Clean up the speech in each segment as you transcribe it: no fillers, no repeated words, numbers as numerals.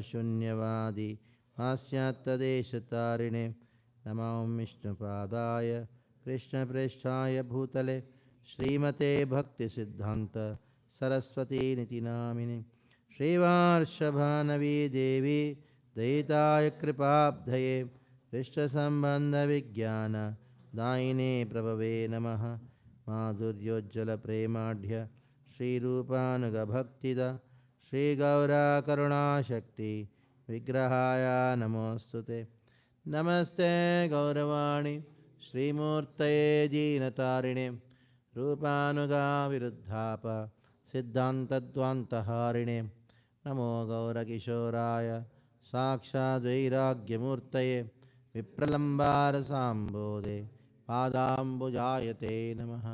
शून्यवादी हास्यात्तदेशतारिणे नमो विष्णुपादाय कृष्णप्रेष्ठाय भूतले श्रीमते भक्तिसिद्धान्त सरस्वती निति नामिने श्रीवार्षभानवी देवी दयिताय कृपाब्धये कृष्णसम्बन्धविज्ञान दायिने प्रभवे नमः माधुर्योज्ज्वलप्रेमाढ्य श्रीरूपानुगभक्तिदा श्रीगौरा करुणाशक्ति विग्रहाय नमोस्तुते नमस्ते गौरवाणी श्रीमूर्तये दीनतारिणे रूपानुगाविरुद्धाप सिद्धान्तद्वान्तहारिणे नमो गौरकिशोराय साक्षाद्वैराग्यमूर्तये विप्रलम्बारसाम्बोधे पादाम्बुजायते नमः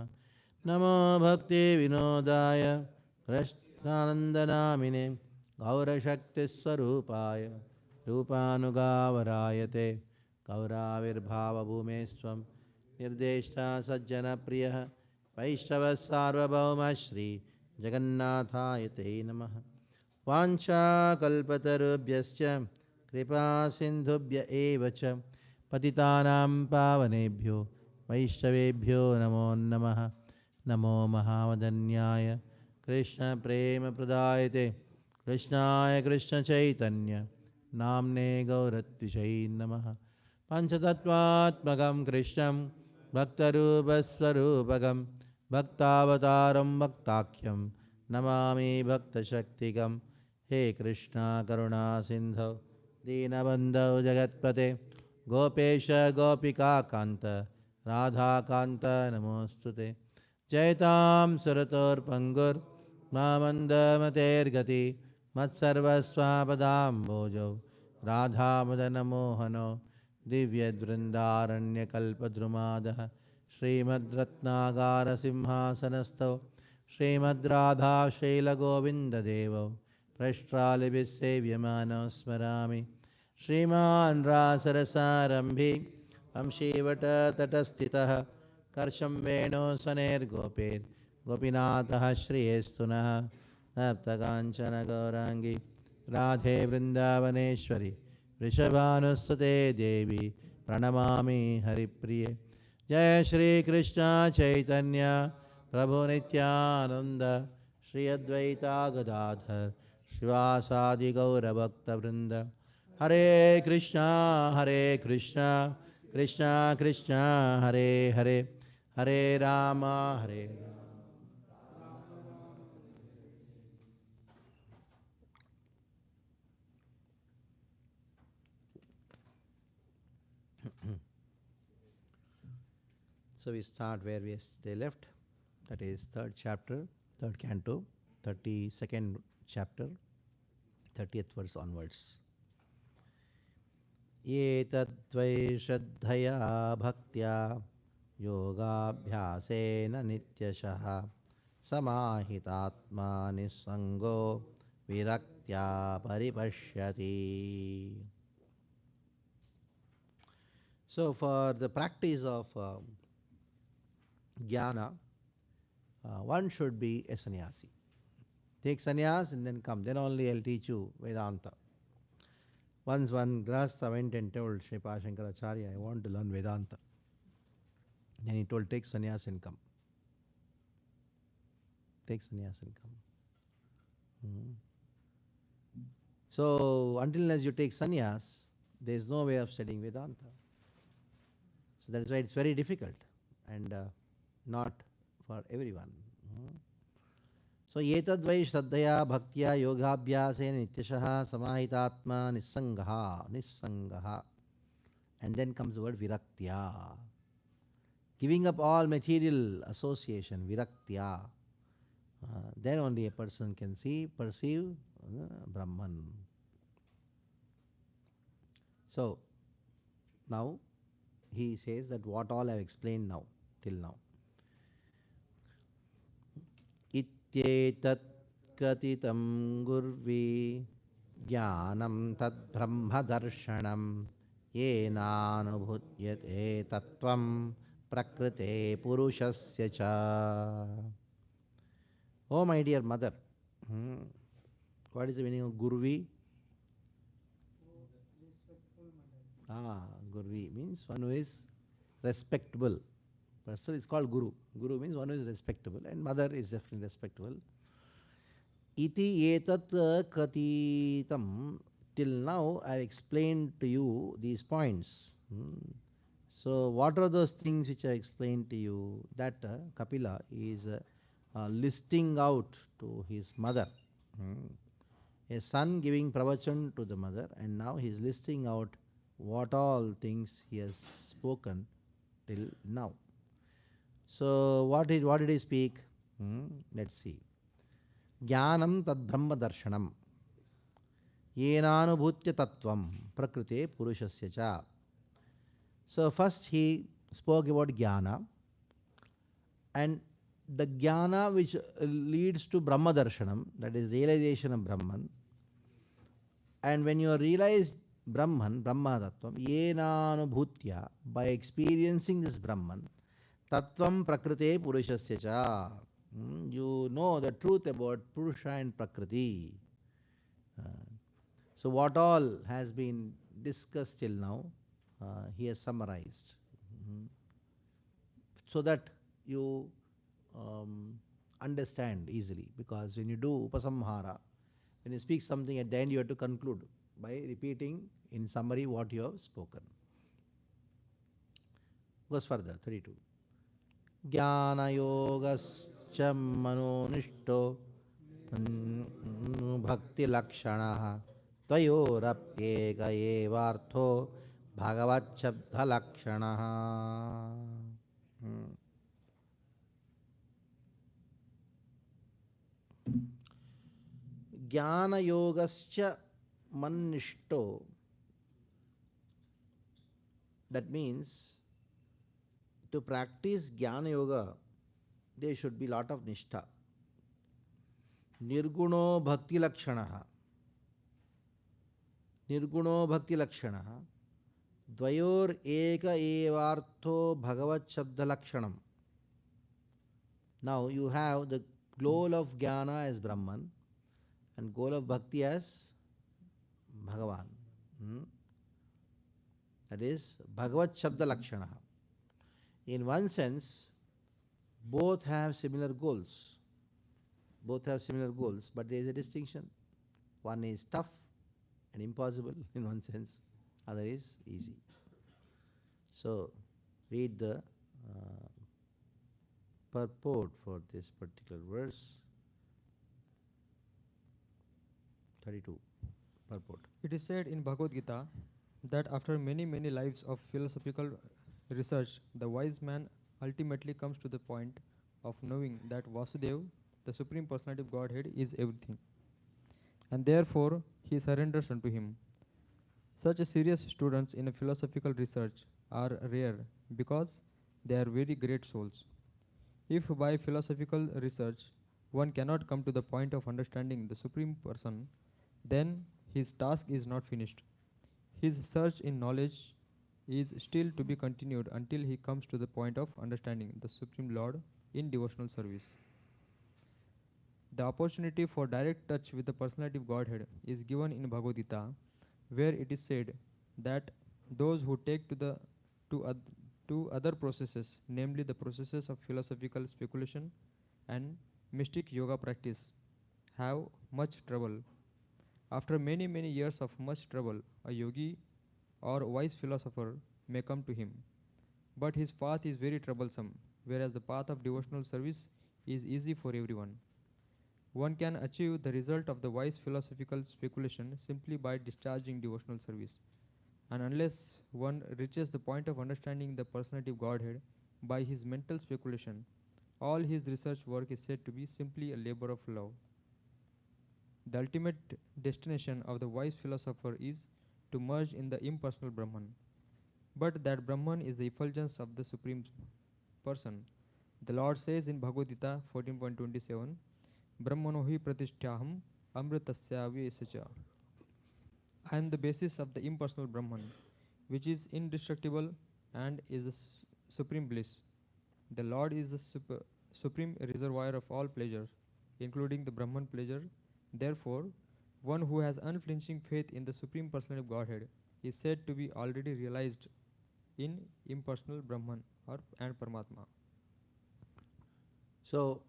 नमो भक्तिविनोदाय कृष्णानन्दनामिने गौरशक्तिस्वरूपाय रूपानुगावरायते गौराविर्भावभूमेस्त्वं निर्देष्टा सज्जनप्रियः वैष्णवसार्वभौम श्री जगन्नाथाय ते नमः वाञ्छाकल्पतरुभ्यश्च कृपासिन्धुभ्य एव च पतितानां पावनेभ्यो वैष्णवेभ्यो नमो नमः नमो महावदन्याय कृष्ण प्रेम प्रदायते कृष्णाय कृष्ण चैतन्य नाम्ने गौरत्विषै नमः पंचतत्वात्मकं कृष्णं भक्तरूपस्वरूपकं भक्तावतारं भक्ताख्यं नमामि भक्तशक्तिकं हे कृष्णा करुणा सिन्धौ दीनबन्धौ जगत्पते गोपेश गोपिकान्त राधाकान्त नमोऽस्तुते जयतां सुरतोर्पङ्गुर्मामन्दमतेर्गति मत्सर्वस्वापदाम्भोजौ राधामदनमोहनो दिव्यवृन्दारण्यकल्पद्रुमादः श्रीमद्रत्नागारसिंहासनस्थौ श्रीमद्राधाशैलगोविन्ददेवौ प्रष्ट्रालिभिस्सेव्यमानौ स्मरामि श्रीमान् रासरसारम्भी वंशीवटतटस्थितः कर्षं वेणुसनेर्गोपीनाथः श्रियेस्तुनः सप्तकाञ्चन गौराङ्गी राधे वृन्दावनेश्वरी वृषभानुसुते देवी प्रणमामि हरिप्रिये जय श्री कृष्ण चैतन्य प्रभु नित्यानंद श्री अद्वैता गदाधर श्रीवासादि गौरभक्तवृंद हरे कृष्णा कृष्णा कृष्णा हरे हरे हरे राम हरे Ram. So we start where we yesterday left, that is third chapter, third canto, 32nd chapter, 30th verse onwards. ये तद्वै श्रद्धया भक्त्या योगाभ्यासेन नित्यशः समाहितात्मा निस्संगो विरक्त्या परिपश्यति. So for the practice of jnana, one should be a sannyasi. Take sannyas and then come. Then only I'll teach you Vedanta. Once one Grahastha went and told Sripad Shankaracharya, I want to learn Vedanta. Then he told, take sannyas and come. Take sannyas and come. So until unless you take sannyas, there is no way of studying Vedanta. So that's why it's very difficult and not for everyone. So yetadvai shraddhaya bhaktya yogabhyasena nityashaha samahitatma nissangaha. And then comes the word viraktya. Giving up all material association, viraktya. Then only a person can perceive Brahman. So now he says that what all I have explained now, till now. Ityetat katitam gurvi jnanam tad brahma darshanam yenanubhutyate tattvam prakrite purushasya cha. Oh my dear mother, what is the meaning of gurvi? Gurvi means one who is respectable. Person is called Guru. Guru means one who is respectable, and mother is definitely respectable. Iti etat katitam. Till now, I have explained to you these points. So, what are those things which I explained to you? That Kapila is listing out to his mother. A son giving pravachan to the mother, and now he is listing out what all things he has spoken till now. So, what did he speak? Let's see. Jnanam tad brahma darshanam. Yenanubhutya tattvam prakrite purushasya cha. So first he spoke about jnana, and the jnana which leads to Brahma darshanam, that is realization of Brahman. And when you realize Brahman, Brahma tattvam, yenanubhutya, by experiencing this Brahman, tattvam prakrite purushasya cha. You know the truth about Purusha and Prakriti. So what all has been discussed till now, he has summarized, so that you understand easily. Because when you do upasamhara, when you speak something at the end, you have to conclude by repeating in summary what you have spoken. Goes further, 32. Jnana yogascha manonishto bhakti lakshana tvayorapyeka evartho bhagavat shabdha lakshana. Jnana yogascha manishto. That means to practice Jnana Yoga, there should be lot of nishtha. Nirguno bhakti lakshanaha. Nirguno bhakti lakshanaha. Dvayor eka evartho bhagavat shabda lakshanam. Now you have the goal of Jnana as Brahman and goal of Bhakti as Bhagavan. That is Bhagavat shabda lakshanaha. In one sense, both have similar goals. Both have similar goals, but there is a distinction. One is tough and impossible in one sense, other is easy. So, read the purport for this particular verse. 32. Purport. It is said in Bhagavad Gita that after many, many lives of philosophical research, the wise man ultimately comes to the point of knowing that Vasudev, the Supreme Personality of Godhead, is everything. And therefore, he surrenders unto him. Such serious students in a philosophical research are rare because they are very great souls. If by philosophical research one cannot come to the point of understanding the Supreme Person, then his task is not finished. His search in knowledge is still to be continued until he comes to the point of understanding the Supreme Lord in devotional service. The opportunity for direct touch with the personality of Godhead is given in Bhagavad Gita, where it is said that those who take to other processes, namely the processes of philosophical speculation and mystic yoga practice, have much trouble. After many, many years of much trouble, a yogi or wise philosopher may come to him. But his path is very troublesome, whereas the path of devotional service is easy for everyone. One can achieve the result of the wise philosophical speculation simply by discharging devotional service. And unless one reaches the point of understanding the personality of Godhead by his mental speculation, all his research work is said to be simply a labor of love. The ultimate destination of the wise philosopher is to merge in the impersonal Brahman. But that Brahman is the effulgence of the Supreme Person. The Lord says in Bhagavad Gita 14.27, Brahmanohi pratishthyaham amritasya vyesacha. I am the basis of the impersonal Brahman, which is indestructible and is the supreme bliss. The Lord is the supreme reservoir of all pleasures, including the Brahman pleasure. Therefore, one who has unflinching faith in the Supreme Personality of Godhead is said to be already realized in impersonal Brahman and Paramatma. So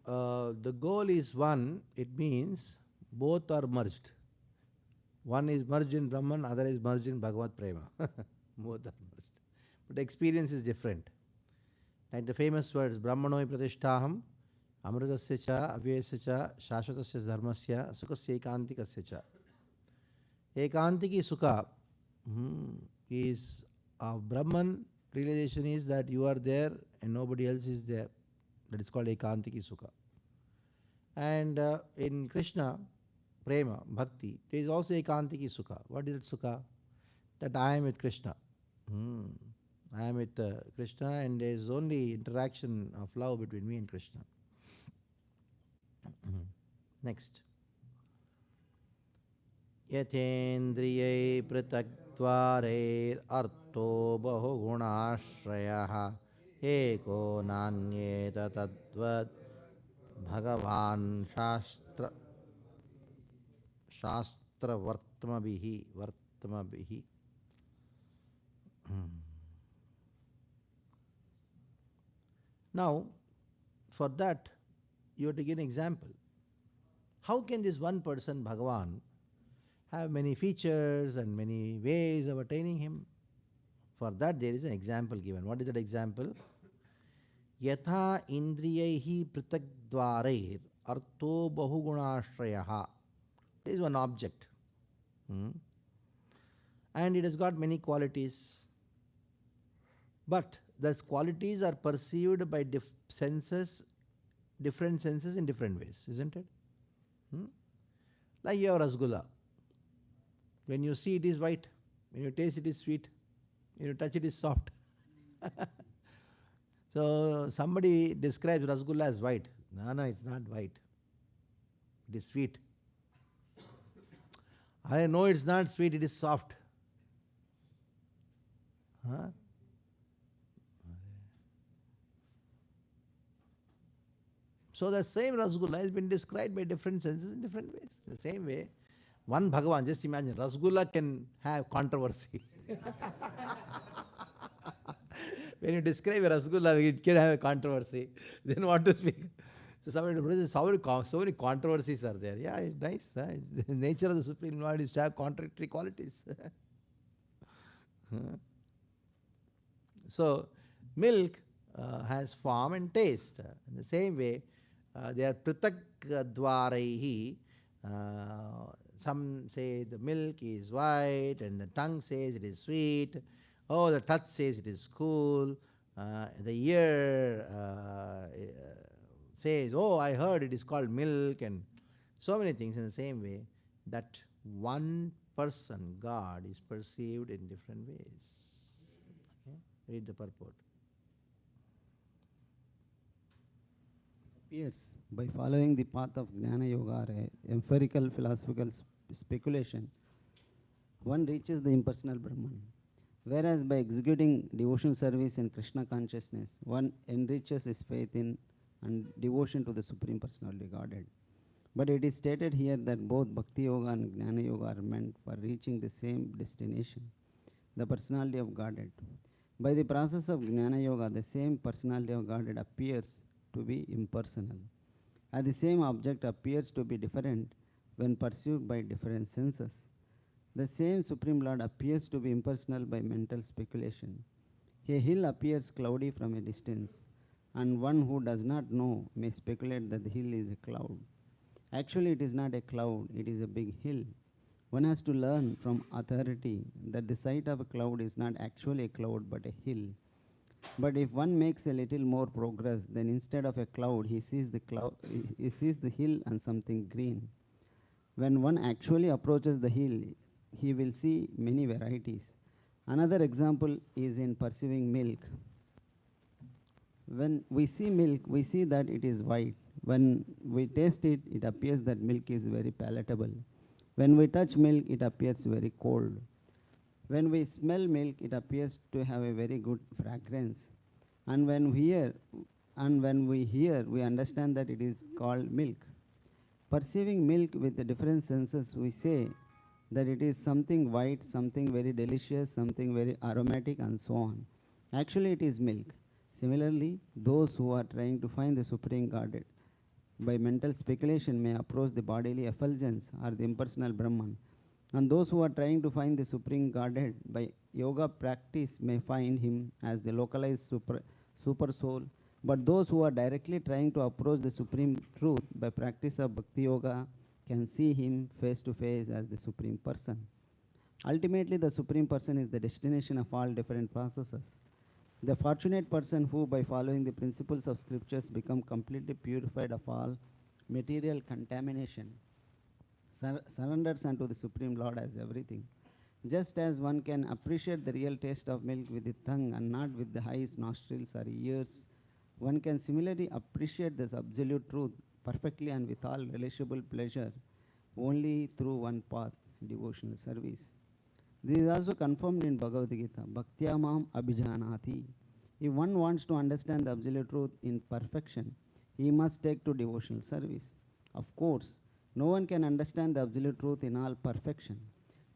the goal is one, it means both are merged. One is merged in Brahman, other is merged in Bhagavad Prema. Both are merged. But the experience is different. Like the famous words, Brahmanoi Pratishtaham, Amrutasya cha, Avyasya cha, Shashvatasya dharmasya, Sukasya ekantikasya cha. Ekantiki Sukha is Brahman realization is that you are there and nobody else is there. That is called Ekantiki Sukha. And in Krishna, Prema, Bhakti, there is also Ekantiki Sukha. What is it Sukha? That I am with Krishna. I am with Krishna and there is only interaction of love between me and Krishna. Next. Yathendriyai pritagdvarer arto bahugunashrayah eko nanyeta tadvad bhagavan shastra vartmabihi. Now, for that, you have to give an example. How can this one person, Bhagavan, have many features and many ways of attaining him? For that, there is an example given. What is that example? Yatha indriyaihi pritagdvarer artho bahugunashrayaha. There is one object. And it has got many qualities. But those qualities are perceived by different senses in different ways, isn't it? Like you have rasgulla. When you see it is white, when you taste it is sweet, when you touch it is soft. So somebody describes rasgulla as white. No, it's not white. It is sweet. I know it's not sweet, it is soft. So the same rasgulla has been described by different senses in different ways. The same way, one Bhagavan, just imagine, rasgulla can have controversy. When you describe a rasgulla, it can have a controversy. Then what to speak? So somebody, so many controversies are there. Yeah, it's nice. It's the nature of the Supreme Lord is to have contradictory qualities. So milk has form and taste. In the same way, they are pritagdvaraihi. Some say the milk is white and the tongue says it is sweet. Oh, the touch says it is cool. The ear says, oh, I heard it is called milk, and so many things. In the same way, that one person, God, is perceived in different ways. Okay? Read the purport. Appears by following the path of Jnana Yoga or empirical philosophical speculation, one reaches the impersonal Brahman. Whereas by executing devotional service in Krishna consciousness, one enriches his faith in and devotion to the Supreme Personality Godhead. But it is stated here that both Bhakti Yoga and Jnana Yoga are meant for reaching the same destination, the Personality of Godhead. By the process of Jnana Yoga, the same Personality of Godhead appears to be impersonal, and the same object appears to be different when perceived by different senses. The same Supreme Lord appears to be impersonal by mental speculation. A hill appears cloudy from a distance, and one who does not know may speculate that the hill is a cloud. Actually, it is not a cloud, it is a big hill. One has to learn from authority that the sight of a cloud is not actually a cloud but a hill. But if one makes a little more progress, then instead of a cloud, he sees the hill and something green. When one actually approaches the hill, he will see many varieties. Another example is in perceiving milk. When we see milk, we see that it is white. When we taste it, it appears that milk is very palatable. When we touch milk, it appears very cold. When we smell milk, it appears to have a very good fragrance. And when we hear, we understand that it is called milk. Perceiving milk with the different senses, we say that it is something white, something very delicious, something very aromatic, and so on. Actually, it is milk. Similarly, those who are trying to find the Supreme Godhead by mental speculation may approach the bodily effulgence or the impersonal Brahman. And those who are trying to find the Supreme Godhead by yoga practice may find him as the localized super soul. But those who are directly trying to approach the Supreme Truth by practice of Bhakti Yoga can see him face to face as the Supreme Person. Ultimately, the Supreme Person is the destination of all different processes. The fortunate person who, by following the principles of scriptures, become completely purified of all material contamination, surrenders unto the Supreme Lord as everything. Just as one can appreciate the real taste of milk with the tongue and not with the eyes, nostrils, or ears, one can similarly appreciate this absolute truth perfectly and with all relishable pleasure only through one path, devotional service. This is also confirmed in Bhagavad Gita, Bhaktya Mam Abhijanati. If one wants to understand the absolute truth in perfection, he must take to devotional service. Of course, no one can understand the absolute truth in all perfection.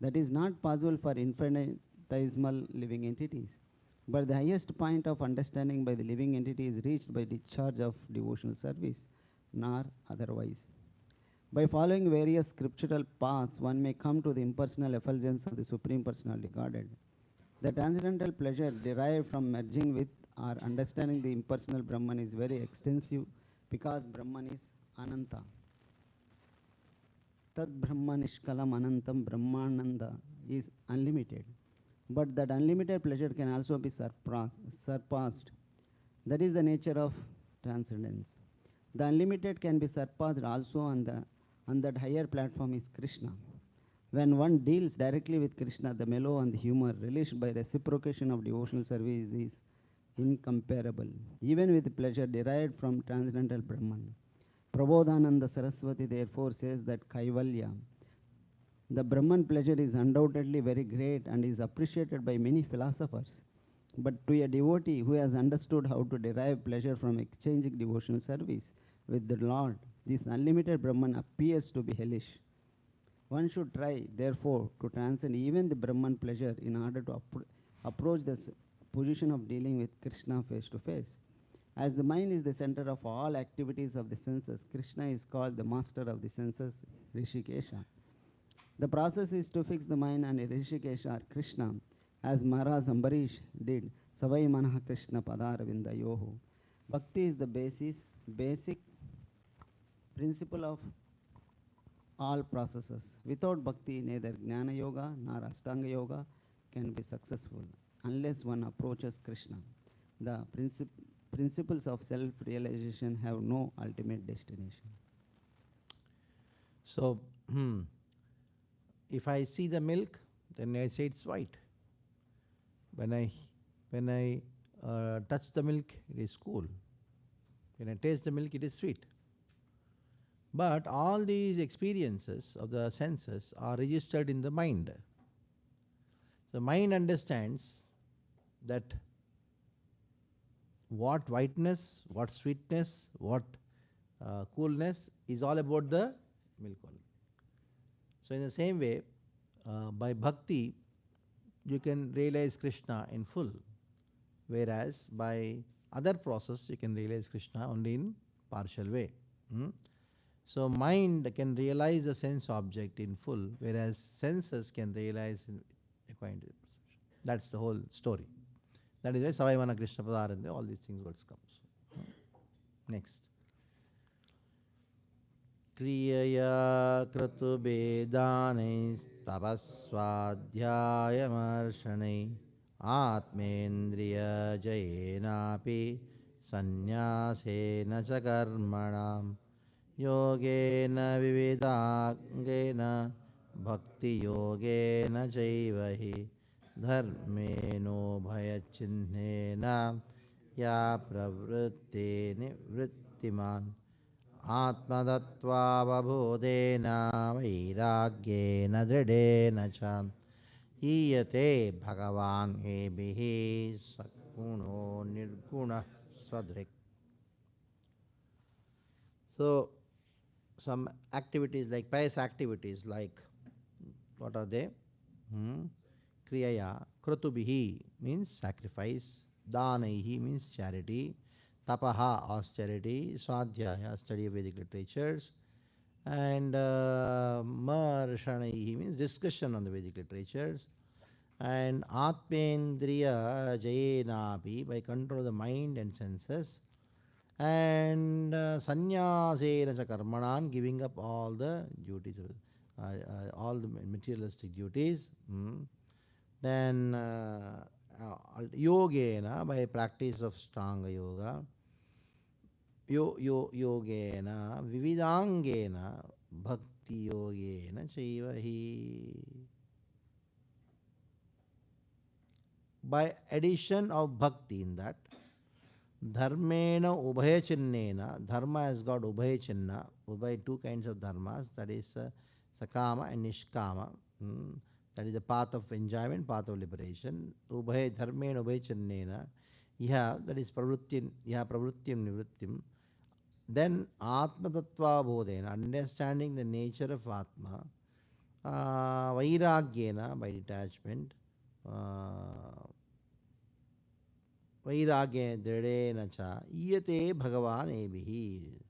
That is not possible for infinitesimal living entities. But the highest point of understanding by the living entity is reached by discharge of devotional service, nor otherwise. By following various scriptural paths, one may come to the impersonal effulgence of the Supreme Personality Godhead. The transcendental pleasure derived from merging with or understanding the impersonal Brahman is very extensive because Brahman is Ananta. Tad Brahma Nishkalam Anantam Brahmananda is unlimited. But that unlimited pleasure can also be surpassed. That is the nature of transcendence. The unlimited can be surpassed also on that higher platform is Krishna. When one deals directly with Krishna, the mellow and the humor released by reciprocation of devotional service is incomparable, even with pleasure derived from transcendental Brahman. Prabodhananda Saraswati therefore says that Kaivalya, the Brahman pleasure is undoubtedly very great and is appreciated by many philosophers. But to a devotee who has understood how to derive pleasure from exchanging devotional service with the Lord, this unlimited Brahman appears to be hellish. One should try, therefore, to transcend even the Brahman pleasure in order to approach the position of dealing with Krishna face to face. As the mind is the center of all activities of the senses, Krishna is called the master of the senses, Rishikesha. The process is to fix the mind and Rishikesha or Krishna, as Maharaj Ambarish did, Savai Manaha Krishna Padaravinda Yoho. Bhakti is the basic principle of all processes. Without Bhakti, neither Jnana Yoga nor Ashtanga Yoga can be successful unless one approaches Krishna. The principles of self-realization have no ultimate destination. So, if I see the milk, then I say it's white. When I touch the milk, it is cool. When I taste the milk, it is sweet. But all these experiences of the senses are registered in the mind. The mind understands that what whiteness, what sweetness, what coolness is all about the milk only. So in the same way, by bhakti, you can realize Krishna in full, whereas by other process, you can realize Krishna only in partial way. So mind can realize the sense object in full, whereas senses can realize in acquainted perception. That's the whole story. That is why Savaivana Krishna Padarande, all these things words comes. Next. Kriyaya kratu bedane tapaswadhyaya marshane atmendriya jayenapi sanyasena cha karmanam yogena vividangena bhakti yogena jaivahi dharmeno bhayachinnena ya pravritti nivrittiman atmadatvavabodena vairagyena dridena cha iyate bhagavan ebihi sakguno nirguna swadrik. So some activities like pious activities like What are they? Kriyaya. Kratubihi means sacrifice. Danaihi means charity. Tapaha, austerity. Swadhyaya, study of Vedic literatures. And Marshanaihi means discussion on the Vedic literatures. And Atmendriya Jayenapi, by control of the mind and senses. And Sanyasena cha karmanan, giving up all the duties, all the materialistic duties. Then Yogena, by practice of Stanga Yoga. Yogena, Vividangena, Bhakti Yogena Chaivahi. By addition of Bhakti in that. Dharmena ubhaya chinnena. Dharma has got ubhaya chinna. Ubhaya, two kinds of dharmas. That is sakama and nishkama. That is the path of enjoyment, path of liberation. Ubhaya dharmena ubhaya chinnena. Iha, that is pravrutyam, iha pravrutyam nivrittim. Then atma tattva bodhena, understanding the nature of atma. Vairagyena, by detachment. Vairagya dridena cha iyate bhagavan ebihi.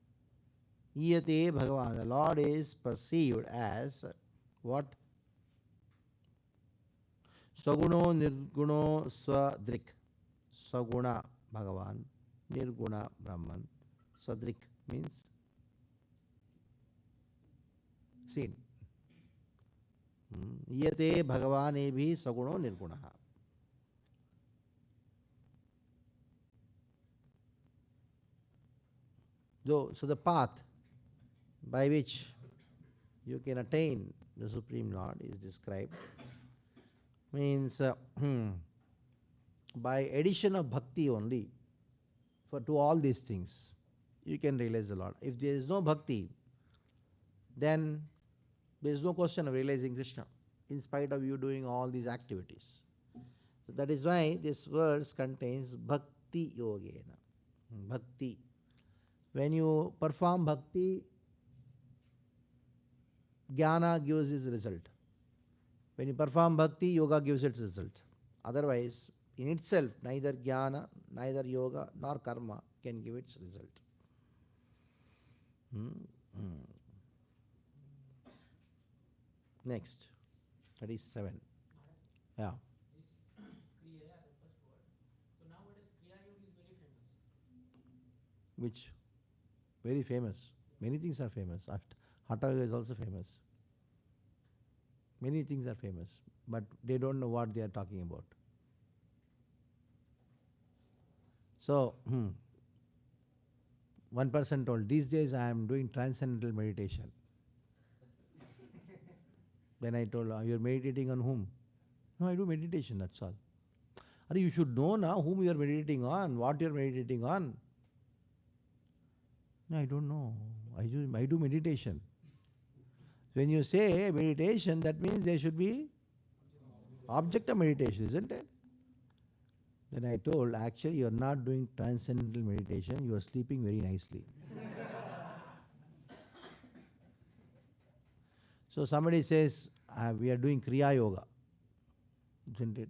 Iyate bhagavan, the Lord is perceived as what? Saguno nirguno swadrik. Saguna bhagavan, nirguna brahman. Swadrik means seen. Iyate bhagavan ebihi saguno nirgunaha. So the path by which you can attain the Supreme Lord is described. Means by addition of bhakti only to all these things, you can realize the Lord. If there is no bhakti, then there is no question of realizing Krishna, in spite of you doing all these activities. So that is why this verse contains bhakti yogena. Bhakti. When you perform bhakti, jnana gives its result. When you perform bhakti, yoga gives its result. Otherwise, in itself, neither jnana, neither yoga, nor karma can give its result. Next, 37. Yeah. Kriya, the first word. So nowadays Kriya Yoga is very famous. Which? Very famous. Many things are famous. Hatha Yoga is also famous. Many things are famous, but they don't know what they are talking about. So, one person told, these days I am doing transcendental meditation. Then I told, you are meditating on whom? No, I do meditation, that's all. You should know now whom you are meditating on, what you are meditating on. No, I don't know. I do meditation. When you say meditation, that means there should be object of meditation, isn't it? Then I told, actually you are not doing transcendental meditation, you are sleeping very nicely. So somebody says, we are doing Kriya Yoga, isn't it?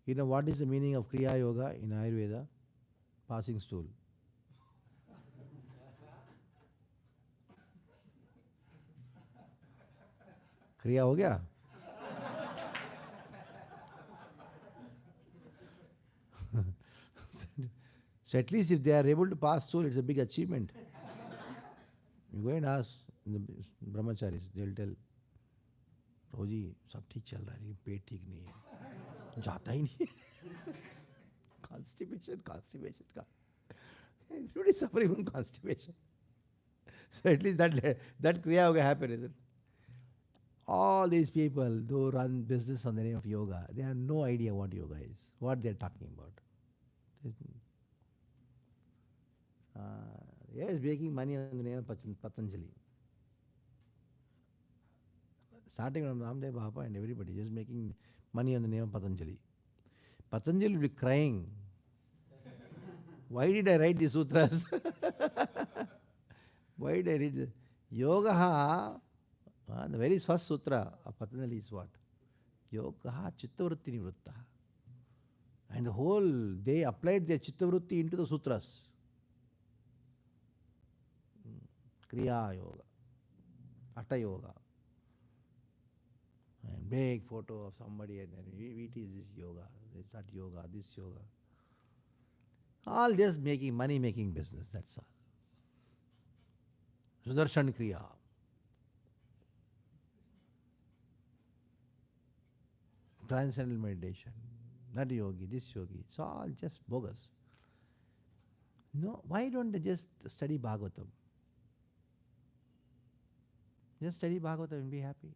You know what is the meaning of Kriya Yoga in Ayurveda? Passing stool. क्रिया हो गया? So at least if they are able to pass through, it's a big achievement. You go and ask the brahmacharis, they'll tell, रोजी सब ठीक चल रहा है लेकिन पेट ठीक नहीं है, जाता ही नहीं है. Constipation का. Everybody suffering from constipation. So at least that kriya yoga happen, isn't it? All these people who run business on the name of yoga, they have no idea what yoga is, what they are talking about. He is making money on the name of Patanjali. Starting from Ramdev Baba and everybody just making money on the name of Patanjali. Patanjali will be crying. Why did I write these sutras? Why did I read this? Yoga The very first sutra of Patanjali is what? Yoga chittavritti nivritta. And the whole, they applied their chittavritti into the sutras. Kriya yoga, Hatha yoga. And big photo of somebody and then it is this yoga, it's that yoga, this yoga. All just making money making business, that's all. Sudarshan Kriya. Transcendental meditation, that yogi, this yogi, it's all just bogus. No, why don't they just study Bhagavatam? Just study Bhagavatam and be happy.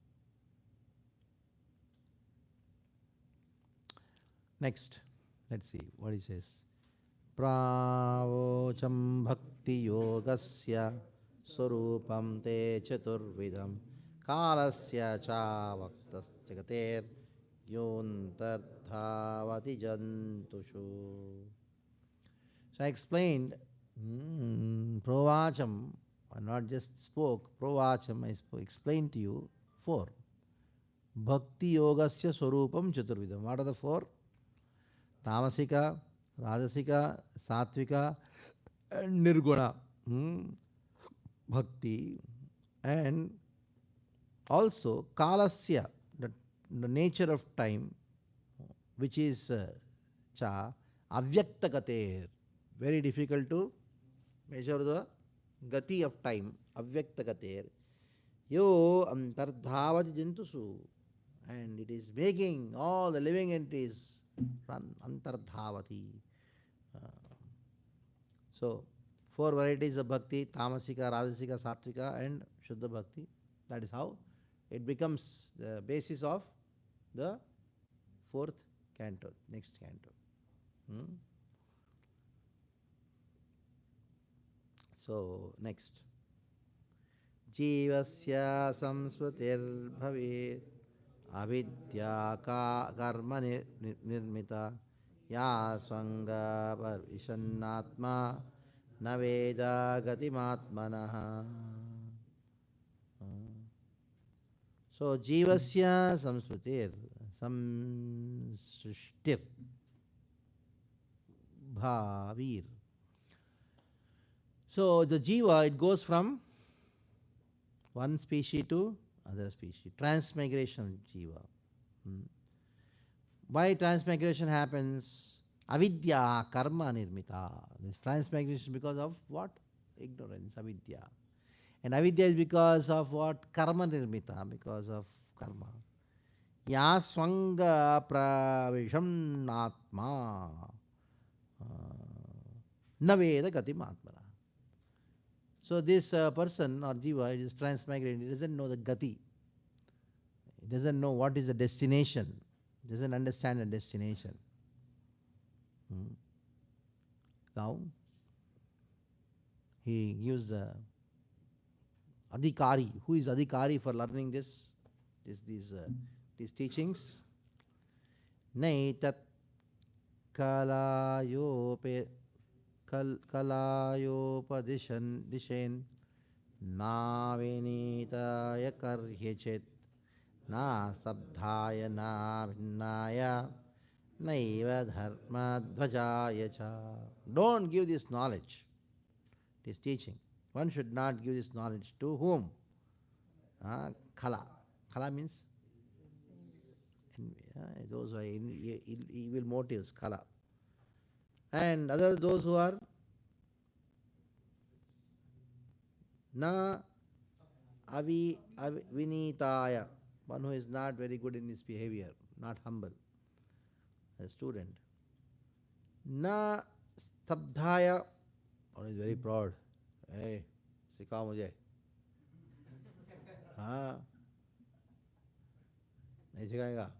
Next, let's see what he says. Pravocham bhakti yogasya swarupam te chaturvidam kalasya cha vaktas jagater yontardhavati jantushu. So I explained Provacham, I not just spoke, Provacham, I explained to you 4. Bhakti yogasya swarupam chaturvidam. What are the 4? Tamasika, Rajasika, Satvika, and Nirguna. Bhakti. And also Kalasya, the nature of time, which is Cha, Avyakta Gater. Very difficult to measure the Gati of time, Avyakta Gater. Yo Antardhavati Jantusu. And it is making all the living entities run Antardhavati. So, 4 varieties of bhakti: Tamasika, Rajasika, Sattvika, and Shuddha Bhakti. That is how it becomes the basis of the 4th canto, next canto. So, next. Jivasya samsrutir bhavet avidya karma nirmita ya swanga parvishannatma naveda gatimatmanaha. So jivasya samsrutir bhavir. So the jiva, it goes from one species to other species. Transmigration of jiva. Why transmigration happens? Avidya karma nirmita. This transmigration because of what? Ignorance, avidya. And avidya is because of what? Karma nirmita, because of karma. Ya swanga pravishannatma naveda gatimatmana. So this person or jiva is transmigrating. He doesn't know the gati. He doesn't know what is the destination. He doesn't understand the destination. Now, he gives the adhikari. Who is adhikari for learning these teachings? Naitat kalayopadishen na venitaya karyechet na sabdhaya na bhinnaya naiva dharma dhvajaya cha. Don't give this knowledge, this teaching. One should not give this knowledge to whom? Kala. Kala means those who are evil motives, kala. And others, those who are na vinitaya, one who is not very good in his behavior, not humble, a student. Na stabdhaya, one is very proud. Hey, सिखाओ मुझे. हाँ, नहीं सिखाएगा,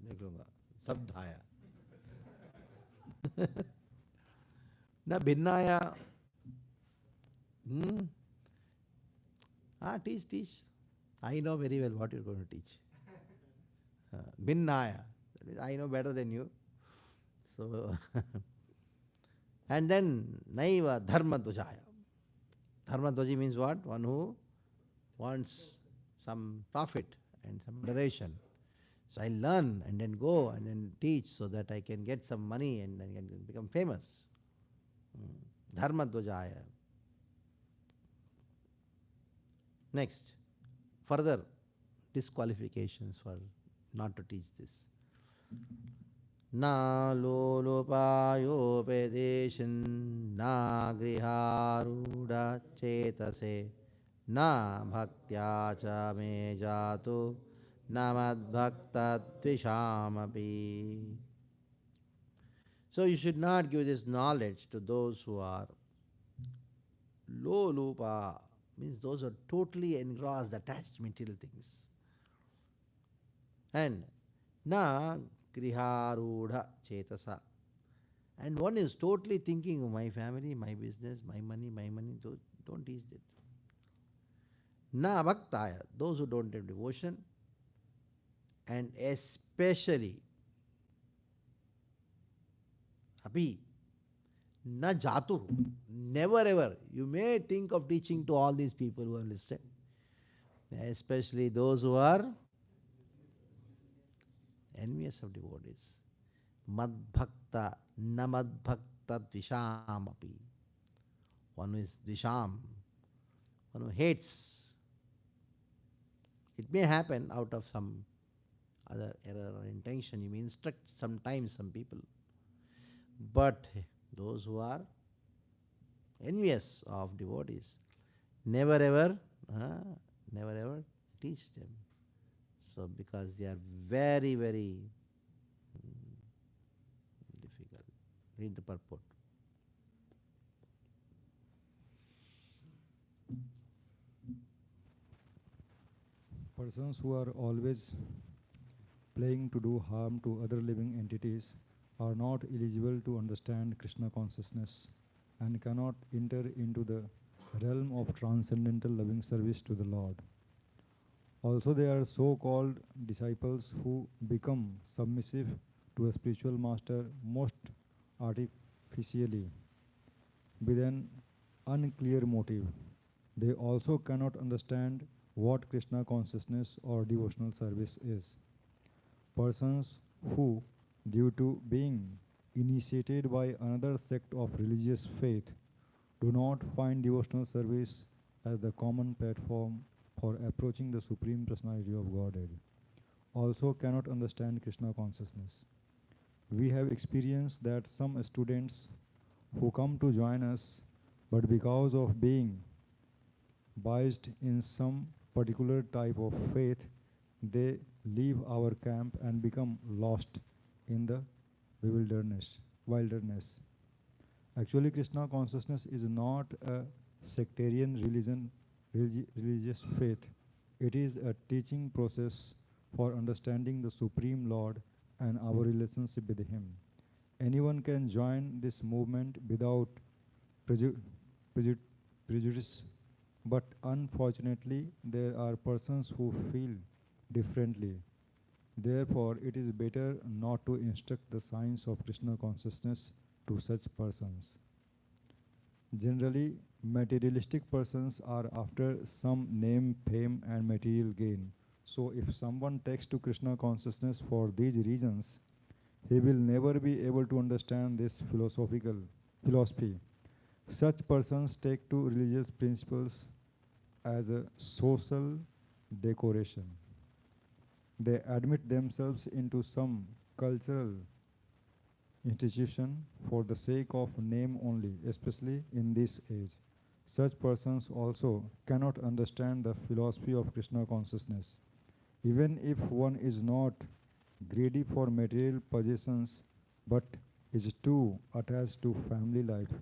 देख लूंगा. सब्धाया. Na bhinnaya. Teach. I know very well what you're going to teach. Bhinnaya. That means I know better than you. So, and then naiva dharma dhvajaya. Dharma dhvaji means what? One who wants some profit and some duration. So I learn and then go and then teach so that I can get some money and then can become famous. Dharma dvajaya. Next, further disqualifications for not to teach this. Na lolopayopedeshan na griharuda chetase na bhaktya cha me jatu na madbhakta tvishamapi. So you should not give this knowledge to those who are low lupa, means those who are totally engrossed, attached material things. And na griharudha chetasa. And one is totally thinking of my family, my business, my money, don't teach it. Na bhaktaya, those who don't have devotion, and especially api na jatu, never ever. You may think of teaching to all these people who have listed, especially those who are envious of devotees. Madbhakta, na madbhakta dvishamapi. One who is dvisham, one who hates. It may happen out of some other error or intention. You may instruct sometimes some people. But those who are envious of devotees, never ever teach them. So because they are very, very difficult. Read the purport. Persons who are always playing to do harm to other living entities are not eligible to understand Krishna consciousness and cannot enter into the realm of transcendental loving service to the Lord. Also, there are so-called disciples who become submissive to a spiritual master most artificially, with an unclear motive. They also cannot understand what Krishna consciousness or devotional service is. Persons who, due to being initiated by another sect of religious faith, do not find devotional service as the common platform for approaching the Supreme Personality of Godhead, also cannot understand Krishna consciousness. We have experienced that some students who come to join us, but because of being biased in some particular type of faith, they leave our camp and become lost in the wilderness. Actually, Krishna consciousness is not a sectarian religious faith. It is a teaching process for understanding the Supreme Lord and our relationship with Him. Anyone can join this movement without prejudice, but unfortunately, there are persons who feel differently. Therefore, it is better not to instruct the science of Krishna consciousness to such persons. Generally, materialistic persons are after some name, fame, and material gain. So, if someone takes to Krishna consciousness for these reasons, he will never be able to understand this philosophy. Such persons take to religious principles as a social decoration. They admit themselves into some cultural institution for the sake of name only, especially in this age. Such persons also cannot understand the philosophy of Krishna consciousness. Even if one is not greedy for material possessions but is too attached to family life,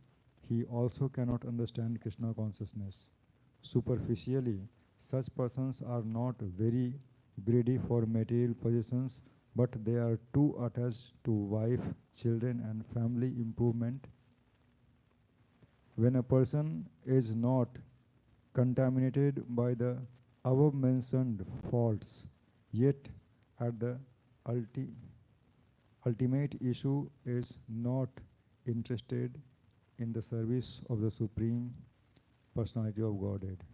he also cannot understand Krishna consciousness. Superficially, such persons are not very greedy for material possessions, but they are too attached to wife, children, and family improvement. When a person is not contaminated by the above mentioned faults, yet at the ultimate issue is not interested in the service of the Supreme Personality of Godhead,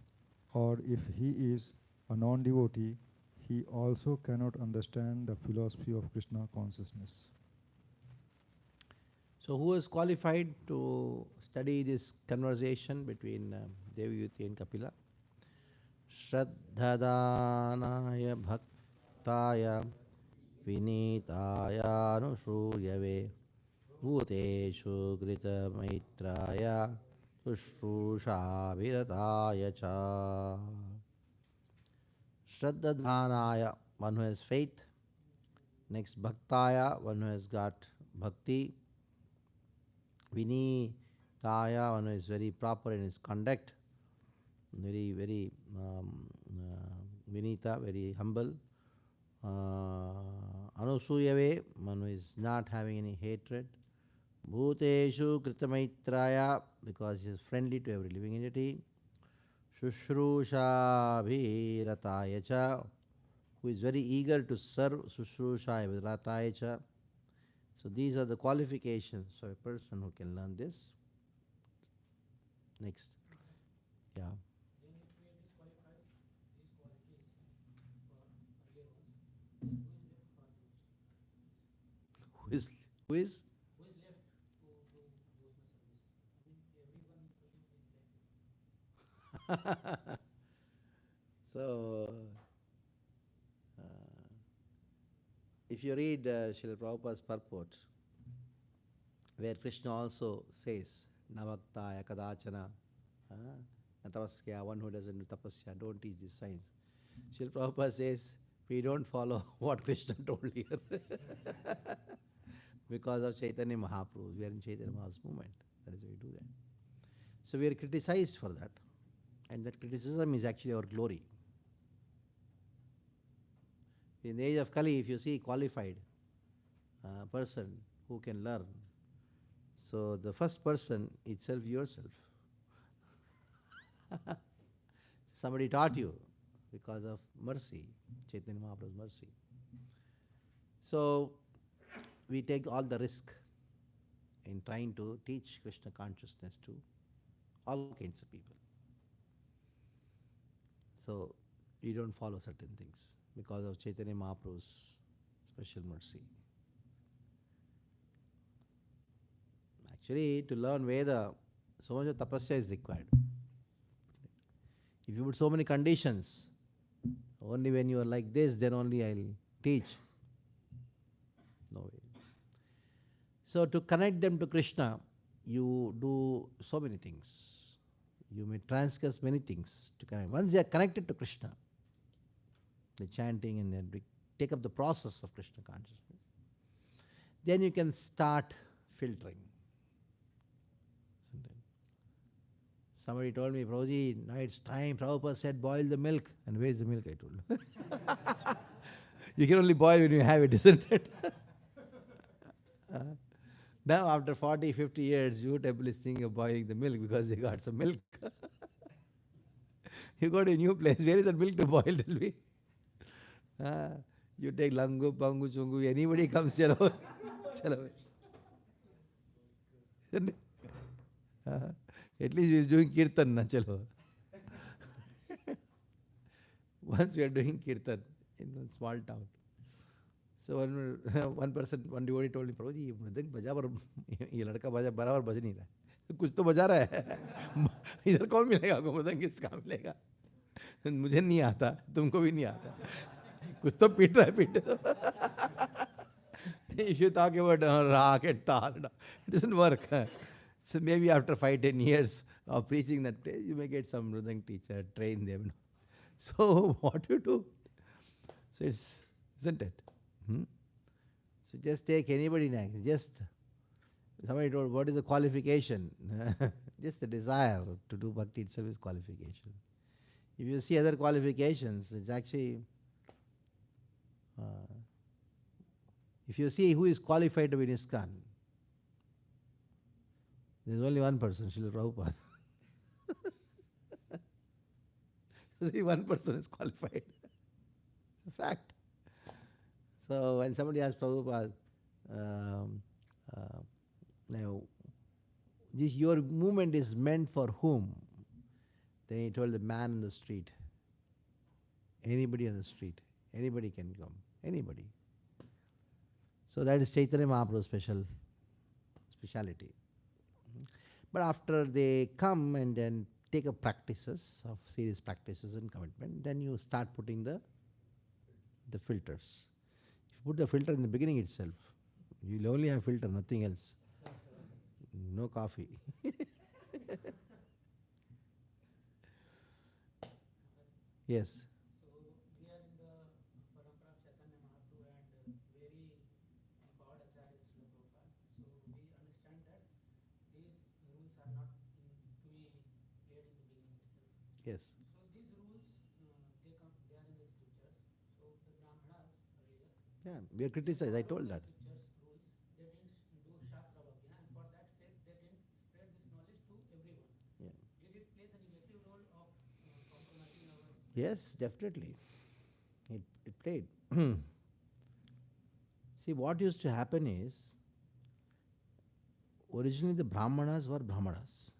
or if he is a non-devotee, he also cannot understand the philosophy of Krishna consciousness. So who is qualified to study this conversation between Devyuti and Kapila? Shraddhadanaya bhaktaya vinitaya anushuyave bhuteshu grita maitraya sushrusha virataya cha. Shraddhadanaya, one who has faith. Next, bhaktaya, one who has got bhakti. Vinitaya, one who is very proper in his conduct, very vinita, very humble. Anusuyave, one who is not having any hatred. Bhuteshu kritamaitraya, because he is friendly to every living entity. Shushrusha bhirataya cha, who is very eager to serve. Shushrusha virataya cha. So these are the qualifications of a person who can learn this. Next. Yeah. Then if we disqualify these qualities for earlier ones, then who is left for those? Who is? Who is left to do devotional service? I mean, everyone equally is left. So, if you read Srila Prabhupada's purport, where Krishna also says, Navaktaya kadachana, natavaskya, one who doesn't do tapasya, don't teach these signs. Srila Prabhupada says, we don't follow what Krishna told here. Because of Chaitanya Mahaprabhu, we are in Chaitanya Mahaprabhu's movement. That is why we do that. So we are criticized for that. And that criticism is actually our glory. In the age of Kali, if you see qualified person who can learn, so the first person itself yourself. Somebody taught you because of mercy, Chaitanya Mahaprabhu's mercy. So we take all the risk in trying to teach Krishna consciousness to all kinds of people. So we don't follow certain things because of Chaitanya Mahaprabhu's special mercy. Actually, to learn Veda, so much of tapasya is required. If you put so many conditions, only when you are like this, then only I'll teach. No way. So to connect them to Krishna, you do so many things. You may transgress many things to connect. Once they are connected to Krishna, the chanting and then take up the process of Krishna consciousness, then you can start filtering. Isn't it? Somebody told me, Prabhuji, now it's time. Prabhupada said, boil the milk. And where is the milk? I told. You can only boil when you have it, isn't it? Now, after 40, 50 years, your temple is thinking of boiling the milk because they got some milk. You go to a new place, where is that milk to boil, tell me? You take langu, pangu, chungu, anybody comes, chalo, chalo. Isn't it? At least we are doing kirtan, na chalo. Once we are doing kirtan in one small town. So one person, one devotee told me, Prabhuji, ये मृदंग बजा पर ये लड़का बजा बराबर बज नहीं रहा है, कुछ तो बजा रहा है, इधर कौन मिलेगा आपको मृदंग, किसका मिलेगा, मुझे नहीं आता, तुमको भी नहीं आता, कुछ तो पीट रहा है, पीटे तो. If you talk about raag and tal, it doesn't work. So maybe after 5-10 years of preaching that place, you may get some mridang teacher, train them. So what you do? So it's, isn't it? So just take anybody next. Just somebody told, what is the qualification? Just a desire to do bhakti itself is qualification. If you see other qualifications, it's actually, if you see who is qualified to be in ISKCON, there's only one person, Srila Prabhupada. See, one person is qualified. Fact. So when somebody asks Prabhupada, now, this your movement is meant for whom? Then he told the man in the street. Anybody on the street, anybody can come, anybody. So that is Chaitanya Mahaprabhu's speciality. But after they come and then take up practices of serious practices and commitment, then you start putting the filters. If you put the filter in the beginning itself, you'll only have filter, nothing else. No coffee. Yes. So we are in the parampara of Chaitanya Mahaprabhu and very empowered acharyas Srila Prabhupada. So we understand that these rules are not to be played in the beginning itself. Yes. So these rules, they are in the scriptures. So the Brahmanas earlier, Yeah, we are criticized. I told that. scriptures rules, they didn't do Shastra Bhakti, and for that sake they didn't spread this knowledge to everyone. Yeah. Did it play the negative role of compromising our? Yes, definitely. It played. See, what used to happen is, originally the Brahmanas were Brahmanas.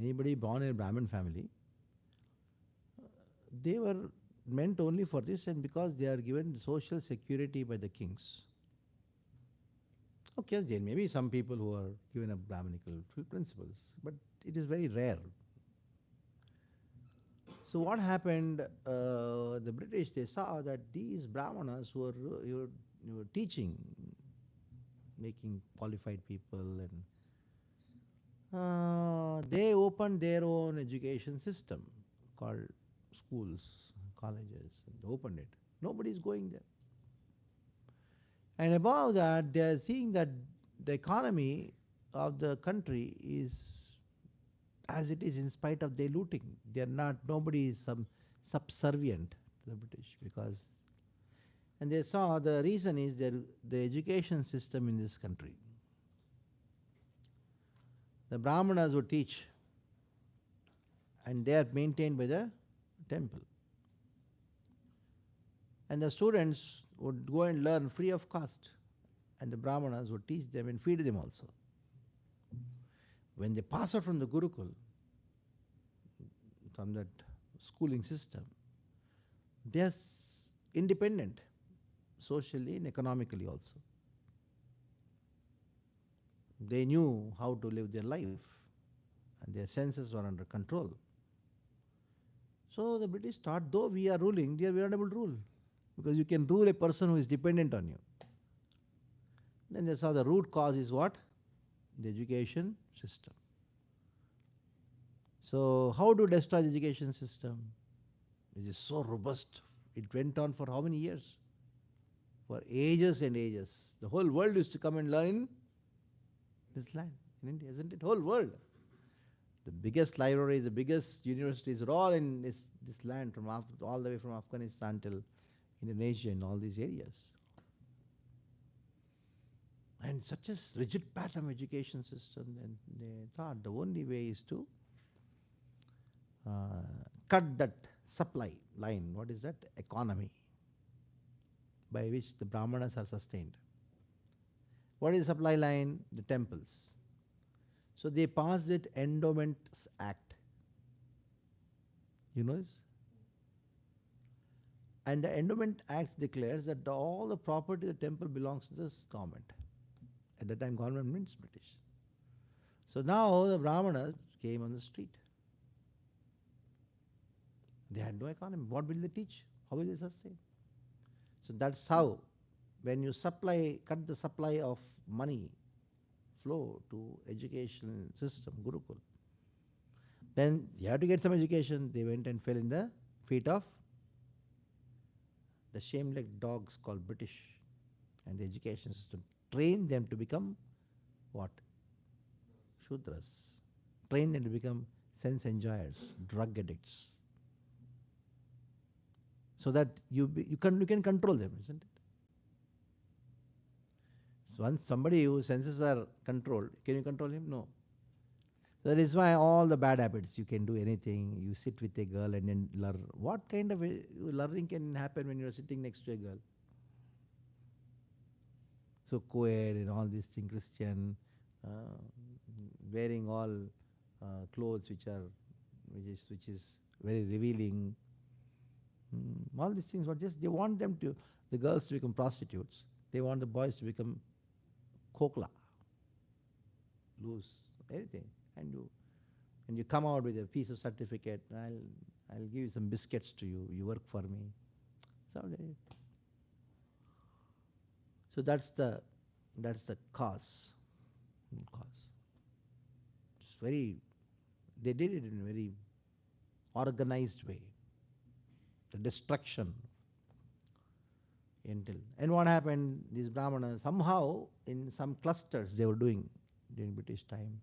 Anybody born in a Brahmin family, they were meant only for this, and because they are given social security by the kings. Okay, there may be some people who are given a Brahminical principles, but it is very rare. So what happened? The British, they saw that these Brahmanas who were teaching, making qualified people, and they opened their own education system called schools, colleges, and opened it. Nobody is going there. And above that, they are seeing that the economy of the country is as it is in spite of their looting. They are not, nobody is subservient to the British because, and they saw the reason is that the education system in this country. The Brahmanas would teach and they are maintained by the temple. And the students would go and learn free of cost, and the Brahmanas would teach them and feed them also. When they pass out from the Gurukul, from that schooling system, they are independent, socially and economically also. They knew how to live their life, and their senses were under control. So the British thought, though we are ruling, we are unable to rule, because you can rule a person who is dependent on you. Then they saw the root cause is what? The education system. So how to destroy the education system? It is so robust. It went on for how many years? For ages and ages. The whole world used to come and learn in this land, in India, isn't it? Whole world. The biggest libraries, the biggest universities are all in this land, from all the way from Afghanistan till Indonesia and all these areas. And such a rigid pattern of education system, then they thought the only way is to cut that supply line. What is that? Economy, by which the Brahmanas are sustained. What is the supply line? The temples. So they passed it Endowments Act. You know this? And the Endowment Act declares that all the property of the temple belongs to this government. At that time, government means British. So now the Brahmanas came on the street. They had no economy. What will they teach? How will they sustain? So that's how, when you cut the supply of money flow to education system, Gurukul, then you have to get some education. They went and fell in the feet of the shame-legged dogs called British, and the education system trained them to become what? Shudras. Trained them to become sense enjoyers, drug addicts. So that you can control them, isn't it? So once somebody whose senses are controlled, can you control him? No. So that is why all the bad habits, you can do anything, you sit with a girl and then learn. What kind of learning can happen when you are sitting next to a girl? So co-ed and all these things, Christian, wearing all clothes which is very revealing. All these things were just, they want them to, the girls to become prostitutes. They want the boys to become kokla, loose, anything. And you come out with a piece of certificate. I'll give you some biscuits to you. You work for me. So So that's the cause. Cause. It's very. They did it in a very organized way. The destruction. And what happened? These Brahmanas somehow in some clusters they were doing during British time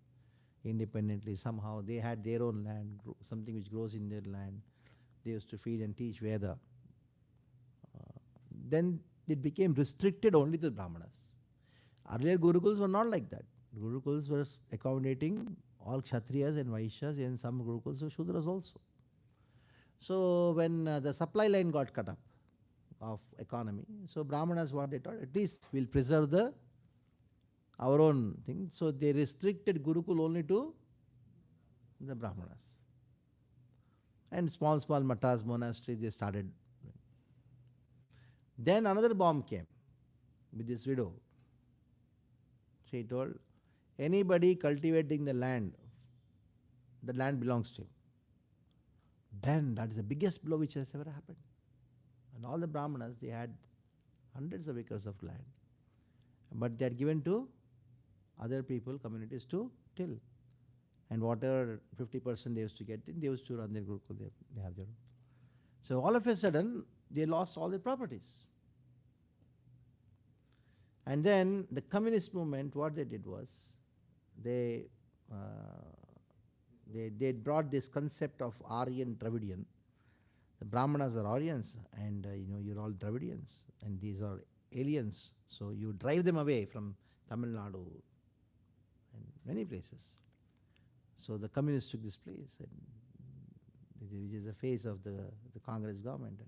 independently. Somehow they had their own land, something which grows in their land. They used to feed and teach Veda. Then it became restricted only to the Brahmanas. Earlier Gurukuls were not like that. Gurukuls were accommodating all Kshatriyas and Vaishyas, and some Gurukuls were Shudras also. So when the supply line got cut up of economy, so Brahmanas, what they thought, at least we'll preserve our own thing. So they restricted Gurukul only to the Brahmanas. And small matas, monasteries, they started. Then another bomb came with this widow. She told, anybody cultivating the land belongs to him. Then that is the biggest blow which has ever happened. And all the Brahmanas, they had hundreds of acres of land. But they had given to other people, communities to till. And whatever 50% they used to get in, they used to run their Gurukul, they have their own. So all of a sudden, they lost all their properties. And then the communist movement, what they did was, they brought this concept of Aryan Dravidian. The Brahmanas are Aryans, and you're all Dravidians, and these are aliens. So you drive them away from Tamil Nadu and many places. So the communists took this place, and which is the face of the Congress government.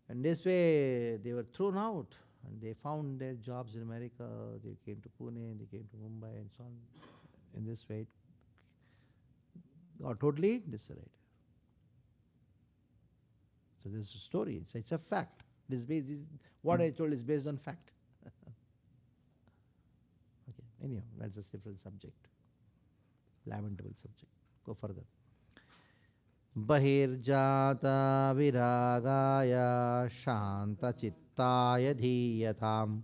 And this way they were thrown out, and they found their jobs in America. They came to Pune, they came to Mumbai, and so on. In this way, it got totally disarrayed. So this is a story. It's a fact. What I told is based on fact. Okay. Anyhow, that's a different subject. Lamentable subject. Go further. Bahirjata viragaya shanta chittaya dhiyatam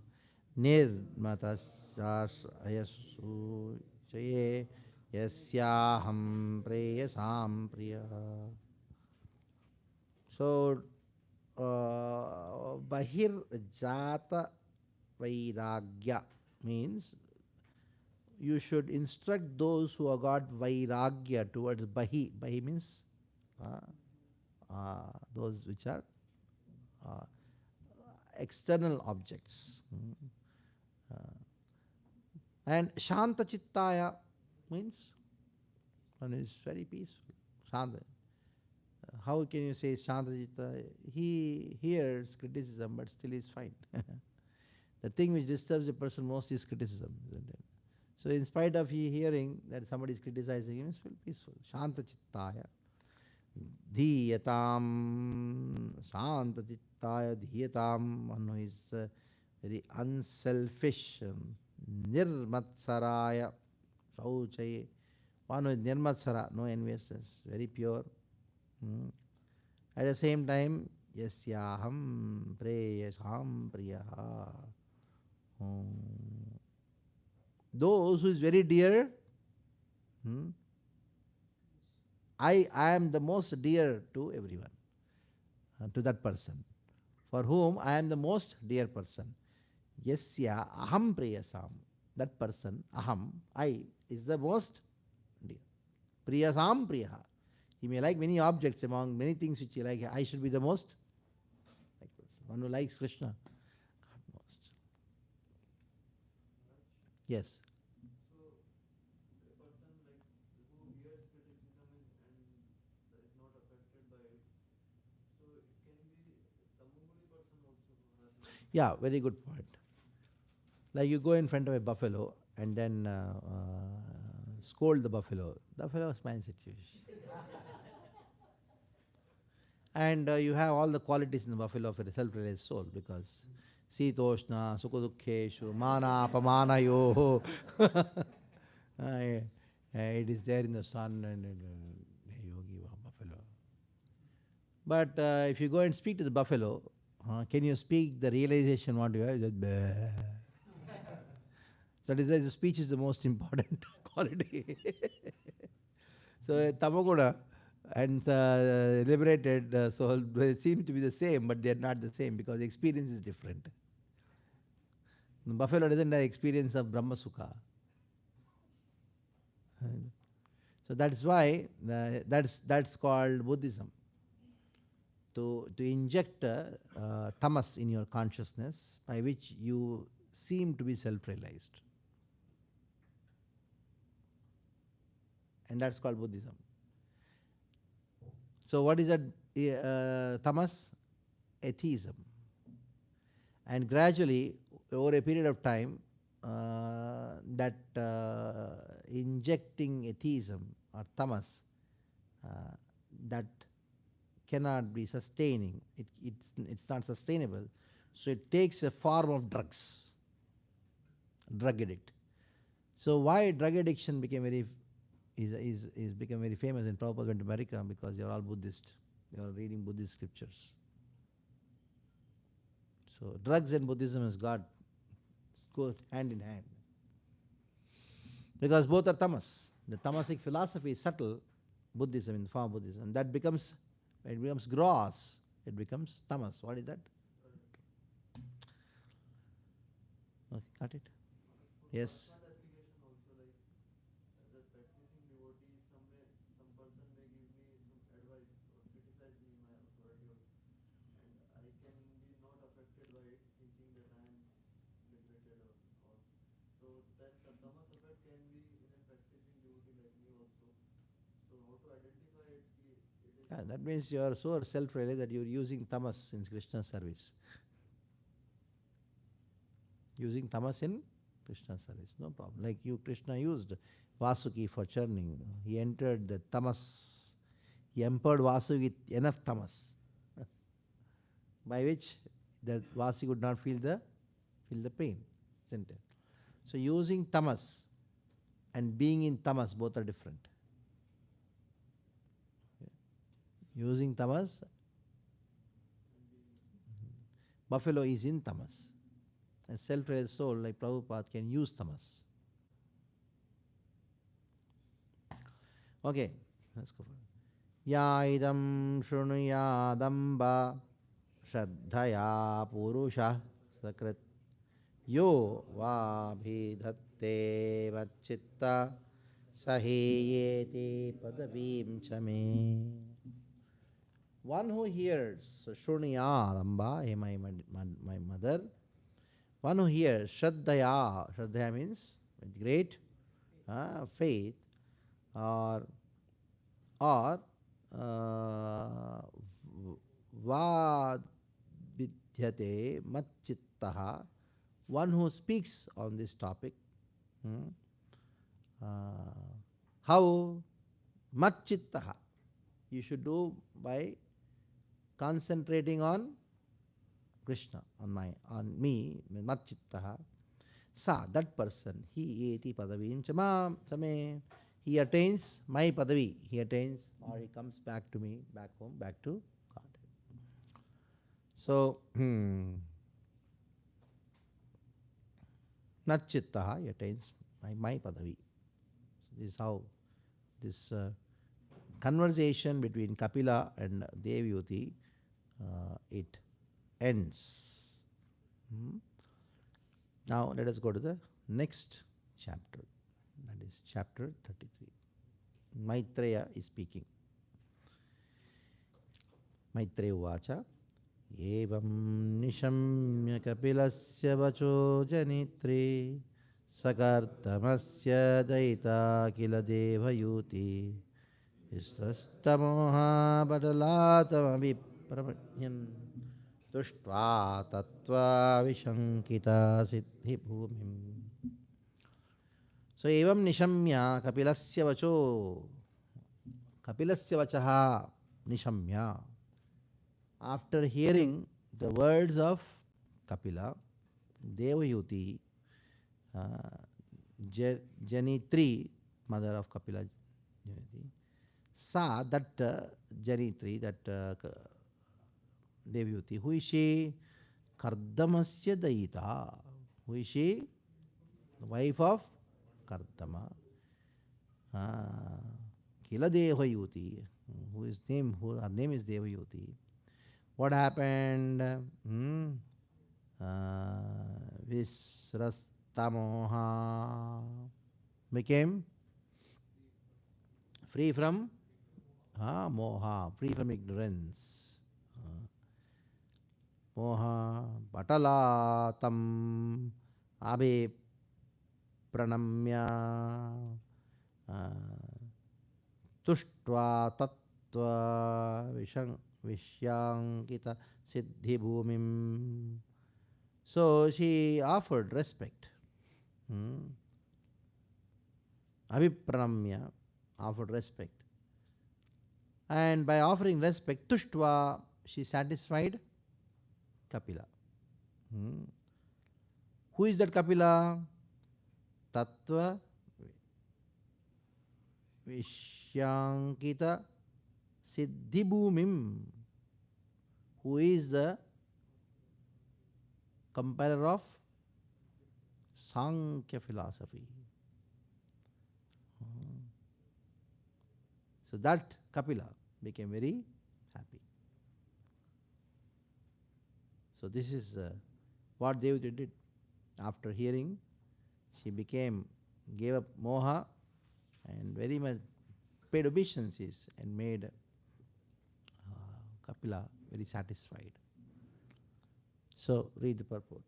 nirmatasyasu chaye yasyaham preyasam priya. So, Bahirjata Vairagya means you should instruct those who have got Vairagya towards Bahi. Bahi means those which are external objects. And Shanta Chittaya means one is very peaceful. Shanta. How can you say Shantacita? He hears criticism, but still is fine. The thing which disturbs a person most is criticism, isn't it? So in spite of he hearing that somebody is criticizing him, he's still peaceful. Shantachittaya dhiyatam. Shantachittaya dhiyatam. One who is very unselfish. Nirmatsaraya sauchaye. One who is nirmatsara, no enviousness, very pure. At the same time, yasyaham preyasam priyaha. Those who is very dear, I am the most dear to everyone, to that person, for whom I am the most dear person. Yasya aham preyasam. That person, aham, I, is the most dear. Priyasam priyaha. He may like many objects among many things which he likes. I should be the most like person. One who likes Krishna, God most. Yes. So, a person like who hears criticism and is not affected by it, so it can be Tamoguri person also. Yeah, very good point. Like you go in front of a buffalo and then scold the buffalo. The buffalo smiles at you. And you have all the qualities in the buffalo of a self-realized soul, because Sitoshna, Sukudukheshu, Mana, Apamanayo. It is there in the sun and yogi buffalo. But if you go and speak to the buffalo, can you speak the realization what you have? Just "Bleh." So that is why the speech is the most important quality. So Tamaguda and liberated soul, they seem to be the same, but they are not the same because the experience is different. The buffalo doesn't have experience of Brahma Sukha. So that's why that's called Buddhism. To inject tamas in your consciousness, by which you seem to be self-realized. And that's called Buddhism. So what is that tamas? Atheism. And gradually, over a period of time, that injecting atheism or tamas, that cannot be sustaining. It's not sustainable. So it takes a form of drugs. Drug addict. So why drug addiction became is become very famous in Prabhupada went to America, because they are all Buddhist. They are reading Buddhist scriptures. So drugs and Buddhism go hand in hand. Because both are tamas. The tamasic philosophy is subtle, Buddhism in the form of Buddhism. That becomes, when it becomes gross, it becomes tamas. What is that? Okay, got it? Yes. Application also, like as a practicing devotee, some person may give me some advice or criticize me in my authority, and I can be not affected by it, thinking that I am liberated or all. So that the tamas effect can be in a practicing devotee like me also. So how to identify it? It is That means you are so self-realized that you are using tamas in Krishna's service. Using tamas in Krishna's service, no problem. Like Krishna used Vasuki for churning. He entered the tamas. He empowered Vasuki with enough tamas, by which the Vasuki would not feel the pain, isn't it? So using tamas and being in tamas, both are different. Using tamas, buffalo is in tamas. A self-realized soul like Prabhupada can use tamas. Okay, let's go for it. Ya idam shrunuyadamba shraddhaya purusha sakrit yo vabhidhatte vachitta sahiyeti padavim chame. One who hears Shrunuyadamba, hey my mother, one who hears Shraddhaya means with great faith, or Vadvidyate Matchittaha, one who speaks on this topic. How? Matchittaha. You should do by concentrating on Krishna, on me, Matchittaha. Sa, that person, he eti padavim chame, he attains my padavi, he attains, or he comes back to me, back home, back to God. So, Natchittaha, he attains my padavi. So this is how this conversation between Kapila and Devyuti, it ends. Now let us go to the next chapter, that is chapter 33. Maitreya is speaking. Maitreya Uvacha Evam nishamya kapilasya vacho janitri sakartamasya daita kila devayuti istastamoha badalatamavi pramanyam Tushtva tattva vishankita siddhi bhumim. So evam nishamya kapilasya vacho. Kapilasya vachaha nishamya. After hearing the words of Kapila, Devayuti, Janitri, mother of Kapila Janitri, saw that Janitri, that Devayuti, who is she? Kardamasya Daita. Who is she? The wife of Kardama. Kila Devayuti, her name is Devayuti. What happened? Visrastamoha became free from moha, free from ignorance. Moha patalatam abe pranamya tuštva tattva vishyankita siddhi bhumim. So she offered respect. Abhipranamya, offered respect. And by offering respect, tuštva, she satisfied Kapila. Who is that Kapila? Tattva Vishyankita Siddhi Bhumim, who is the compiler of Sankhya philosophy. So that Kapila became very happy. So this is what Devati did. After hearing, she gave up moha and very much paid obeisances and made Kapila very satisfied. So read the purport.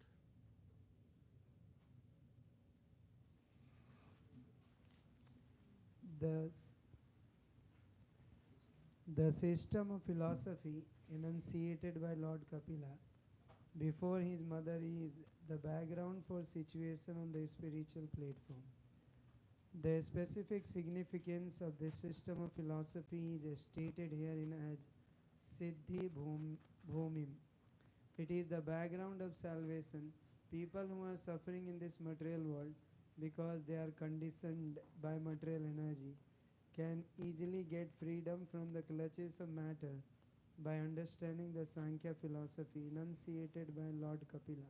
The system of philosophy enunciated by Lord Kapila before his mother is the background for situation on the spiritual platform. The specific significance of this system of philosophy is stated herein as Siddhi Bhumim. It is the background of salvation. People who are suffering in this material world because they are conditioned by material energy can easily get freedom from the clutches of matter by understanding the Sankhya philosophy enunciated by Lord Kapila.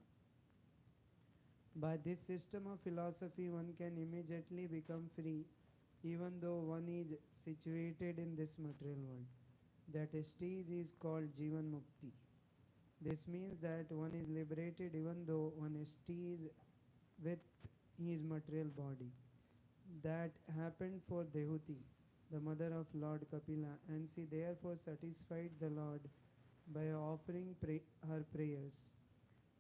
By this system of philosophy, one can immediately become free even though one is situated in this material world. That stage is called Jivan Mukti. This means that one is liberated even though one stays with his material body. That happened for Dehuti, the mother of Lord Kapila, and she therefore satisfied the Lord by offering her prayers.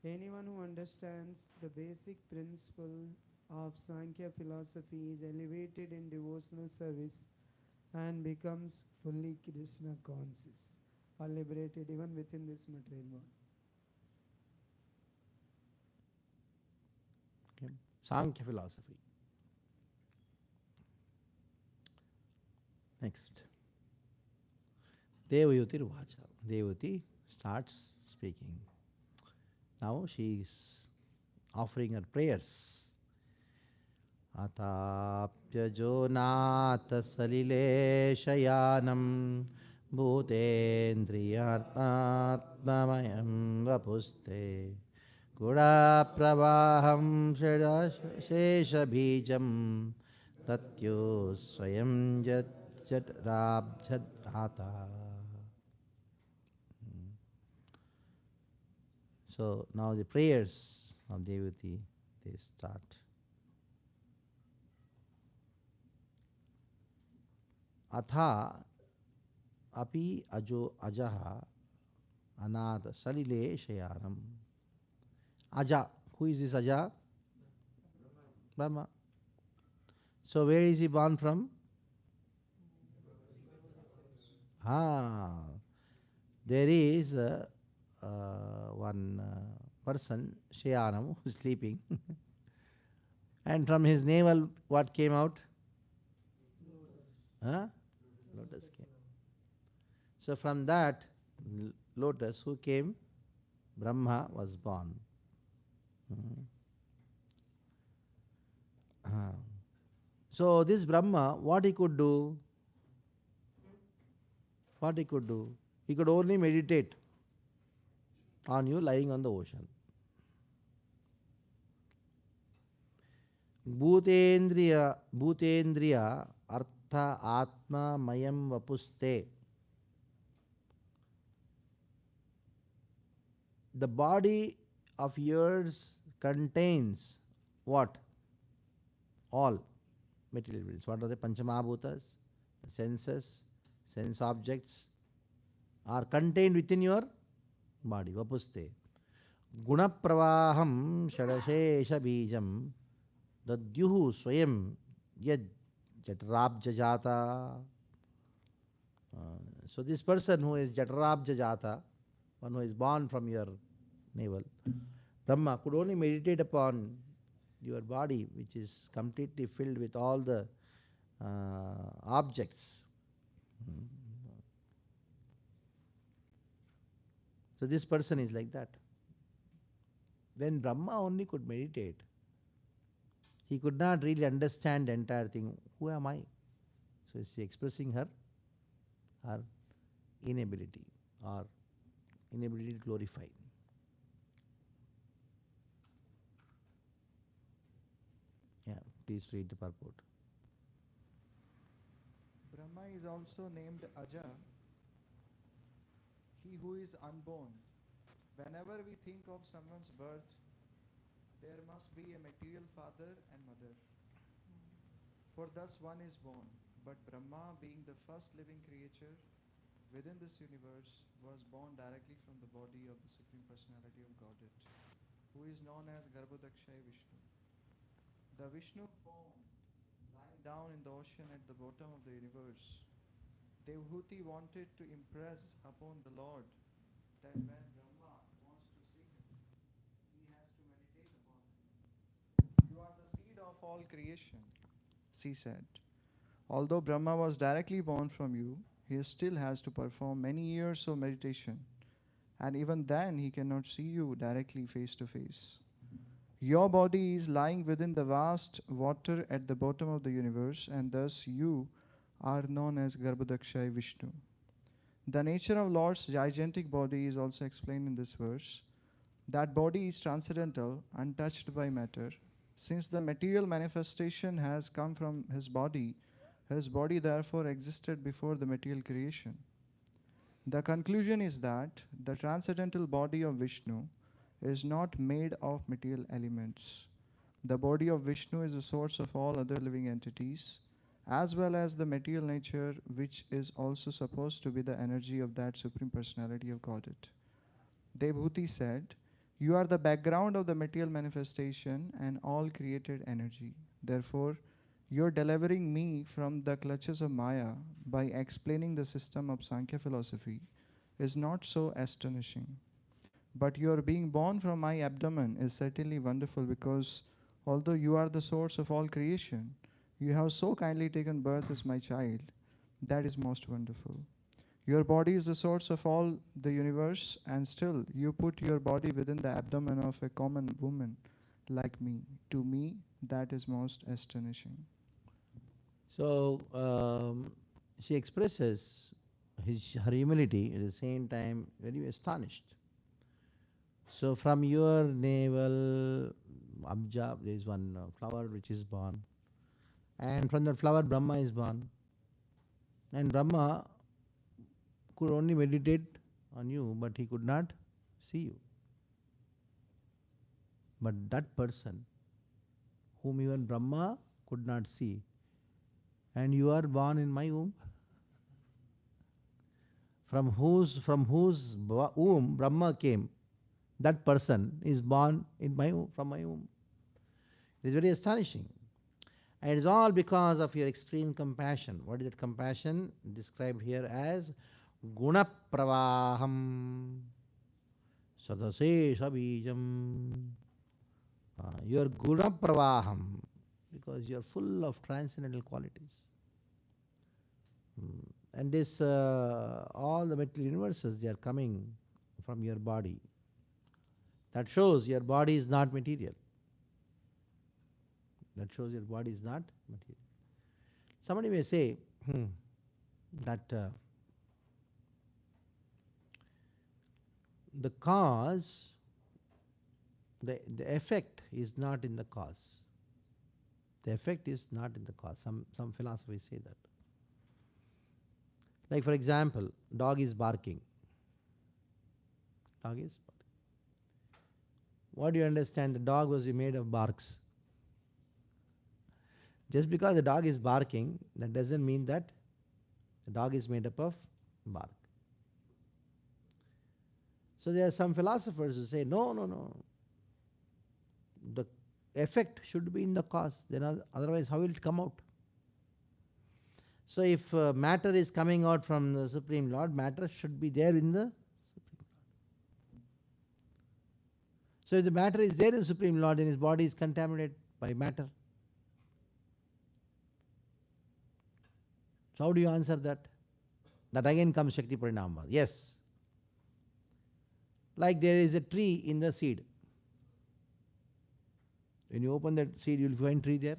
Anyone who understands the basic principle of Sankhya philosophy is elevated in devotional service and becomes fully Krishna conscious or liberated even within this material world. Okay. Sankhya philosophy. Next. Devayuti Ruvacha. Devayuti starts speaking. Now she is offering her prayers. Atapya nata salile shayanam bhutendriyatmamayam vapuste gura pravaham shesha bijam tatyo swayam jat rabjadhata. So now the prayers of Devati, they start. Atha api ajo ajaha anada salile shayanam. Aja, who is this Aja? Brahma. So where is he born from? There is one person, Shayanam, who is sleeping. And from his navel, what came out? Lotus came. So from that, lotus, who came? Brahma was born. Ah. So this Brahma, what he could do? What he could do? He could only meditate on you lying on the ocean. Bhutendriya artha atma mayam vapuste. The body of yours contains what? All material beings. What are the Panchamahabhutas? The senses, sense objects are contained within your body. Vapuste. Guna pravaham shadashesha bijam dadyuhu swayam yad jatrabja jata. So this person who is jatrabja jata, one who is born from your navel, Brahma could only meditate upon your body, which is completely filled with all the objects. So this person is like that. When Brahma only could meditate, he could not really understand the entire thing. Who am I? So is she expressing her inability or inability to glorify. Yeah, please read the purport. Brahma is also named Aja, he who is unborn. Whenever we think of someone's birth, there must be a material father and mother. For thus one is born. But Brahma, being the first living creature within this universe, was born directly from the body of the Supreme Personality of Godhead, who is known as Garbhodakshaya Vishnu. The Vishnu form lying down in the ocean at the bottom of the universe. Devhuti wanted to impress upon the Lord that when Brahma wants to see him, he has to meditate upon him. You are the seed of all creation, she said. Although Brahma was directly born from you, he still has to perform many years of meditation, and even then he cannot see you directly face to face. Your body is lying within the vast water at the bottom of the universe, and thus you are known as Garbhodakshaya Vishnu. The nature of Lord's gigantic body is also explained in this verse. That body is transcendental, untouched by matter. Since the material manifestation has come from his body therefore existed before the material creation. The conclusion is that the transcendental body of Vishnu is not made of material elements. The body of Vishnu is the source of all other living entities, as well as the material nature, which is also supposed to be the energy of that Supreme Personality of Godhead. Devhuti said, "You are the background of the material manifestation and all created energy. Therefore, you're delivering me from the clutches of Maya by explaining the system of Sankhya philosophy is not so astonishing. But your being born from my abdomen is certainly wonderful, because although you are the source of all creation, you have so kindly taken birth as my child. That is most wonderful. Your body is the source of all the universe, and still you put your body within the abdomen of a common woman like me. To me, that is most astonishing." So she expresses her humility, at the same time very astonished. So from your navel, Abja, there is one flower which is born, and from that flower Brahma is born, and Brahma could only meditate on you, but he could not see you. But that person whom even Brahma could not see, and you are born in my womb, from whose womb Brahma came, that person is born in my womb, from my womb. It is very astonishing. And it is all because of your extreme compassion. What is that compassion? Described here as Guna Pravaham Sadasesha Bijam. Your Guna Pravaham, because you are full of transcendental qualities. And this, all the material universes, they are coming from your body. That shows your body is not material. That shows your body is not material. Somebody may say that the cause, the effect is not in the cause. The effect is not in the cause. Some philosophers say that. Like for example, dog is barking. Dog is barking. What do you understand? The dog was made of barks. Just because the dog is barking, that doesn't mean that the dog is made up of bark. So there are some philosophers who say, no. The effect should be in the cause. Then otherwise, how will it come out? So if matter is coming out from the Supreme Lord, matter should be there in the Supreme Lord. So if the matter is there in the Supreme Lord, then his body is contaminated by matter. So how do you answer that? That again comes Shakti Parinama. Yes. Like there is a tree in the seed. When you open that seed, you will find tree there.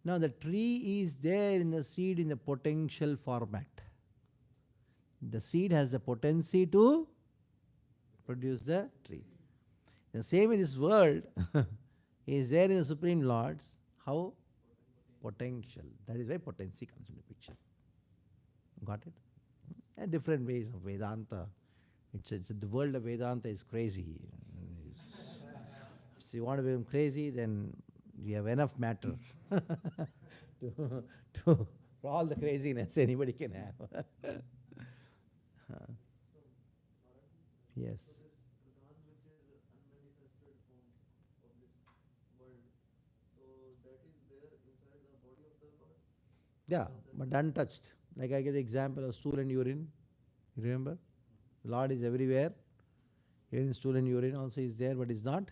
Now the tree is there in the seed in the potential format. The seed has the potency to produce the tree. The same in this world is there in the Supreme Lord's. How? Potential. That is why potency comes into picture. Got it? And different ways of Vedanta. It's the world of Vedanta is crazy. If you want to become crazy, then we have enough matter for all the craziness anybody can have. Yes. So this Pradhan, which is unmanifested form of this world, so that is there inside the body of the Lord? Yeah, but untouched. Like I give the example of stool and urine. You remember? The Lord is everywhere. Even stool and urine also is there, but is not.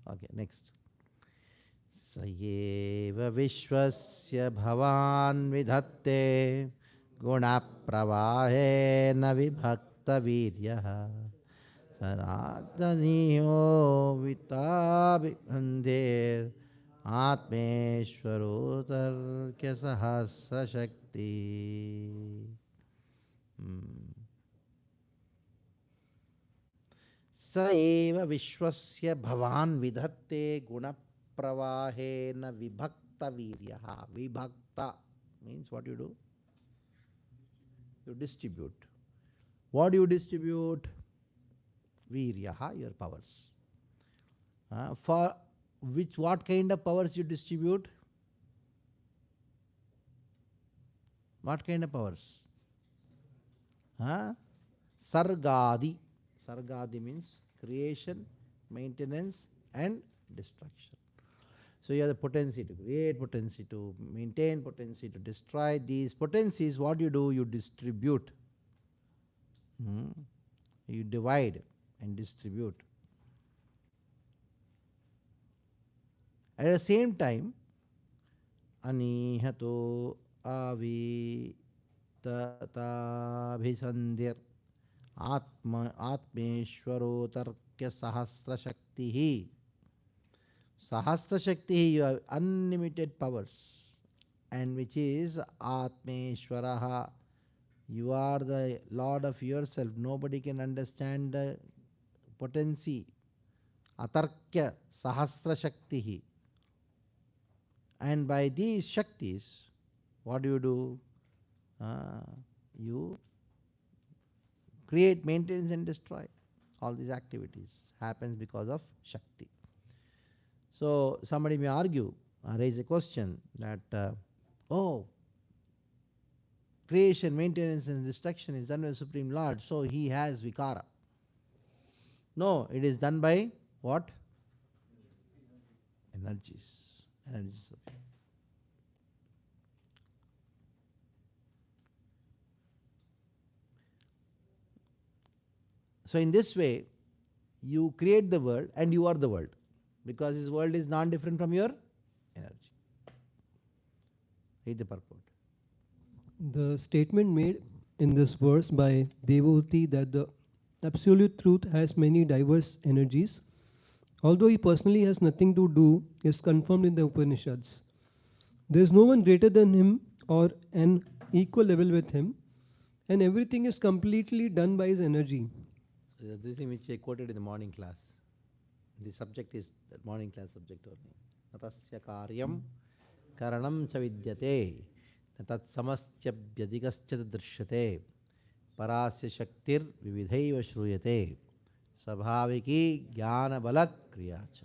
Okay, next. Sayeva Vishwasya Bhavan Vidhatte Guna Pravahe Na Vibhakta Viryaha Saradaniyo Vitabhibandir Atmeshwaro Tarkya Sahasra Shakti. स एव विश्वस्य भवान विधत्ते गुण प्रवाहेन विभक्त वीर्यः. Vibhakta means what you do? You distribute. What do you distribute? Viryaha, your powers. For what kind of powers you distribute? What kind of powers? Sargadi. Sargadi means creation, maintenance and destruction. So you have the potency to create, potency to maintain, potency to destroy. These potencies, what you do? You distribute. You divide and distribute. At the same time, anihato avi tatabhisandir Atmeshwaro Tarkya Sahasra Shakti. Sahasra Shakti, you have unlimited powers, and which is Atmeshwaraha. You are the Lord of yourself. Nobody can understand the potency. Atarkya Sahasra Shakti. And by these Shaktis, what do? You create, maintain and destroy. All these activities happens because of Shakti. So somebody may argue, raise a question that, creation, maintenance and destruction is done by the Supreme Lord, so he has Vikara. No, it is done by what? Energies. Energies of him. So in this way, you create the world and you are the world, because this world is non-different from your energy. Read the purport. The statement made in this verse by Devotee that the absolute truth has many diverse energies. Although he personally has nothing to do, is confirmed in the Upanishads. There is no one greater than him or an equal level with him, and everything is completely done by his energy. So this thing which I quoted in the morning class. The subject is the morning class subject only. Natasya karyam karanam cha vidyate natat samasya vyadigascha drishyate parasya shaktir vividhaiva shruyate sabhaviki jnana balak kriyacha.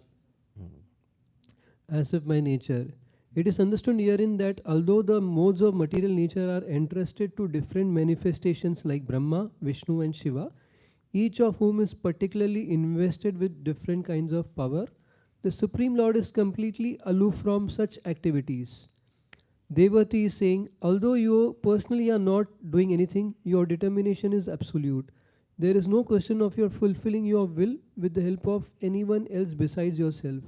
As if by nature. It is understood herein that although the modes of material nature are entrusted to different manifestations like Brahma, Vishnu and Shiva, each of whom is particularly invested with different kinds of power, the Supreme Lord is completely aloof from such activities. Devati is saying, although you personally are not doing anything, your determination is absolute. There is no question of your fulfilling your will with the help of anyone else besides yourself.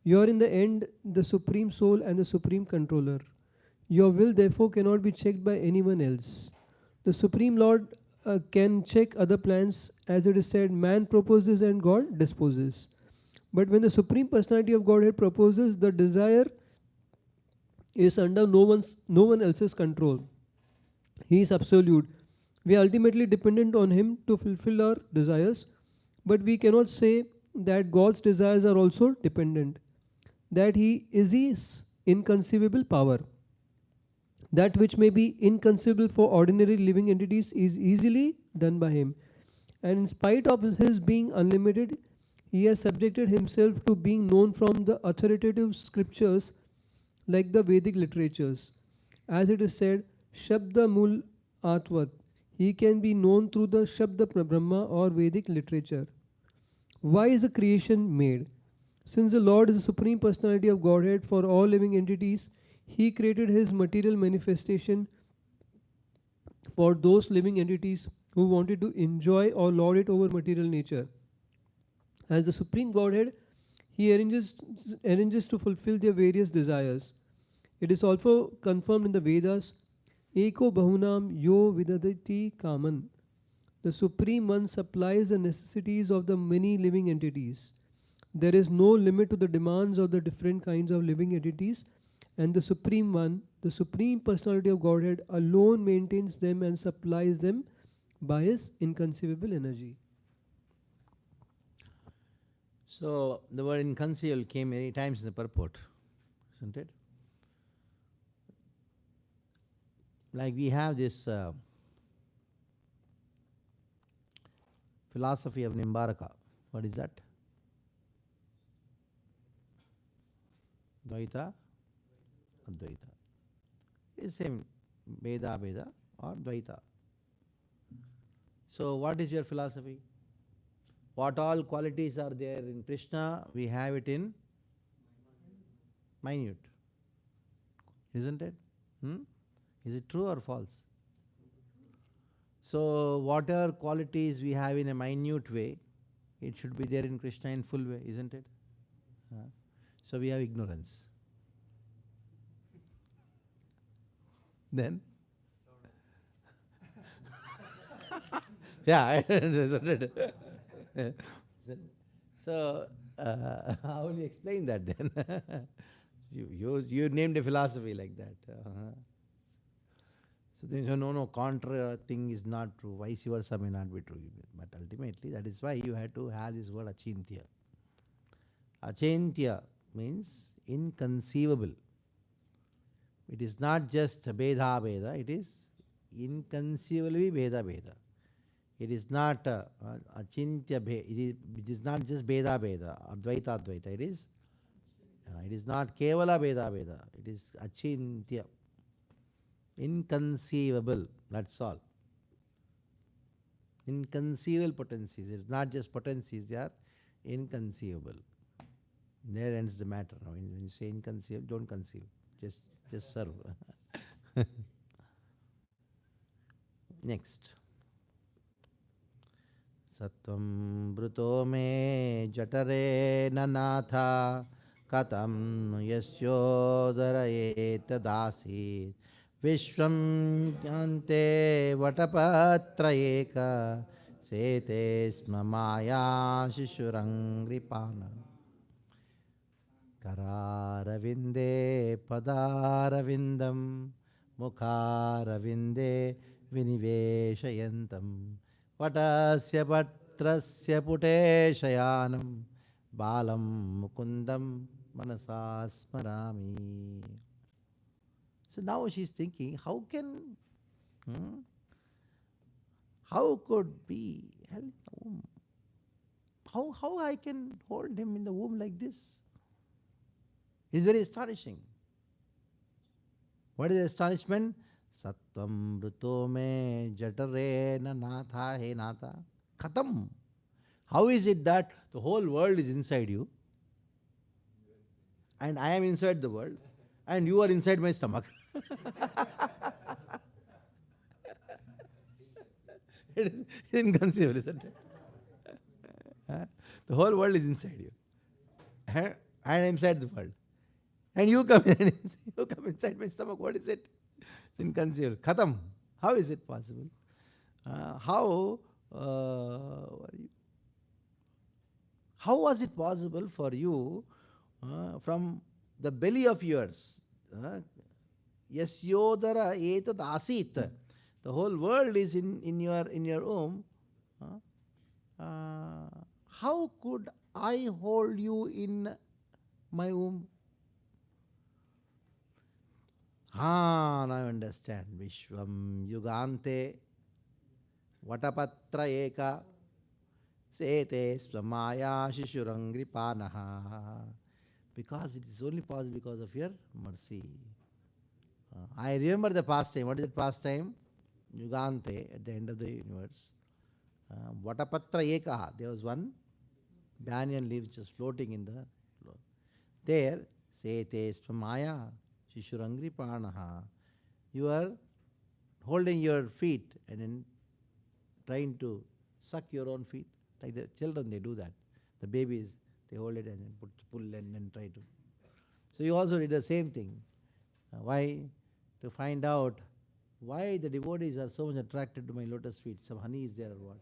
You are in the end the Supreme Soul and the Supreme Controller. Your will therefore cannot be checked by anyone else. The Supreme Lord can check other plans, as it is said, man proposes and God disposes. But when the Supreme Personality of Godhead proposes, the desire is under no one else's control. He is absolute. We are ultimately dependent on him to fulfill our desires, but we cannot say that God's desires are also dependent. That he is his inconceivable power. That which may be inconceivable for ordinary living entities is easily done by him. And in spite of his being unlimited, he has subjected himself to being known from the authoritative scriptures like the Vedic literatures. As it is said, Shabda Mul Atvat. He can be known through the Shabda Brahma or Vedic literature. Why is the creation made? Since the Lord is the Supreme Personality of Godhead for all living entities, he created his material manifestation for those living entities who wanted to enjoy or lord it over material nature. As the Supreme Godhead, he arranges to fulfill their various desires. It is also confirmed in the Vedas, Eko Bahunam Yo Vidadati Kaman. The Supreme One supplies the necessities of the many living entities. There is no limit to the demands of the different kinds of living entities, and the Supreme One, the Supreme Personality of Godhead, alone maintains them and supplies them by his inconceivable energy. So the word inconceivable came many times in the purport, isn't it? Like we have this philosophy of Nimbaraka. What is that? Dvaita, Advaita. It's same Veda, Veda or Dvaita. So what is your philosophy? What all qualities are there in Krishna, we have it in minute. Isn't it? Is it true or false? So whatever qualities we have in a minute way, it should be there in Krishna in full way, isn't it? So we have ignorance. Then? Yeah, isn't it? So how will you explain that then? you named a philosophy like that. So then you say, no, contra thing is not true. Vice versa may not be true. But ultimately, that is why you had to have this word achintya. Achintya means inconceivable. It is not just Bheda Bheda, it is inconceivably Bheda Bheda. It is not Achintya Bheda, it is not just Bheda Bheda, Advaita Advaita. It is not Kevala Bheda Bheda, it is Achintya. Inconceivable, that's all. Inconceivable potencies. It's not just potencies, they are inconceivable. There ends the matter. Now, when you say inconceivable, don't conceive. Just serve. Next. Sattvam bruto me jatare nanatha katam yasyodara etadasi Vishwam Yante Vatapatrayeka Sete Sma Maya Shishurangripana Kararavinde Padaravindam Mukharavinde Viniveshayantam Patasya Patrasya Puteshayanam Balam Mukundam Manasa Smarami. So now she's thinking, how could be held in the womb? How I can hold him in the womb like this? It's very astonishing. What is the astonishment? Sattvam bruto me jatare na natha he natha. Khatam. How is it that the whole world is inside you and I am inside the world and you are inside my stomach? It is inconceivable, isn't it? The whole world is inside you. And I am inside the world. And you come inside my stomach. What is it? It's inconceivable. Khatam. How is it possible? How was it possible for you from the belly of yours? Yasyodara etat asit. The whole world is in your womb. How could I hold you in my womb? Now I understand. Vishwam Yugante Vatapatra Eka Sete Swamaya Shishurangripanaha. Because it is only possible because of your mercy. I remember the past time. What is the past time? Yugante, at the end of the universe. Vatapatra Eka. There was one banyan leaf just floating in the floor. There, Sete Swamaya Shishurangripanaha. You are holding your feet and then trying to suck your own feet. Like the children, they do that. The babies, they hold it and then pull and then try to. So you also did the same thing. Why? To find out why the devotees are so much attracted to my lotus feet. Some honey is there or what?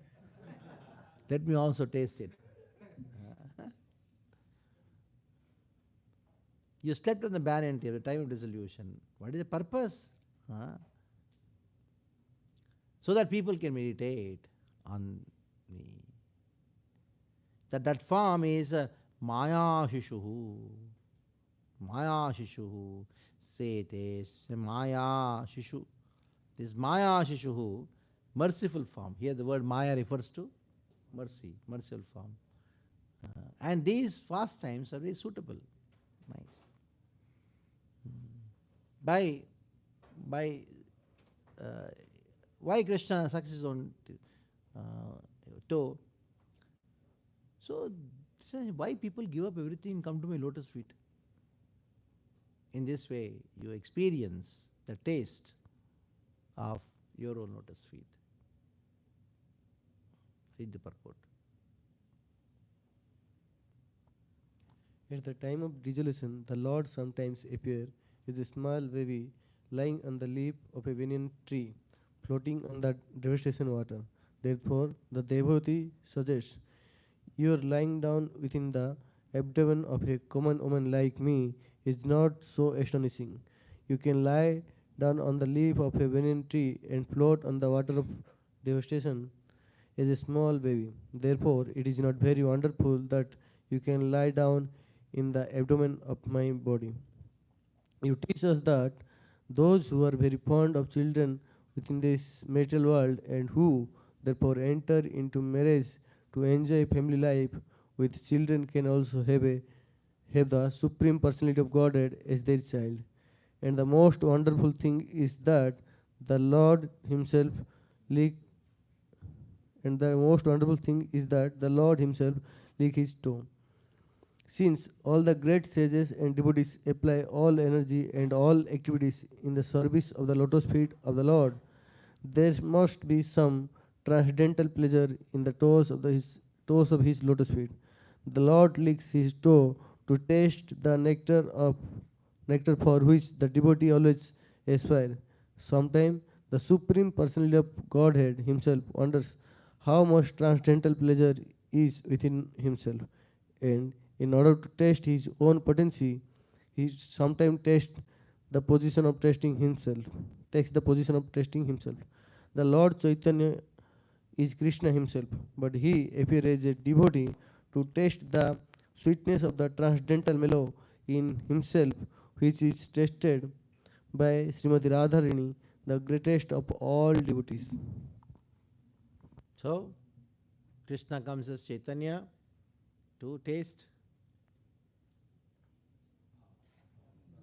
Let me also taste it. You slept on the banyan tree at the time of dissolution. What is the purpose? So that people can meditate on me. That form is Maya Shishuhu. Maya Shishuhu. Sete Maya Shishu. This Maya Shishuhu, merciful form. Here the word Maya refers to mercy, merciful form. And these pastimes are very suitable. Nice. Why Krishna sucks his own toe? So why people give up everything and come to my lotus feet? In this way, you experience the taste of your own lotus feet. Read the purport. At the time of dissolution, the Lord sometimes appears with a small baby lying on the leaf of a banyan tree, floating on the devastation water. Therefore, the devotee suggests, your lying down within the abdomen of a common woman like me is not so astonishing. You can lie down on the leaf of a banyan tree and float on the water of devastation as a small baby. Therefore, it is not very wonderful that you can lie down in the abdomen of my body. You teach us that those who are very fond of children within this material world and who therefore enter into marriage to enjoy family life with children can also have the Supreme Personality of Godhead as their child. And the most wonderful thing is that the Lord Himself lick His toe. Since all the great sages and devotees apply all energy and all activities in the service of the lotus feet of the Lord, there must be some transcendental pleasure in the toes of his lotus feet. The Lord licks his toe to taste the nectar for which the devotee always aspires. Sometimes the Supreme Personality of Godhead himself wonders how much transcendental pleasure is within himself, and in order to test his own potency, he sometimes the position of testing himself, takes the position of testing himself. The Lord Chaitanya is Krishna himself, but he appears as a devotee to test the sweetness of the transcendental mellow in himself, which is tested by Srimati Radharini, the greatest of all devotees. So, Krishna comes as Chaitanya to taste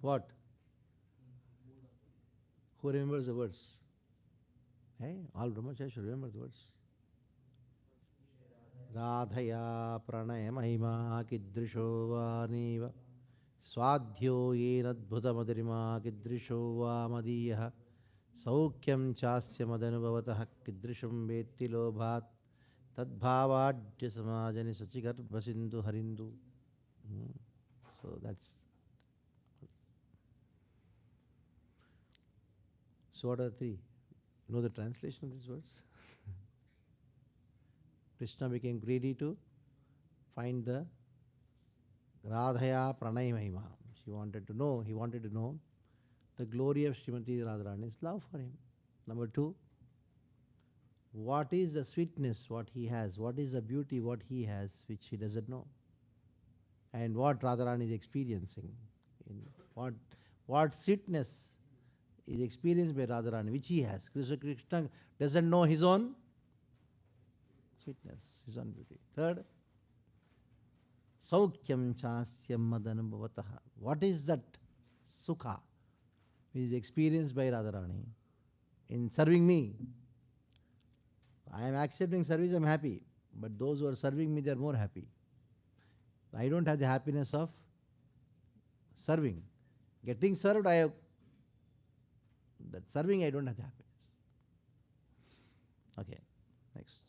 what? Who remembers the words? Hey, all brahmacharis should remember the words. Radhaya pranaya mahima kidrisho vaniva swadhyo yenadbhuta madrima kidrisho va madiyah saukyam chasya madanubhavatah kidrisham vetti lobhat tadbhavadya samajani sachigarbha sindhu harindu. So that's. So what are the three? You know the translation of these words? Krishna became greedy to find the Radhaya Pranay Mahima. He wanted to know the glory of Srimati Radharani's love for him. Number two, what is the sweetness what he has? What is the beauty what he has which he doesn't know? And what Radharani is experiencing? In what sweetness is experienced by Radharani, which he has. Krishna doesn't know his own sweetness, his own beauty. Third, Saukyam chasyam madanubhavataha. What is that sukha which is experienced by Radharani in serving me? I am accepting service, I am happy. But those who are serving me, they are more happy. I don't have the happiness of serving. Getting served, I have. That serving, I don't have the happiness. Okay, next.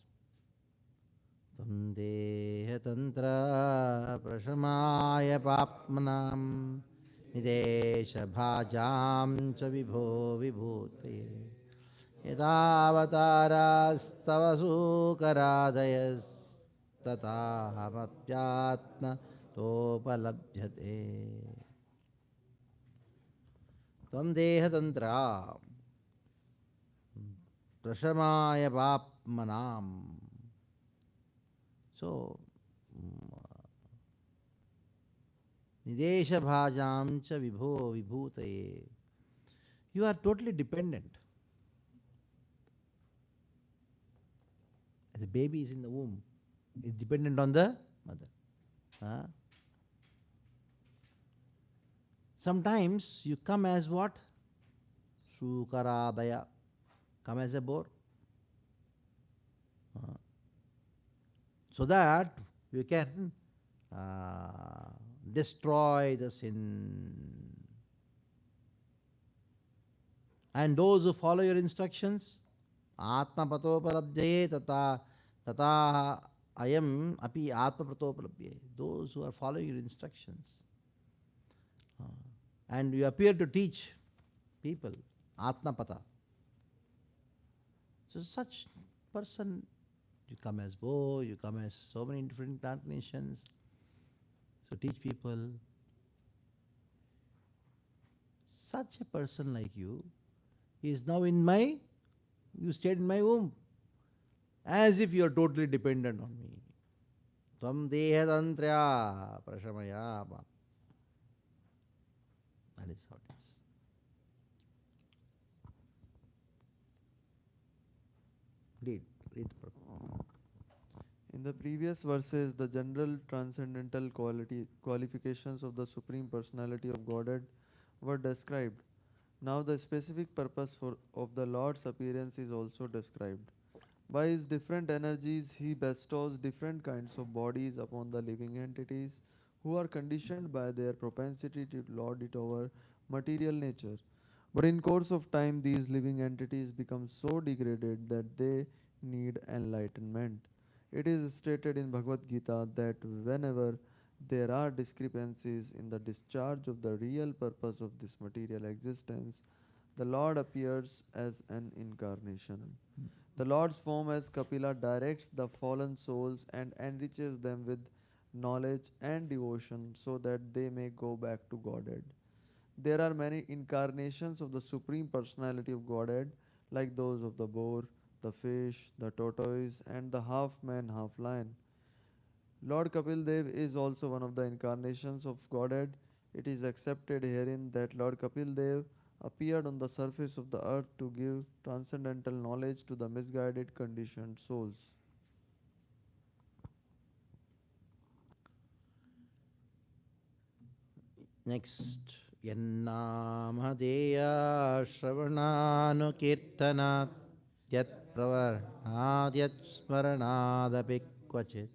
Tam deha tantra prashamaya papmanam nidesha bhajam cha vibho vibhute yadavatārāstava sukaradayas tatāhamapyatna topalabhyate. Tvam deha tantra prashamaya papmanam. So, nidesha bhajam cha vibho vibhutaye. You are totally dependent. The baby is in the womb, is dependent on the mother. Sometimes you come as what? Sukaradaya. Come as a boar. So that you can destroy the sin. And those who follow your instructions, Atma patopalabhyaye tata ayam api atma patopalabhyaye. Those who are following your instructions. And you appear to teach people, Atma pata. So such person, you come as bow, you come as so many different incarnations. So teach people. Such a person like you is now you stayed in my womb. As if you are totally dependent on me. Tvam deha tantrya prashamaya. That is how it is. Read the purport. In the previous verses, the general transcendental qualifications of the Supreme Personality of Godhead were described. Now the specific purpose of the Lord's appearance is also described. By his different energies, he bestows different kinds of bodies upon the living entities who are conditioned by their propensity to lord it over material nature. But in course of time, these living entities become so degraded that they need enlightenment. It is stated in Bhagavad Gita that whenever there are discrepancies in the discharge of the real purpose of this material existence, the Lord appears as an incarnation. The Lord's form as Kapila directs the fallen souls and enriches them with knowledge and devotion so that they may go back to Godhead. There are many incarnations of the Supreme Personality of Godhead, like those of the boar, the fish, the tortoise, and the half man, half lion. Lord Kapil Dev is also one of the incarnations of Godhead. It is accepted herein that Lord Kapil Dev appeared on the surface of the earth to give transcendental knowledge to the misguided conditioned souls. Next. Yannamadeya Shravananukirtanat Yat Pravarnad Yat Smaranadapi Kvachit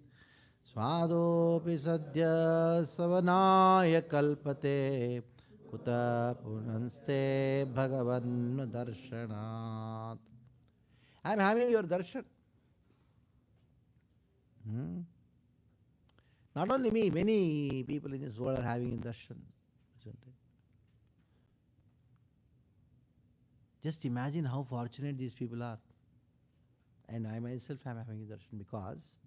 Swadopi Sadya Savanaya Kalpate Kuta Punanste Bhagavan Darshanat. I am having your darshan. Not only me, many people in this world are having darshan. Isn't it? Just imagine how fortunate these people are. And I myself am having darshan because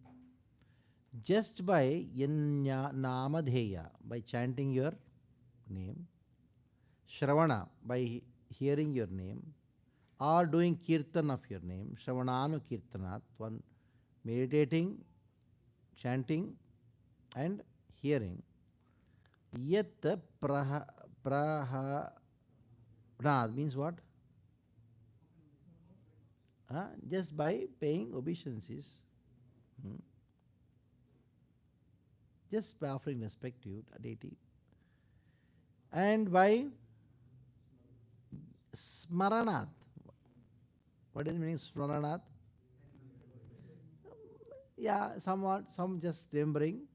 just by namadheya, by chanting your name, shravana, by hearing your name, or doing kirtan of your name, shravananu kirtanat, one meditating, chanting, and hearing, yet praha means what? Just by paying obeisances, just by offering respect to deity, and by smaranat. What is the meaning smaranat? Yeah, somewhat, some just remembering.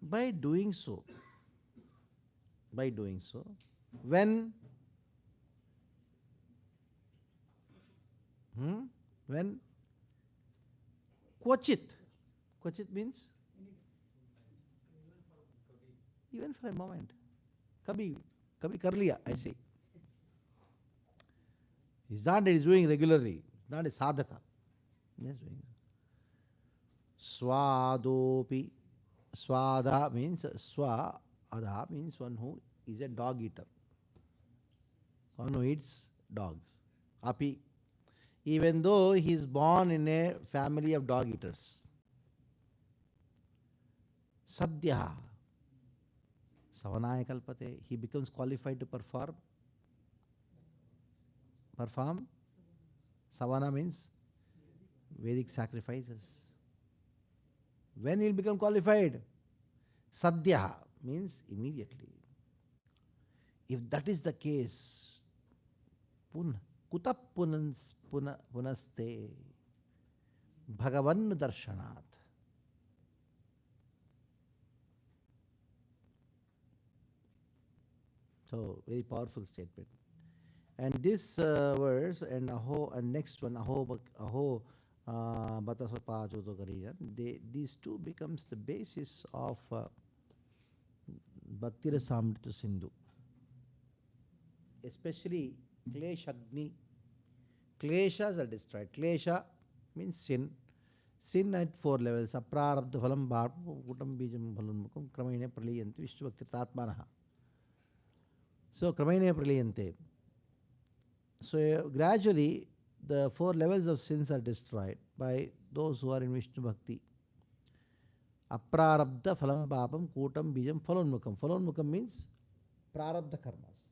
By doing so, when kvachit means even for a moment, kabhi kar liya, I say. It's not that he's doing regularly, it's not a sadhaka. Yes, swadopi. Swada means swa-adha means one who is a dog eater, one who eats dogs. Api, even though he is born in a family of dog eaters. Sadhya, savanaya kalpate, he becomes qualified to perform. Savana means Vedic sacrifices. When he will become qualified? Sadhya means immediately. If that is the case, kuta punaste Bhagavan darshanat. So, very powerful statement. And this verse and aho and next one, aho Batasapa Jodogariyan, these two becomes the basis of Bhakti Rasamrita Sindhu. Especially Kleshagni. Kleshas are destroyed. Klesha means sin. Sin at 4 levels. Aprarabdha phalam bharpam kutam bijam phalunmukam kramaine praliyanti vishnu bhakti tatmanaha. So kramaine praliyante. So gradually the 4 levels of sins are destroyed by those who are in Vishnu Bhakti. Aprarabdha phalam papam kutam bijam phalonmukam. Phalonmukam means prarabdha karmas.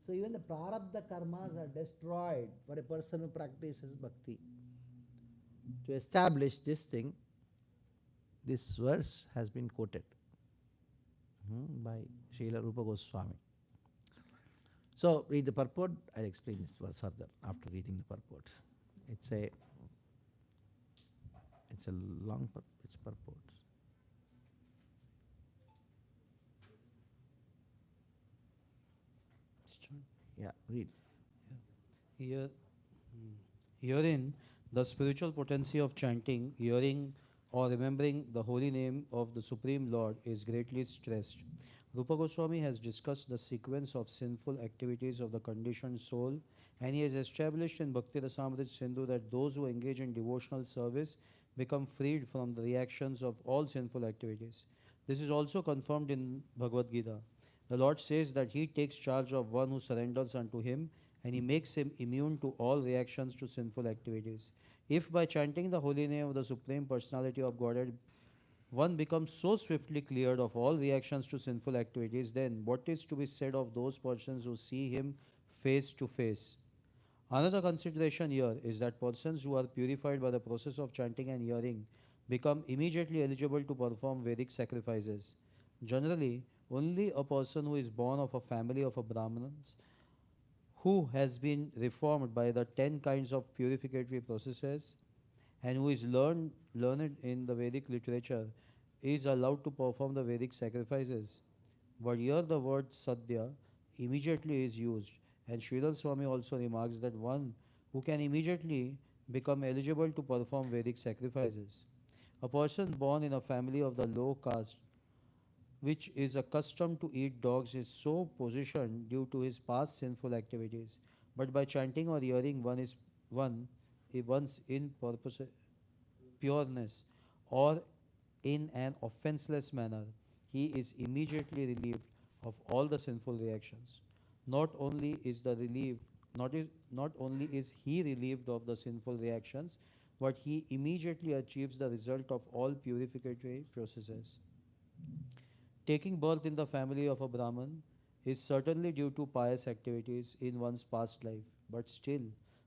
So even the prarabdha karmas are destroyed for a person who practices bhakti. To establish this thing, this verse has been quoted by Srila Rupa Goswami. So read the purport. I'll explain this verse further after reading the purport. It's a long purport. Yeah, read. Herein, the spiritual potency of chanting, hearing, or remembering the holy name of the Supreme Lord is greatly stressed. Rupa Goswami has discussed the sequence of sinful activities of the conditioned soul, and he has established in Bhakti Rasamrita Sindhu that those who engage in devotional service become freed from the reactions of all sinful activities. This is also confirmed in Bhagavad Gita. The Lord says that He takes charge of one who surrenders unto Him, and He makes him immune to all reactions to sinful activities. If by chanting the holy name of the Supreme Personality of Godhead one becomes so swiftly cleared of all reactions to sinful activities, then what is to be said of those persons who see Him face to face? Another consideration here is that persons who are purified by the process of chanting and hearing become immediately eligible to perform Vedic sacrifices. Generally, only a person who is born of a family of a Brahmins who has been reformed by the 10 kinds of purificatory processes and who is learned in the Vedic literature is allowed to perform the Vedic sacrifices. But here the word sadhya immediately is used, and Sridhar Swami also remarks that one who can immediately become eligible to perform Vedic sacrifices. A person born in a family of the low caste which is accustomed to eat dogs is so positioned due to his past sinful activities. But by chanting or hearing one once in purpose pureness or in an offenseless manner, he is immediately relieved of all the sinful reactions. Not only is the relief not only is he relieved of the sinful reactions, but he immediately achieves the result of all purificatory processes. Taking birth in the family of a Brahman is certainly due to pious activities in one's past life, but still,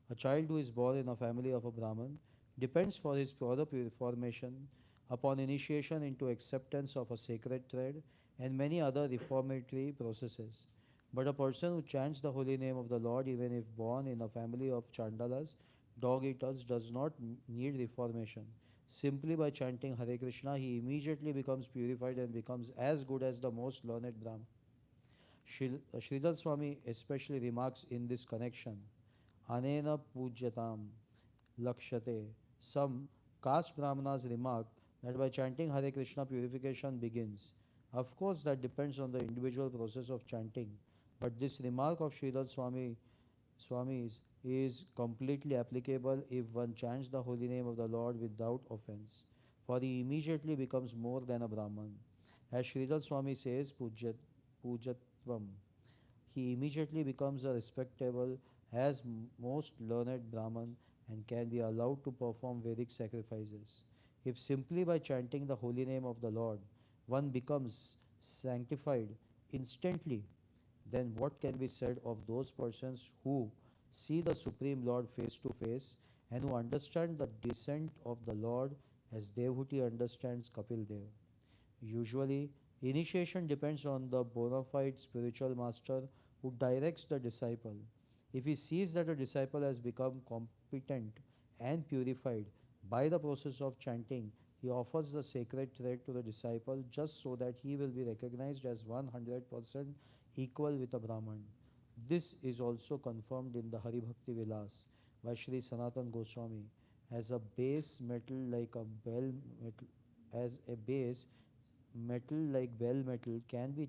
a child who is born in a family of a Brahman depends for his further formation upon initiation into acceptance of a sacred thread and many other reformatory processes. But a person who chants the holy name of the Lord, even if born in a family of Chandalas, dog eaters, does not need reformation. Simply by chanting Hare Krishna, he immediately becomes purified and becomes as good as the most learned Brahman. Sridhar Swami especially remarks in this connection, Anena Pujyatam Lakshate. Some caste Brahmanas remark that by chanting Hare Krishna, purification begins. Of course, that depends on the individual process of chanting, but this remark of Sridhar Swami's is completely applicable if one chants the holy name of the Lord without offense, for he immediately becomes more than a Brahman. As Sridhar Swami says, Pujatvam, he immediately becomes a respectable as most learned Brahman and can be allowed to perform Vedic sacrifices. If simply by chanting the holy name of the Lord one becomes sanctified instantly, then what can be said of those persons who see the Supreme Lord face to face and who understand the descent of the Lord as Devahuti understands Kapil Dev? Usually, initiation depends on the bona fide spiritual master who directs the disciple. If he sees that a disciple has become competent and purified by the process of chanting, he offers the sacred thread to the disciple just so that he will be recognized as 100% equal with a Brahman. This is also confirmed in the Hari Bhakti Vilas by Sri Sanatan Goswami as a base metal like a bell metal as a base metal like bell metal can be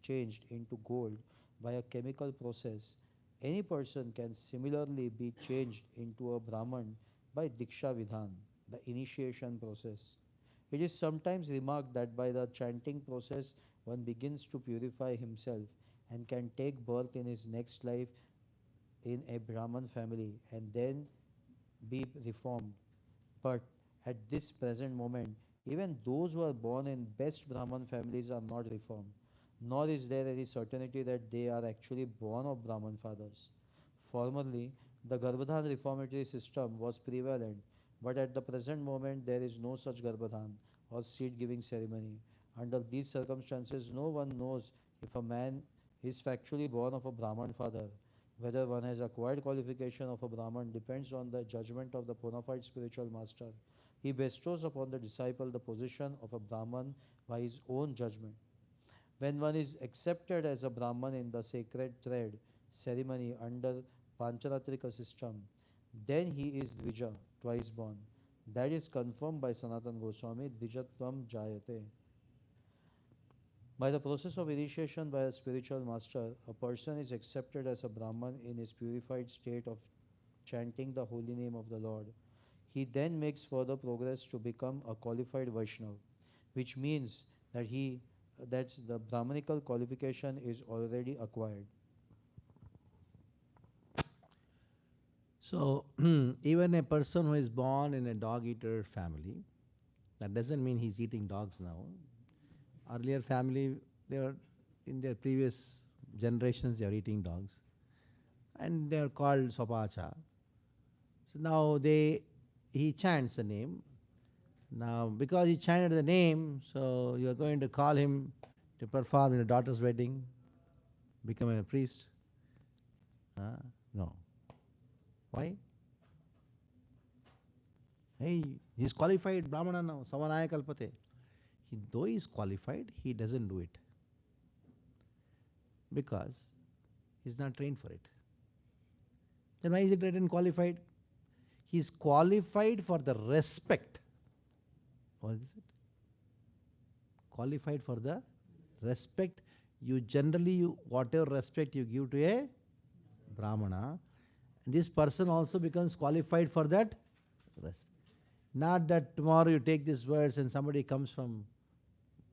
changed into gold by a chemical process. Any person can similarly be changed into a Brahman by Diksha Vidhan, the initiation process. It is sometimes remarked that by the chanting process one begins to purify himself and can take birth in his next life in a Brahman family and then be reformed. But at this present moment, even those who are born in best Brahman families are not reformed, nor is there any certainty that they are actually born of Brahman fathers. Formerly, the Garbhadhan reformatory system was prevalent, but at the present moment there is no such Garbhadhan or seed giving ceremony. Under these circumstances, no one knows if a man is factually born of a Brahman father. Whether one has acquired qualification of a Brahman depends on the judgment of the bona fide spiritual master. He bestows upon the disciple the position of a Brahman by his own judgment. When one is accepted as a Brahman in the sacred thread ceremony under Pancharatrika system, then he is Dvija, twice born. That is confirmed by Sanatan Goswami, Dvijatvam Jayate. By the process of initiation by a spiritual master, a person is accepted as a Brahman in his purified state of chanting the holy name of the Lord. He then makes further progress to become a qualified Vaishnav, which means that that's the Brahmanical qualification is already acquired. So, even a person who is born in a dog eater family, that doesn't mean he's eating dogs now. Earlier family, they were in their previous generations, they are eating dogs, and they are called Sopacha. So now he chants the name. Now, because he chanted the name, so you are going to call him to perform in a daughter's wedding, become a priest? No. Why? Hey, he's qualified Brahmana now, Samanaya Kalpate. Though he is qualified, he doesn't do it because he's not trained for it. Then why is it written qualified? He is qualified for the respect. What is it? Qualified for the respect. Whatever respect you give to a Brahmana, this person also becomes qualified for that respect. Not that tomorrow you take these words and somebody comes from,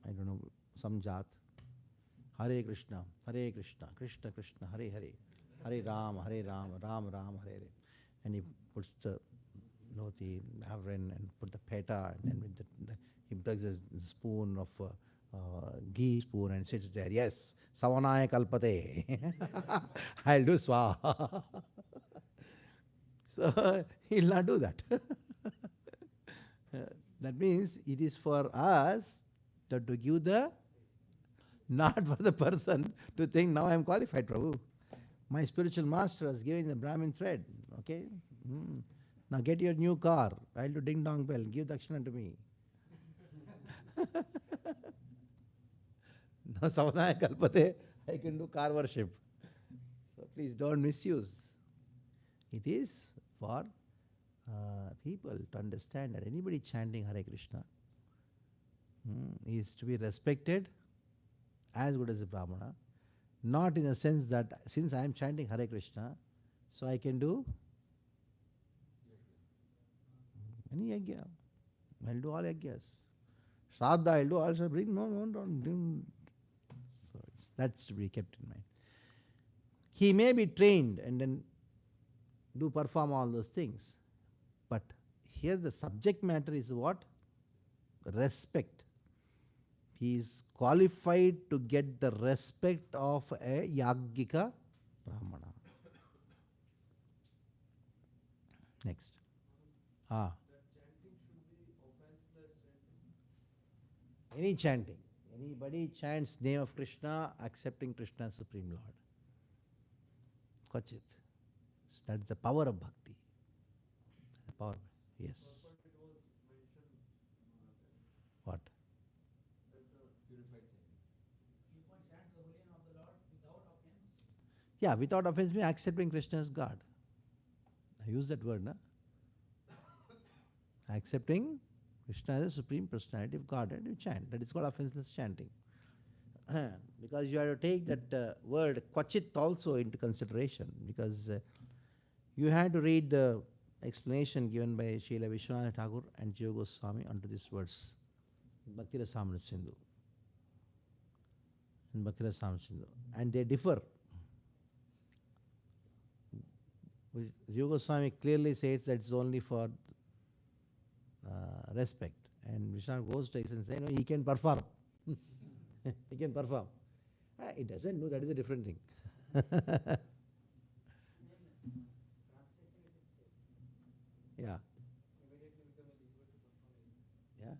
I don't know, some jat. Hare Krishna, Krishna Krishna, Hare Hare, Hare Ram, Ram Ram, Hare Hare. And he puts the dhoti, havren, and put the peta, and then he takes a spoon of ghee spoon and sits there. Yes, Savanaya Kalpate. I'll do swaha. So he'll not do that. That means it is for us to give not for the person to think, now I am qualified, Prabhu. My spiritual master has given the Brahmin thread. Okay? Now get your new car. I'll do ding dong bell. Give dakshina to me. Now Savanaya Kalpate, I can do car worship. So please don't misuse. It is for people to understand that anybody chanting Hare Krishna is to be respected as good as a Brahmana. Not in the sense that since I am chanting Hare Krishna, so I can do any yajna. I'll do all yajnas. Shraddha, I'll do also bring. No, don't bring. So that's to be kept in mind. He may be trained and then do perform all those things. But here the subject matter is what? Respect. He is qualified to get the respect of a Yagika Brahmana. Next. Any chanting. Anybody chants name of Krishna, accepting Krishna as Supreme Lord. Kvachit. So that's the power of bhakti. The power. Yes. What? Yeah, without offense means accepting Krishna as God. I use that word, na? Accepting Krishna as the Supreme Personality of God, and you chant. That is called offenseless chanting. Because you have to take that word kvachit also into consideration, because you had to read the explanation given by Srila Vishwanath Thakur and Jiva Goswami onto this verse. Bhakti Rasamrita Sindhu. In Bhakti Rasamrita Sindhu. And they differ. Jiva Goswami clearly says that it's only for respect. And Vishwanath goes to and says, no, he can perform. He can perform. It doesn't know, that is a different thing. Yeah. Yeah.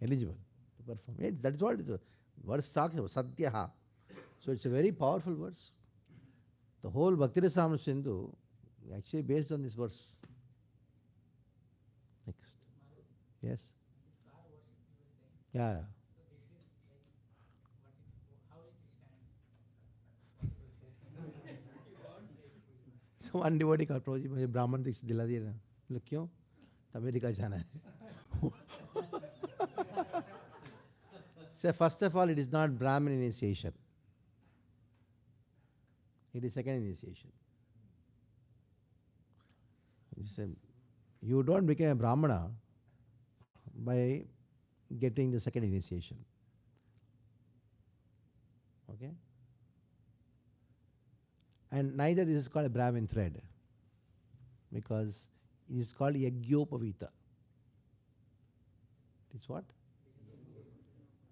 Eligible to perform. Yeah, that is what it is. Verse talks about Satyaha. So it's a very powerful verse. The whole Bhakti Rasamrita Sindhu actually based on this verse. Next. Yes. Yeah. So one devotee called Prabhuji, मुझे ब्राह्मण दीक्षा दिला दिया ना. बोले क्यों? तो America जाना है. So first of all, it is not Brahmin initiation. It is second initiation. You don't become a Brahmana by getting the second initiation. Okay? And neither this is called a Brahmin thread, because it is called Yagyopavita. It's what?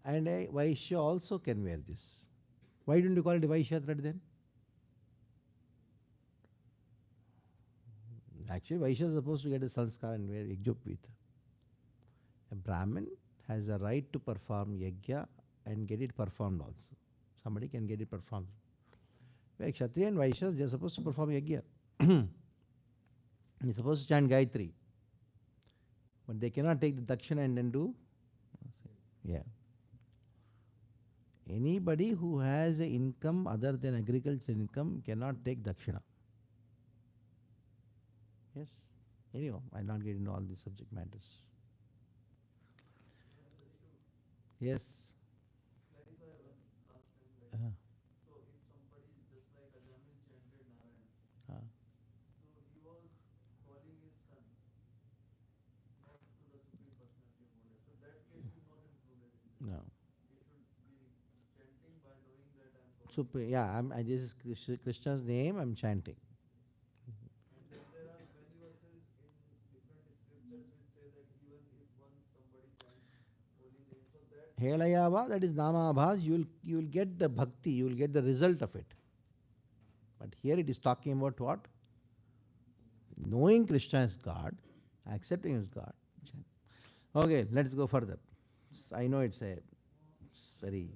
And a Vaishya also can wear this. Why don't you call it a Vaishya thread then? Actually, Vaishya is supposed to get a sanskar and wear Yagyopavita. A Brahmin has a right to perform Yajna and get it performed also. Somebody can get it performed. Where Kshatriya and Vaishyas, they are supposed to perform Yajna. You're supposed to chant Gayatri. But they cannot take the Dakshina and then do. Yeah. Anybody who has an income other than agricultural income cannot take Dakshina. Yes. Anyway, I'll not get into all these subject matters. Yes. Clarify one last time. So if somebody just like Ajamil chanted Narayan, so he was calling his son, not to the Supreme Personality of Godhead. So that case is not included in this. No. He should be chanting by knowing that I am calling. Super. Yeah. This is Krishna's name. I'm chanting. And then there are many verses in different scriptures which say that even if once somebody chants holy name, so that Helayava, that is Namabhas, you will get the bhakti, you will get the result of it. But here it is talking about what? Knowing Krishna as God, accepting as God. Okay, let's go further. I know it's very.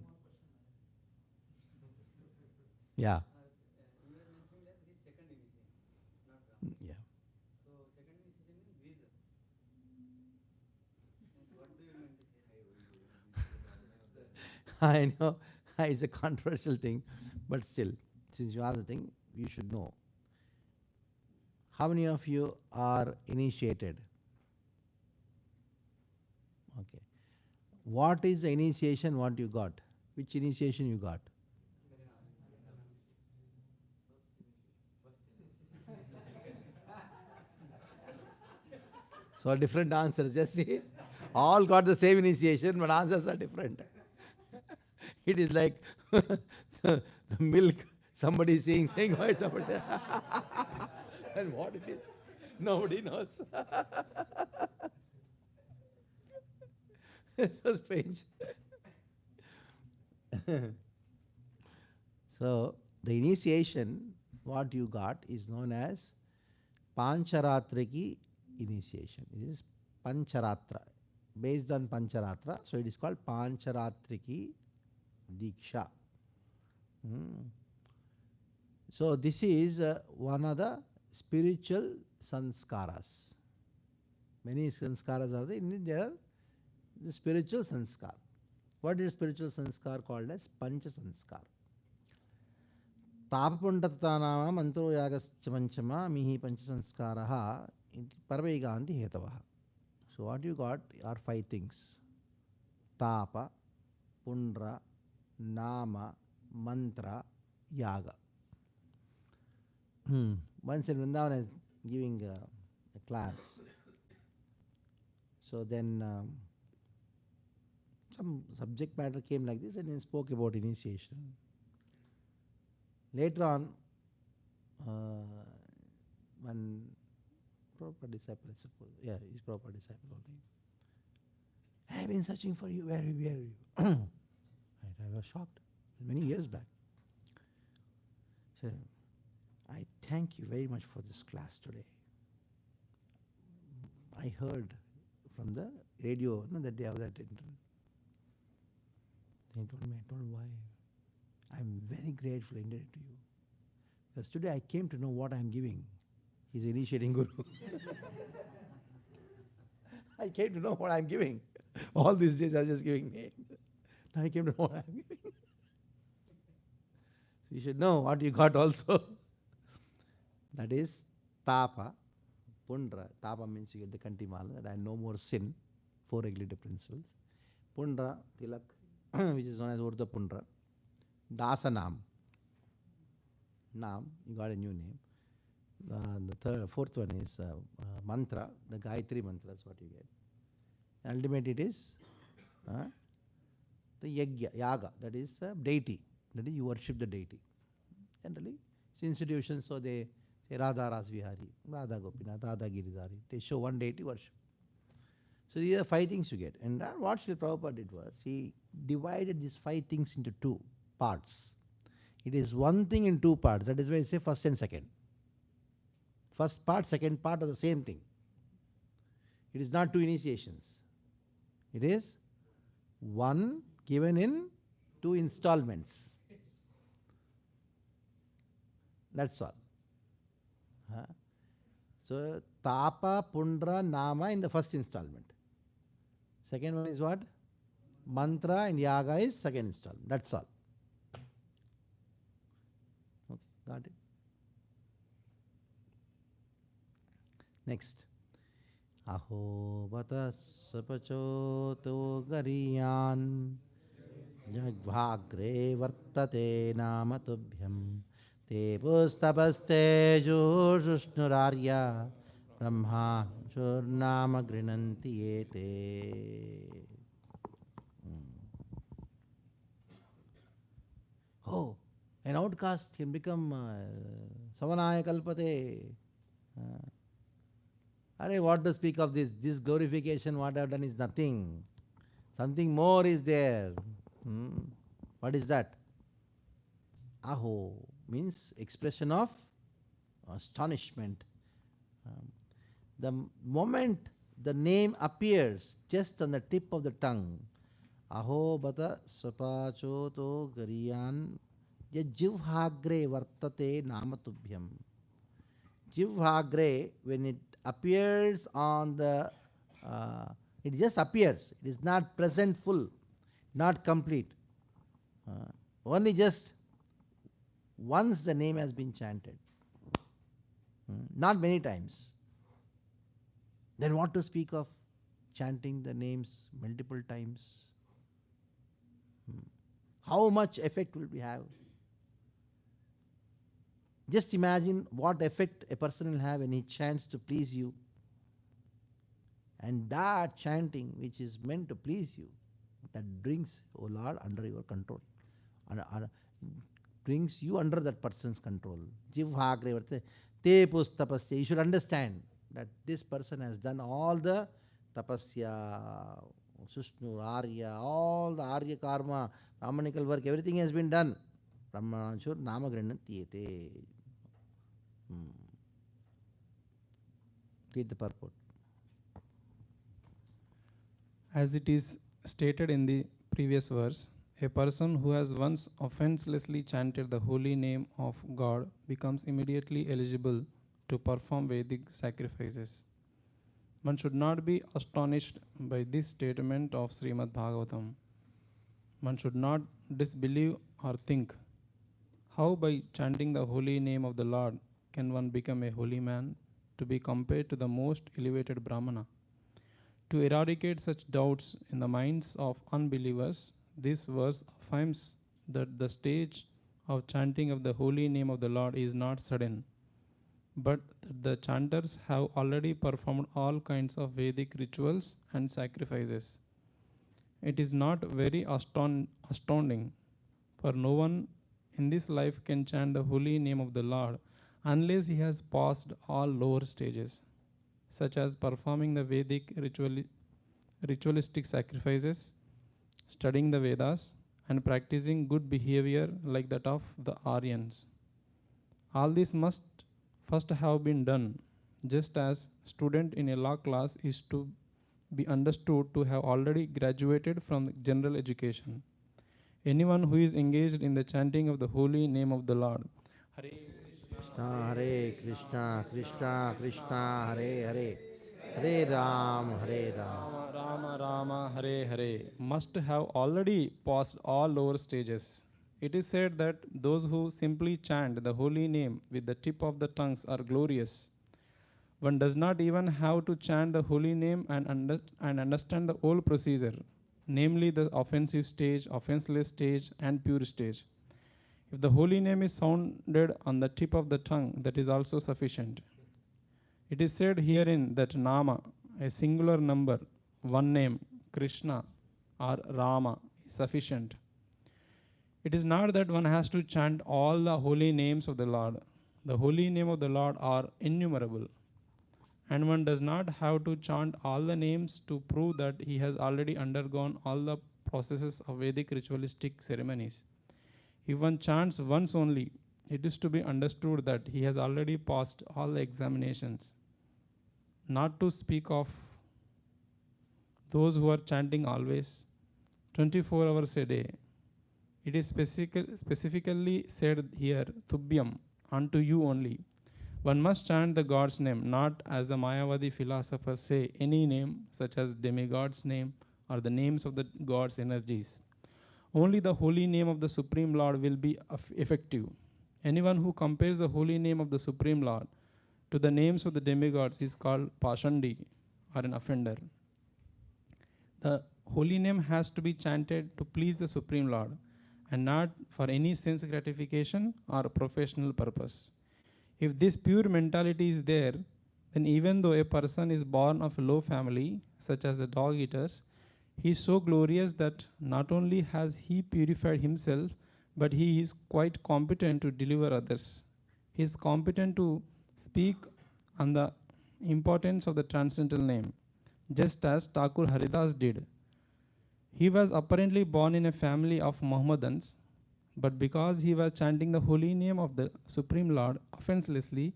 Yeah. You were mentioning that this second initiation, not Brahman. Yeah. So second initiation is visa. Means what do you mean to say? I know it's a controversial thing, but still, since you asked the thing, you should know. How many of you are initiated? Okay. What is the initiation what you got? Which initiation you got? So different answers. Just see, all got the same initiation, but answers are different. It is like milk. Somebody is saying, what somebody. And what it is, nobody knows. It's so strange. So the initiation, what you got, is known as Pancharatriki initiation. It is Pancharatra, based on Pancharatra. So it is called Pancharatriki Diksha. So this is one of the spiritual sanskaras. Many sanskaras are there. There are the spiritual sanskar. What is spiritual sanskar called as Pancha sanskar? Tapapundatanama mantro yagascha panchama mihi pancha sanskaraha parvaiganti hetavaha. So what you got are 5 things. Tapa, Pundra, Nama, Mantra, Yaga. Once in Vrindavan I was giving a class. So then some subject matter came like this and then spoke about initiation. Later on, one proper disciple, I suppose. Yeah, he's proper disciple only. I have been searching for you. Where are you? I was shocked. Many years back. So, I thank you very much for this class today. I heard from the radio that they have that internet. They told me, I told why. I'm very grateful indeed to you. Because today I came to know what I'm giving. He's initiating Guru. I came to know what I'm giving. All these days I was just giving name. Now I came to know what I'm giving. So you should know what you got also. That is Tapa, Pundra. Tapa means you get the Kantimala, that I have no more sin, 4 regulative principles. Pundra, Tilak, which is known as Urdhva Pundra. Dasanam. Nam, you got a new name. Fourth one is mantra, the Gayatri mantra is what you get. Ultimately it is the yaga, that is deity. That is you worship the deity. Generally, it's institutions, so they say Radha Rasvihari, Radha Gopinath, Radha Giridhari. They show one deity worship. So these are 5 things you get. And what Srila Prabhupada did was, he divided these 5 things into 2 parts. It is one thing in 2 parts. That is why I say first and second. First part, second part are the same thing. It is not 2 initiations. It is one given in 2 installments. That's all. So, Tapa, Pundra, Nama in the first installment. Second one is what? Mantra and Yaga is second installment. That's all. Okay, got it. Next. Aho bata sapachoto gariyan jagvagre vartate namatubhyam te pustapaste jursushnurarya brahma churnama grinanti ete. Oh, an outcast can become Savanaya Kalpate. What to speak of this? This glorification, what I have done is nothing. Something more is there. What is that? Aho means expression of astonishment. The moment the name appears just on the tip of the tongue, Aho bata sapachoto gariyan jivhagre vartate namatubhyam. Jivhagre, when it appears on the, it just appears. It is not present full, not complete. Only just once the name has been chanted. Not many times. Then what to speak of chanting the names multiple times? How much effect will we have? Just imagine what effect a person will have when he chants to please you. And that chanting which is meant to please you, that brings, O Lord, under your control. Brings you under that person's control. Jivhagre varte te pustapasya. You should understand that this person has done all the tapasya, Sushnu, Arya, all the Arya karma, Ramanical work, everything has been done. Brahmanachur namagranantiyete. Read the purport. As it is stated in the previous verse, a person who has once offenselessly chanted the holy name of God becomes immediately eligible to perform Vedic sacrifices. One should not be astonished by this statement of Srimad Bhagavatam. One should not disbelieve or think, how by chanting the holy name of the Lord can one become a holy man, to be compared to the most elevated Brahmana? To eradicate such doubts in the minds of unbelievers, this verse affirms that the stage of chanting of the holy name of the Lord is not sudden, but that the chanters have already performed all kinds of Vedic rituals and sacrifices. It is not very astounding, for no one in this life can chant the holy name of the Lord unless he has passed all lower stages, such as performing the Vedic ritualistic sacrifices, studying the Vedas, and practicing good behavior like that of the Aryans. All this must first have been done, just as student in a law class is to be understood to have already graduated from general education. Anyone who is engaged in the chanting of the holy name of the Lord, Hare Krishna, Hare Krishna, Krishna Krishna, Hare Hare, Hare Ram, Hare Ram, Rama Rama, Hare Hare, must have already passed all lower stages. It is said that those who simply chant the holy name with the tip of the tongues are glorious. One does not even have to chant the holy name and understand the whole procedure. namely the offensive stage, offenseless stage, and pure stage. If the holy name is sounded on the tip of the tongue, that is also sufficient. It is said herein that Nama, a singular number, one name, Krishna or Rama, is sufficient. It is not that one has to chant all the holy names of the Lord. The holy name of the Lord are innumerable. And one does not have to chant all the names to prove that he has already undergone all the processes of Vedic ritualistic ceremonies. If one chants once only, it is to be understood that he has already passed all the examinations. Not to speak of those who are chanting always, 24 hours a day. It is specifically said here, Tubhyam, unto you only. One must chant the God's name, not as the Mayavadi philosophers say, any name, such as demigod's name or the names of the God's energies. Only the holy name of the Supreme Lord will be effective. Anyone who compares the holy name of the Supreme Lord to the names of the demigods is called Pashandi, or an offender. The holy name has to be chanted to please the Supreme Lord and not for any sense gratification or professional purpose. If this pure mentality is there, then even though a person is born of a low family, such as the dog eaters, he is so glorious that not only has he purified himself, but he is quite competent to deliver others. He is competent to speak on the importance of the transcendental name, just as Thakur Haridas did. He was apparently born in a family of Mohammedans, but because he was chanting the holy name of the Supreme Lord offenselessly,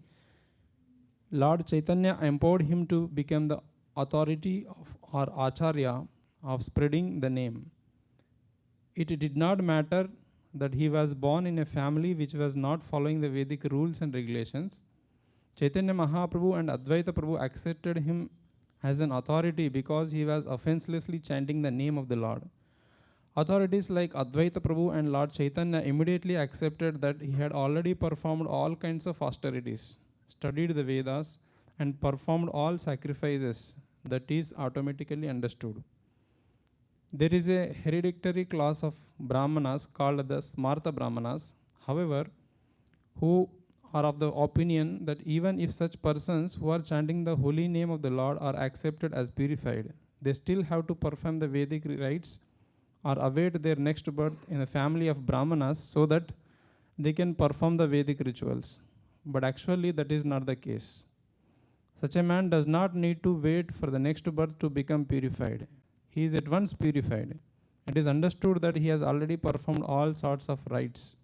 Lord Chaitanya empowered him to become the authority of, or Acharya of spreading the name. It did not matter that he was born in a family which was not following the Vedic rules and regulations. Chaitanya Mahaprabhu and Advaita Prabhu accepted him as an authority because he was offenselessly chanting the name of the Lord. Authorities like Advaita Prabhu and Lord Chaitanya immediately accepted that he had already performed all kinds of austerities, studied the Vedas, and performed all sacrifices. That is automatically understood. There is a hereditary class of Brahmanas called the Smarta Brahmanas, however, who are of the opinion that even if such persons who are chanting the holy name of the Lord are accepted as purified, they still have to perform the Vedic rites or await their next birth in a family of Brahmanas so that they can perform the Vedic rituals. But actually that is not the case. Such a man does not need to wait for the next birth to become purified. He is at once purified. It is understood that he has already performed all sorts of rites.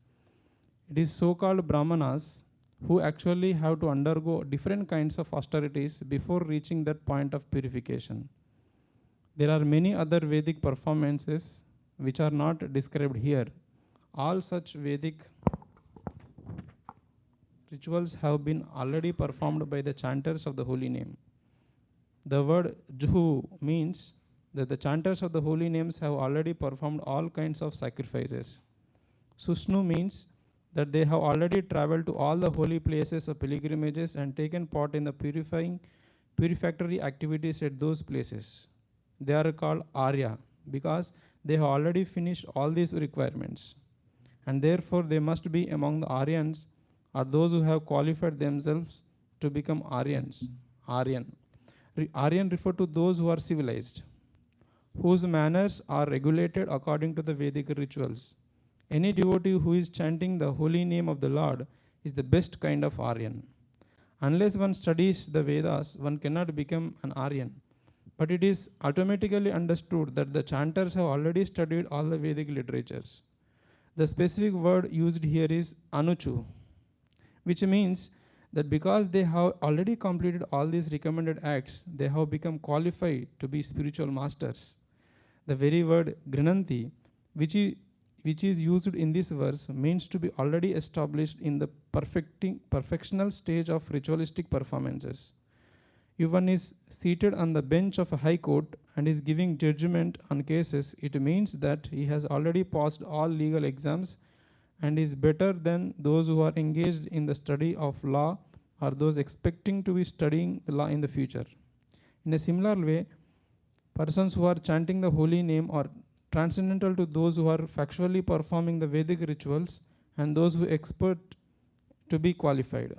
It is so-called Brahmanas who actually have to undergo different kinds of austerities before reaching that point of purification. There are many other Vedic performances which are not described here. All such Vedic rituals have been already performed by the chanters of the holy name. The word Juhu means that the chanters of the holy names have already performed all kinds of sacrifices. Susnu means that they have already traveled to all the holy places of pilgrimages and taken part in the purificatory activities at those places. They are called Arya because they have already finished all these requirements. And therefore they must be among the Aryans, or those who have qualified themselves to become Aryans. Aryan refer to those who are civilized, whose manners are regulated according to the Vedic rituals. Any devotee who is chanting the holy name of the Lord is the best kind of Aryan. Unless one studies the Vedas, one cannot become an Aryan. But it is automatically understood that the chanters have already studied all the Vedic literatures. The specific word used here is Anuchu, which means that because they have already completed all these recommended acts, they have become qualified to be spiritual masters. The very word Grinanti, which is used in this verse, means to be already established in the perfectional stage of ritualistic performances. If one is seated on the bench of a high court and is giving judgment on cases, it means that he has already passed all legal exams and is better than those who are engaged in the study of law or those expecting to be studying the law in the future. In a similar way, Persons who are chanting the holy name are transcendental to those who are factually performing the Vedic rituals and those who expect to be qualified.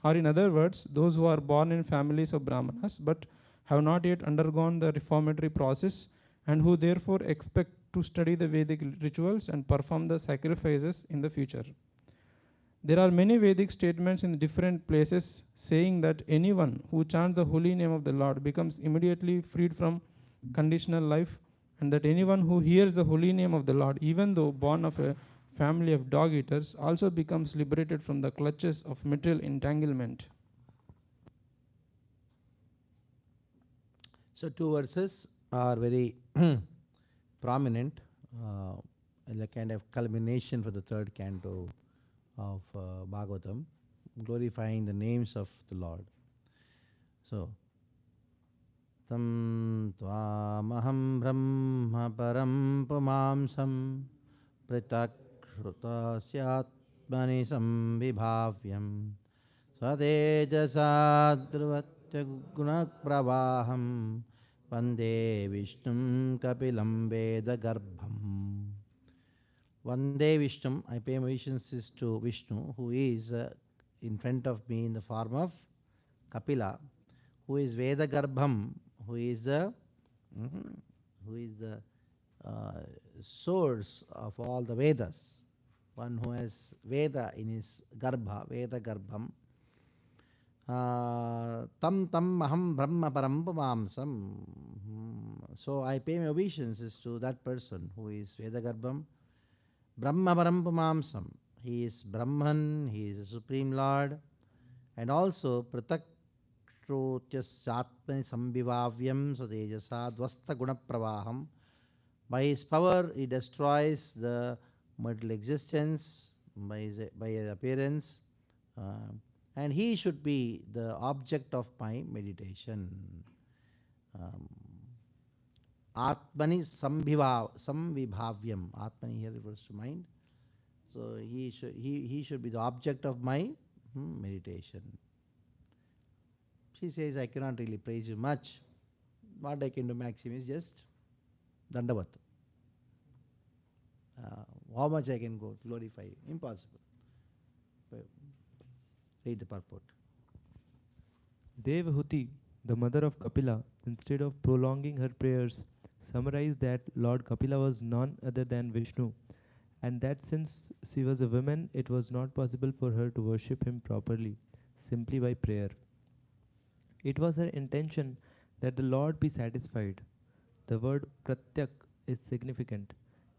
Or in other words, those who are born in families of Brahmanas but have not yet undergone the reformatory process and who therefore expect to study the Vedic rituals and perform the sacrifices in the future. There are many Vedic statements in different places saying that anyone who chants the holy name of the Lord becomes immediately freed from conditional life, and that anyone who hears the holy name of the Lord, even though born of a family of dog eaters, also becomes liberated from the clutches of material entanglement. So two verses are very prominent, a kind of culmination for the third canto of Bhagavatam, glorifying the names of the Lord. So, tam tvamaham brahma param pumamsam pritak shrutasya sambhibhavyam svatejasadruvatya gunapravaham vande vishnum kapilam vedagarbham. Vande Vishnu, I pay my obeisances to Vishnu, who is in front of me in the form of Kapila, who is Veda Garbham, who is the source of all the Vedas, one who has Veda in his Garbha, Veda Garbham. Tam aham brahma param pamamsam. So I pay my obeisances to that person who is Veda Garbham. Brahma param pamamsam. He is Brahman, he is the Supreme Lord, and also pratak Shrotyasyatmani sambhivavyam sadejasa dvasta guna pravaham. By his power, he destroys the material existence by his appearance, and he should be the object of my meditation. Atmani sambhivavyam. Atmani here refers to mind. So he should be the object of my meditation. She says, I cannot really praise you much. What I can do maximum is just dandavat. How much I can go glorify you? Impossible. Read the purport. Devahuti, the mother of Kapila, instead of prolonging her prayers, summarized that Lord Kapila was none other than Vishnu, and that since she was a woman, it was not possible for her to worship him properly, simply by prayer. It was her intention that the Lord be satisfied. The word pratyak is significant.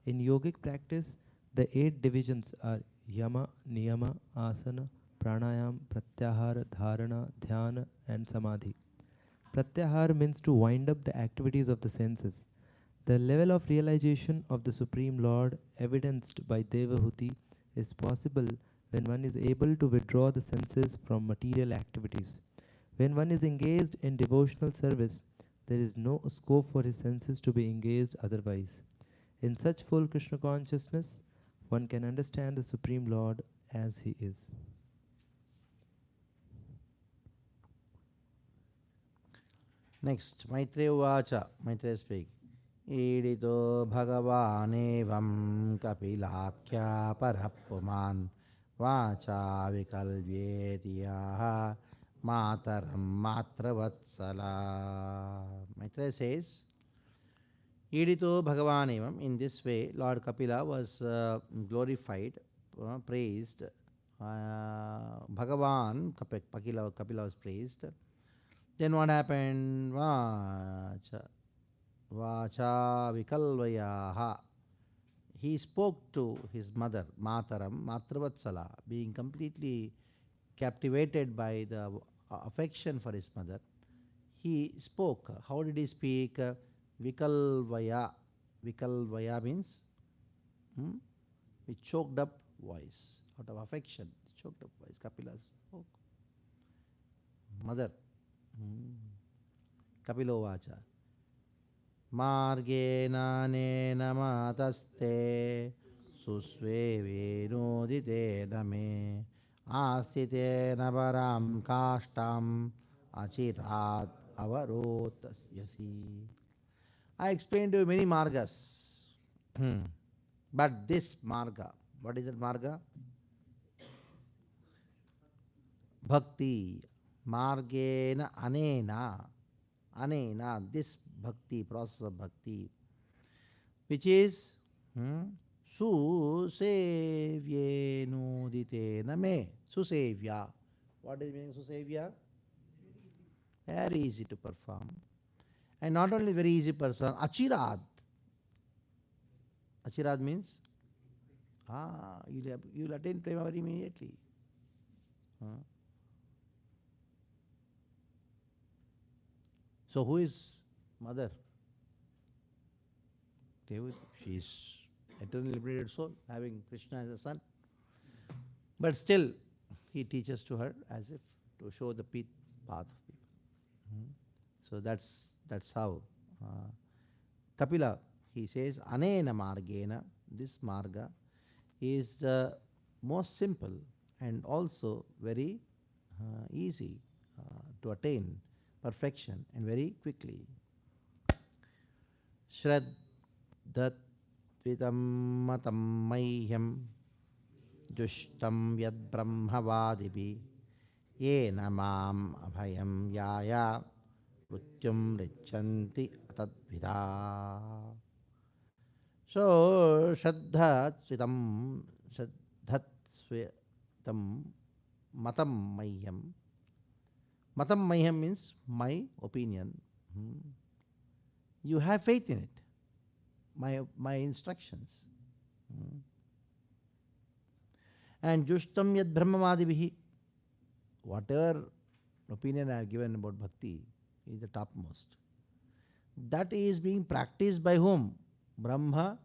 In yogic practice, the 8 divisions are yama, niyama, asana, pranayam, pratyahara, dharana, dhyana, and samadhi. Pratyahara means to wind up the activities of the senses. The level of realization of the Supreme Lord evidenced by Devahuti is possible when one is able to withdraw the senses from material activities. When one is engaged in devotional service, there is no scope for his senses to be engaged otherwise. In such full Krishna consciousness, one can understand the Supreme Lord as he is. Next, Maitreya Vacha. Maitreya speak. Idito bhagavanevam kapilakya parapuman vacha vikalvyetiyaha mataram matravatsala. Maitreya says, Idito bhagavanevam. In this way, Lord Kapila was glorified, praised. Bhagavan, Kapila was praised. Then what happened? Vacha vikalvayaha. He spoke to his mother, Mataram, Matravatsala, being completely captivated by the affection for his mother. He spoke. How did he speak? Vikalvaya. Vikalvaya means with choked up voice, out of affection. Choked up voice. Kapila spoke. Mother. Kapilo Vacha. Marge nane namataste susve venodite name astite nabaram kashtam achirat avarotasyasi. I explained to you many margas. But this marga, what is that marga? Bhakti. Margena anena. Anena, this bhakti, process of bhakti, which is Susevyenuditena me. Susevya. What is meaning Susevya? Very easy to perform. And not only very easy person, Achirad. Achirad means you'll attain prema very immediately. So who is mother? She is eternally liberated soul, having Krishna as a son. But still, he teaches to her as if to show the path of people. So that's how Kapila, he says, Anena Margena, this Marga is the most simple and also very easy to attain perfection and very quickly. Shraddhat vitam matam mayhyam jushtam yad brahmavadibi yena mam abhayam yaya mrityum richanti atadvidha. So Shraddhat vitam matam mayhyam. Matam mayhyam means my opinion. You have faith in it, my instructions. And Jushtam yad brahmavadibihi, whatever opinion I have given about bhakti is the topmost. That is being practiced by whom? Brahma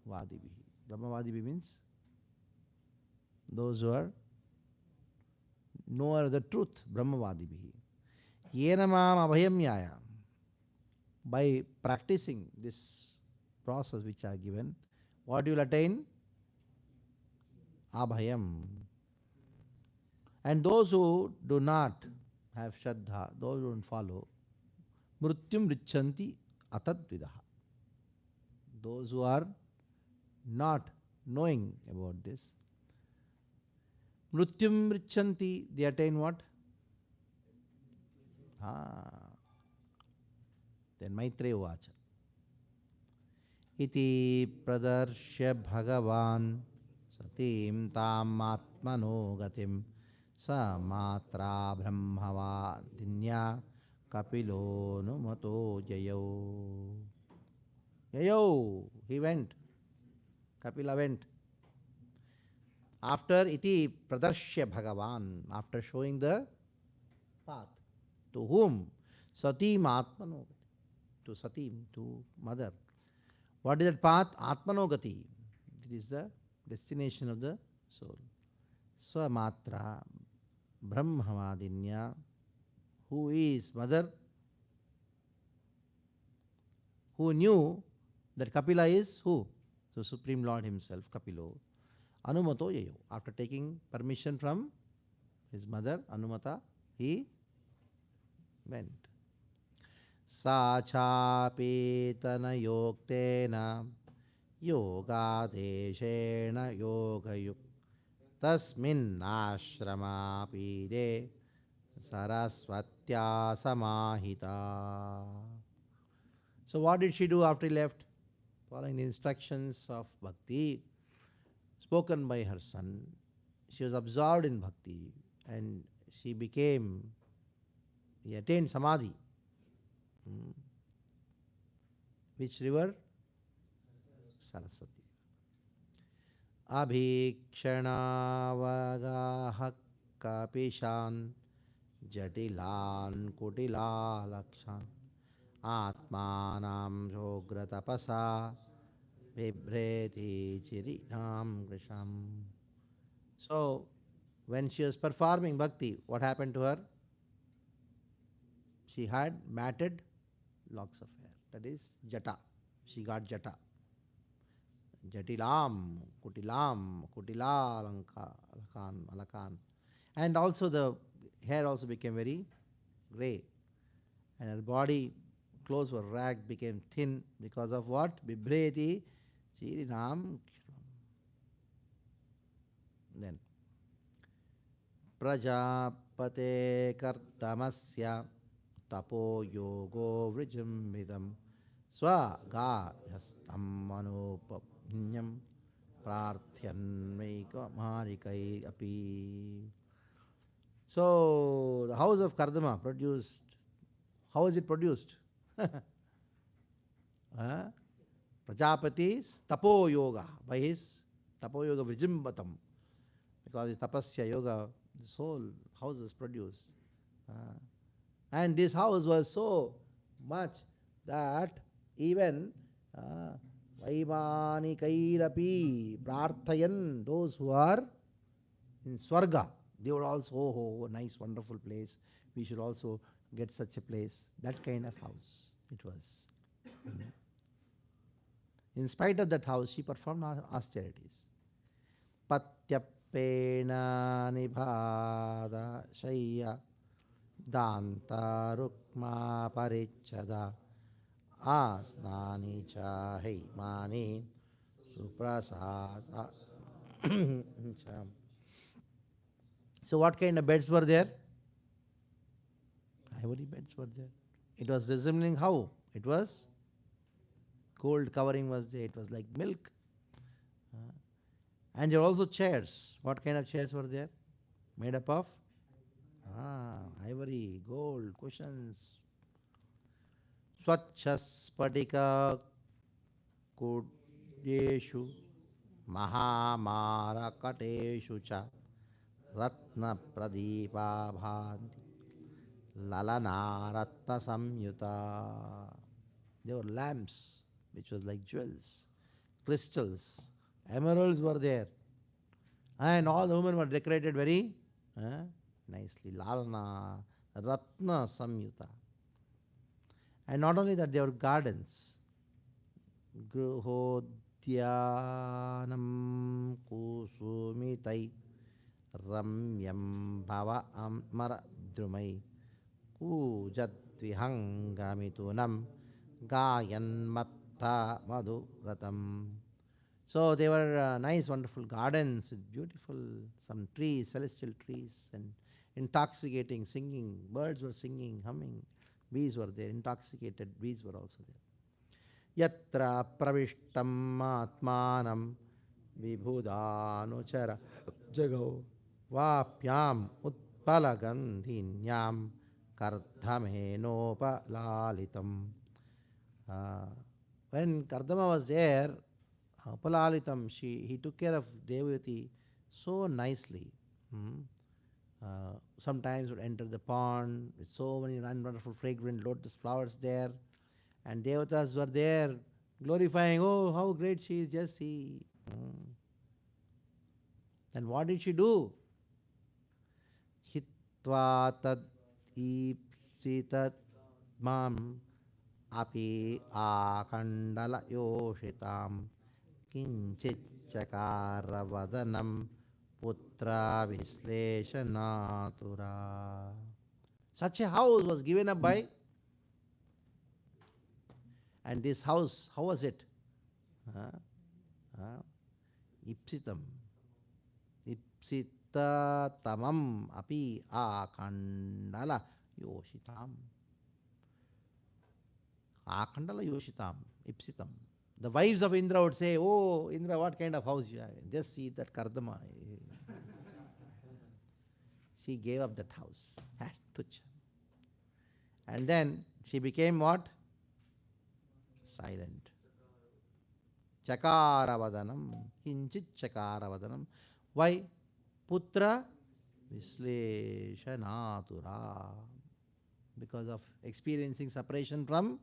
vadibihi. Brahmavadibi means those who are knower the truth, Brahmavadibihi. Yena mam abhayam yaya. By practicing this process which I have given, what you will attain? Abhayam. And those who do not have Shraddha, those who don't follow, Mrityum richanti atadvidaha. Those who are not knowing about this, Mrityum richanti, they attain what? Then Maitreya Vacha. Iti pradarshya bhagavan satim tam atmano gatim sa matra brahmava dinya kapilo numato jayo. Jayo, he went. Kapila went. After iti pradarshya bhagavan, after showing the path. To whom? Satim atmano. To Satim, to mother. What is that path? Atmanogati. It is the destination of the soul. Samatra Brahmavadinya, who is mother, who knew that Kapila is who? So Supreme Lord himself, Kapilo. Anumato yayo. After taking permission from his mother, Anumata, he went. Sachapetana yoktena yogadeshena yogayuk tasmin ashrama pide sarasvatya samahita. So what did she do after he left? Following the instructions of Bhakti spoken by her son, she was absorbed in Bhakti and she attained Samadhi. Which river? Saraswati. Abhikshanavagahak kapishan jatilan kutila lakshan atmanam jogratapasa vibreti chirinam krisham. So, when she was performing bhakti, what happened to her? She had matted locks of hair. That is jata. She got jata. Jatilam, kutilam, kutila alakan. And also the hair also became very grey. And her body clothes were ragged, became thin because of what? Bibhreti Chirinam. Then Prajapate Kartamasya Tapo Yogo Vrijambidam Swaga Yastam Manupanyam Prarthyan Meika Marikai Api. So the house of Kardama produced, how is it produced? Prajapati Tapo Yoga, by his Tapo Yoga Vrijimbatam, because his Tapasya Yoga, this whole house is produced. And this house was so much that even Vaimani Prarthayan, those who are in Swarga, they would also, oh, nice, wonderful place. We should also get such a place. That kind of house it was. In spite of that house, she performed austerities. Patyapena nibhada shayya danta rukma parichada asnani cha heimani suprasasa. So what kind of beds were there? Ivory beds were there. It was resembling how? It was gold covering was there. It was like milk. And there were also chairs. What kind of chairs were there? Made up of ivory, gold, cushions. Swachhas Spadika Kudyeshu Mahamarakateshu cha Ratna Pradipa Bhanti Lalana Ratna Samyuta. There were lamps which was like jewels, crystals, emeralds were there. And all the women were decorated very nicely. Lalana Ratna Samyuta. And not only that, there were gardens. Gruhodhyanam Kusumitai Ramyam Bhava Amara Drumai Kujat Vihangamitunam Gayan Matta Madhuratam. So they were nice, wonderful gardens with beautiful, some trees, celestial trees, and intoxicating singing. Birds were singing, humming. Bees were there, intoxicated bees were also there. Yatra pravishtam atmanam vibhudanuchara jagao vapyam utpalagandhinyam kardhamenopa lalitam. When Kardama was there, Upalalitam, he took care of Devati so nicely. Sometimes would enter the pond with so many wonderful fragrant lotus flowers there, and Devatas were there glorifying, oh, how great she is, just see. Then what did she do? Hitva tad ipsitat mam api akandala yoshitam kinchit chakara vadanam putra visleshanatura. Such a house was given up by, and this house, how was it? Ipsitam. Ipsita tamam api akandala yoshitam. Akandala yoshitam, ipsitam. The wives of Indra would say, oh, Indra, what kind of house you have? Just see that Kardama. She gave up that house. Tucha. And then she became what? Silent. Chakaravadhanam. Kinchit chakaravadhanam. Why? Putra visleshanatura. Because of experiencing separation from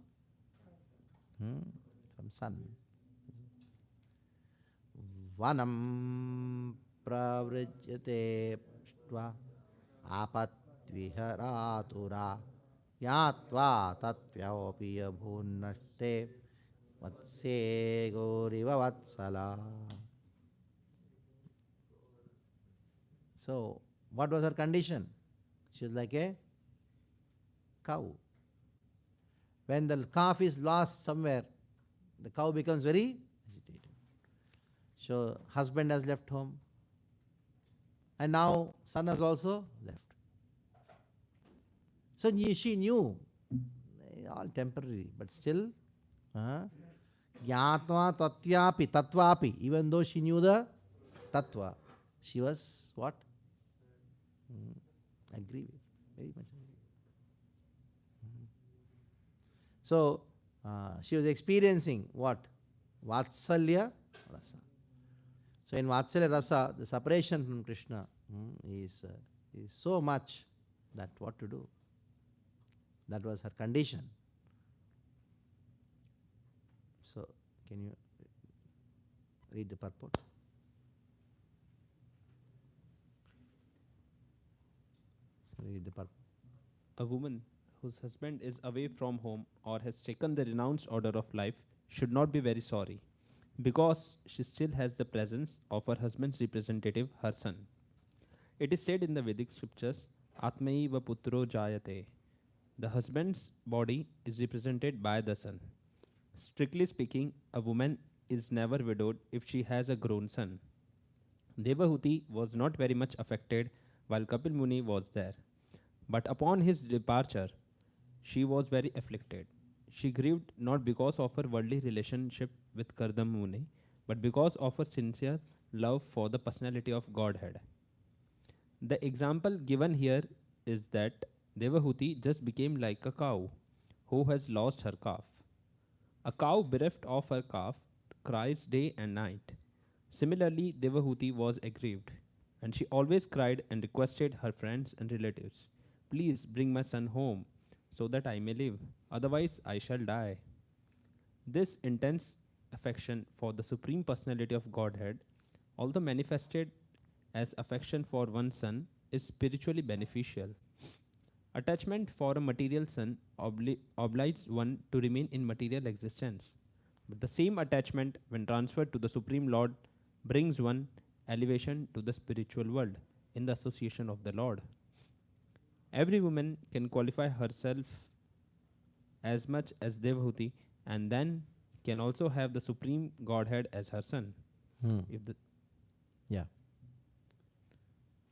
son. Vanam pravrijyate stva apat viharatura yatva tatvyaopi yabhunaste vatse goriva vatsala. So, what was her condition? She was like a cow. When the calf is lost somewhere, the cow becomes very agitated. So husband has left home, and now son has also left. So she knew, all temporary, but still, Jnatva tatyapi tatvapi, even though she knew the tattva, she was what? Agree with, very much agree. So she was experiencing what? Vatsalya rasa. So in Vatsalya rasa, the separation from Krishna is so much that what to do? That was her condition. So can you read the purport? Read the purport. A woman whose husband is away from home or has taken the renounced order of life should not be very sorry, because she still has the presence of her husband's representative, her son. It is said in the Vedic scriptures, Atmaiva putro jayate. The husband's body is represented by the son. Strictly speaking, a woman is never widowed if she has a grown son. Devahuti was not very much affected while Kapil Muni was there. But upon his departure, she was very afflicted. She grieved not because of her worldly relationship with Kardam Muni, but because of her sincere love for the personality of Godhead. The example given here is that Devahuti just became like a cow who has lost her calf. A cow bereft of her calf cries day and night. Similarly, Devahuti was aggrieved, and she always cried and requested her friends and relatives, "Please bring my son home so that I may live, otherwise I shall die." This intense affection for the Supreme Personality of Godhead, although manifested as affection for one's son, is spiritually beneficial. Attachment for a material son obliges one to remain in material existence. But the same attachment, when transferred to the Supreme Lord, brings one elevation to the spiritual world in the association of the Lord. Every woman can qualify herself as much as Devahuti, and then can also have the Supreme Godhead as her son.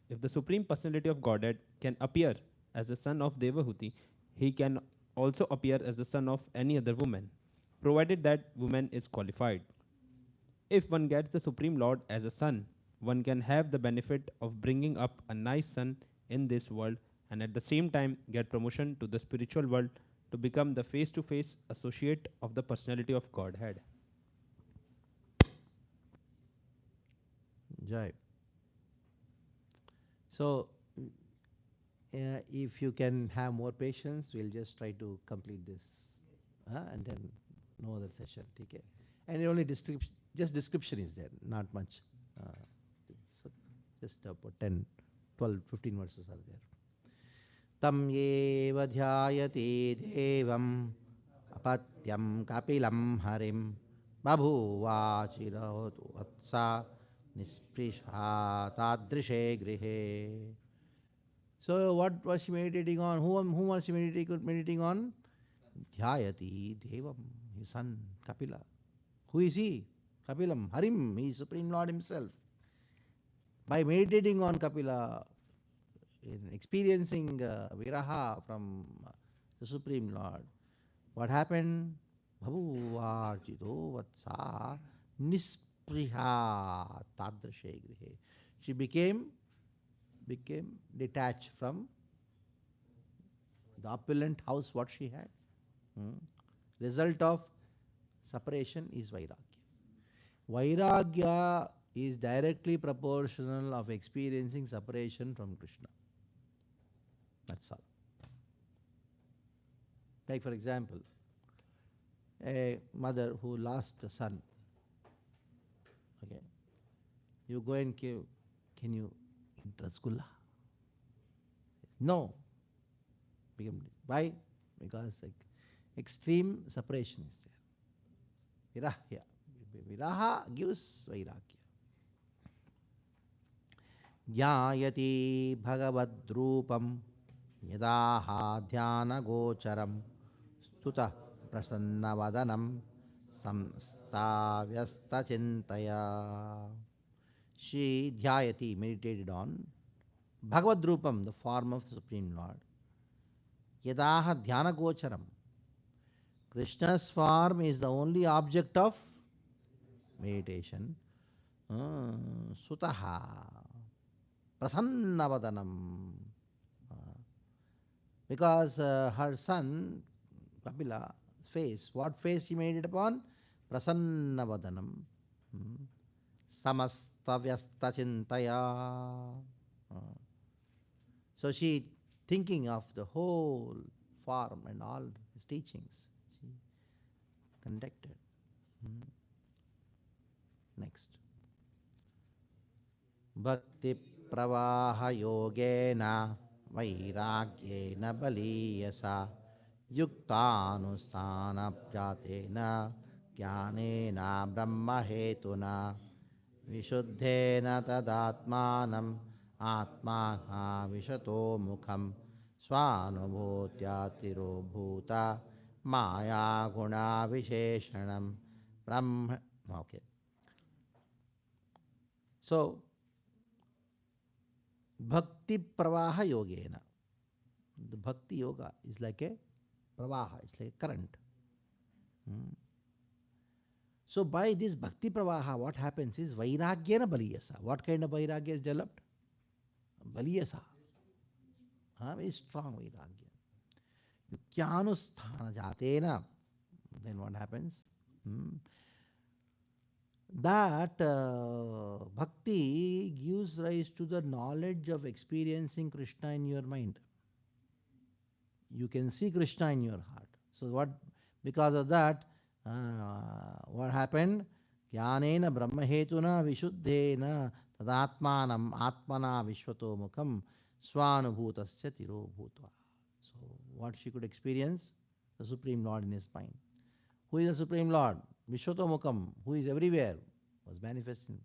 If the Supreme Personality of Godhead can appear as the son of Devahuti, he can also appear as the son of any other woman, provided that woman is qualified. If one gets the Supreme Lord as a son, one can have the benefit of bringing up a nice son in this world, and at the same time get promotion to the spiritual world to become the face-to-face associate of the personality of Godhead. Jai. So, if you can have more patience, we'll just try to complete this, and then no other session. Okay. And only description is there, not much. So just about 10, 12, 15 verses are there. Tam yeva dhyayati devam apatyam kapilam harim babhuva chirahotu vatsa nisprisha tadrishe grihe. So what was she meditating on? Whom was she meditating on? Dhyayati devam, his son Kapila. Who is he? Kapilam, Harim, he is Supreme Lord himself. By meditating on Kapila, in experiencing viraha from the Supreme Lord, what happened? Bhavu Arjito Vatsa Nispriha Tadrashe Grihe. She became detached from the opulent house what she had. Result of separation is Vairagya. Vairagya is directly proportional of experiencing separation from Krishna. That's all. Take for example, a mother who lost a son. Okay, you go and give, can you eat rasgulla? No. Why? Because extreme separation is there. Virahya. Viraha gives vairagya. Jnayati bhagavad rupam yadaha dhyana gocharam stuta prasannavadanam samstavyastachintaya. She dhyayati, meditated on Bhagavad-rupam, the form of the Supreme Lord. Yadaha dhyana gocharam. Krishna's form is the only object of meditation. Sutaha prasannavadanam. Because her son, Kapila, face, what face he made it upon? Prasannavadanam. Samastavyasta chintaya. So she thinking of the whole form and all his teachings. She conducted. Next. Bhakti pravaha yogena vairagyena baliyasa yuktanusthana pratena jnanena brahma hetuna vishuddhena tadatmanam atmana vishato mukham svanubhutyatiro bhuta maya guna visheshanam brahma. Okay. So, Bhakti Pravaha Yogena. The Bhakti Yoga is like a Pravaha, it's like a current. So, by this Bhakti Pravaha, what happens is Vairagyena Baliyasa. What kind of Vairagya is developed? Baliyasa. Very strong Vairagya. Yukyanusthana Jatena. Then what happens? That bhakti gives rise to the knowledge of experiencing Krishna in your mind. You can see Krishna in your heart. So what? Because of that, what happened? Jnanena brahmahetuna vishuddhena tadatmanam atmana vishvato mukham svanubhutasya tiro bhutva. So what she could experience? The Supreme Lord in his mind. Who is the Supreme Lord? Vishwatomukam, who is everywhere, was manifesting.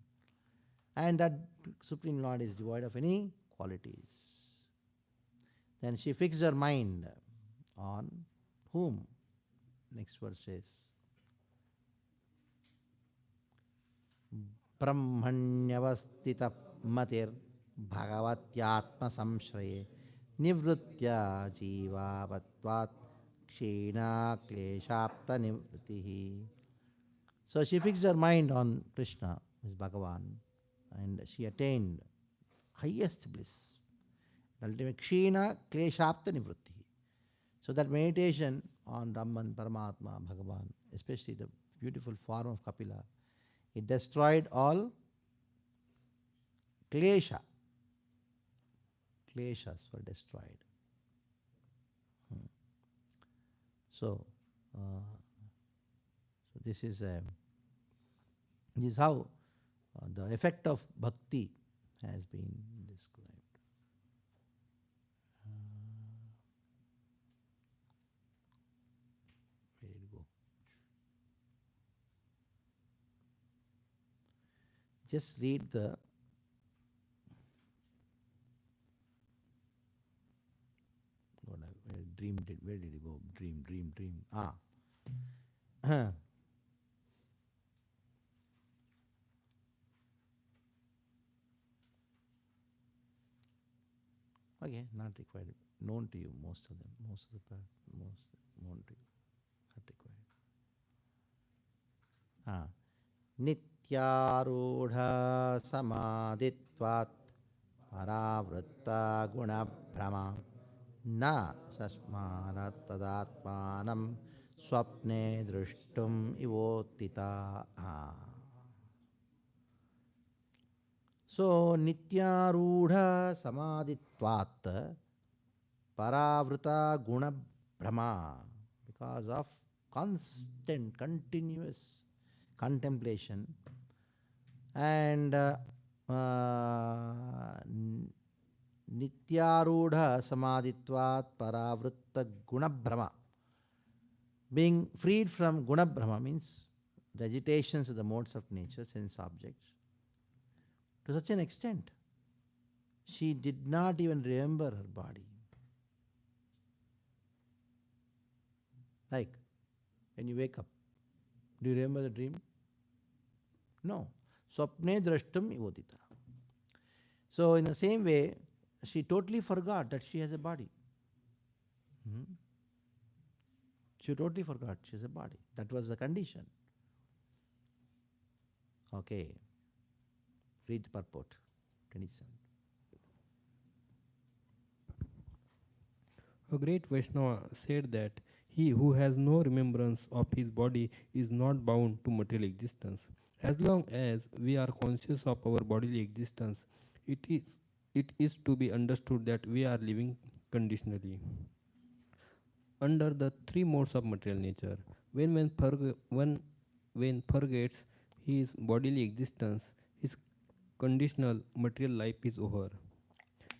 And that Supreme Lord is devoid of any qualities. Then she fixed her mind on whom? Next verse says, Brahmanyavastita matir bhagavatyatma samshraye nivritya jivavatvat kshena kleshapta nivritihi. So she fixed her mind on Krishna, his Bhagavan, and she attained highest bliss. Ultimate kshena kleshapta nivritihi. So that meditation on Brahman, Paramatma, Bhagavan, especially the beautiful form of Kapila, it destroyed all klesha. Kleshas were destroyed. So this is how the effect of bhakti has been described. Where did it go? Just read the where did it go? Dream. Okay, not required. Known to you, most of them. Most known to you. Not required. Nityarudha samaditvat paravritta guna brahma na sasmarat tadatmanam swapne drishtum ivotita. So nityarudha samaditvat paravrita guna brahma, because of constant, continuous contemplation and nityarudha samaditvat paravritta guna brahma. Being freed from guna brahma means the agitations of the modes of nature, sense objects, to such an extent she did not even remember her body. Like when you wake up. Do you remember the dream? No. Swapne drashtam ivodita. So in the same way, she totally forgot that she has a body. She totally forgot she has a body. That was the condition. Okay. Read the purport. 27. A great Vaishnava said that he who has no remembrance of his body is not bound to material existence. As long as we are conscious of our bodily existence, it is to be understood that we are living conditionally. Under the three modes of material nature, when forgets his bodily existence, his conditional material life is over.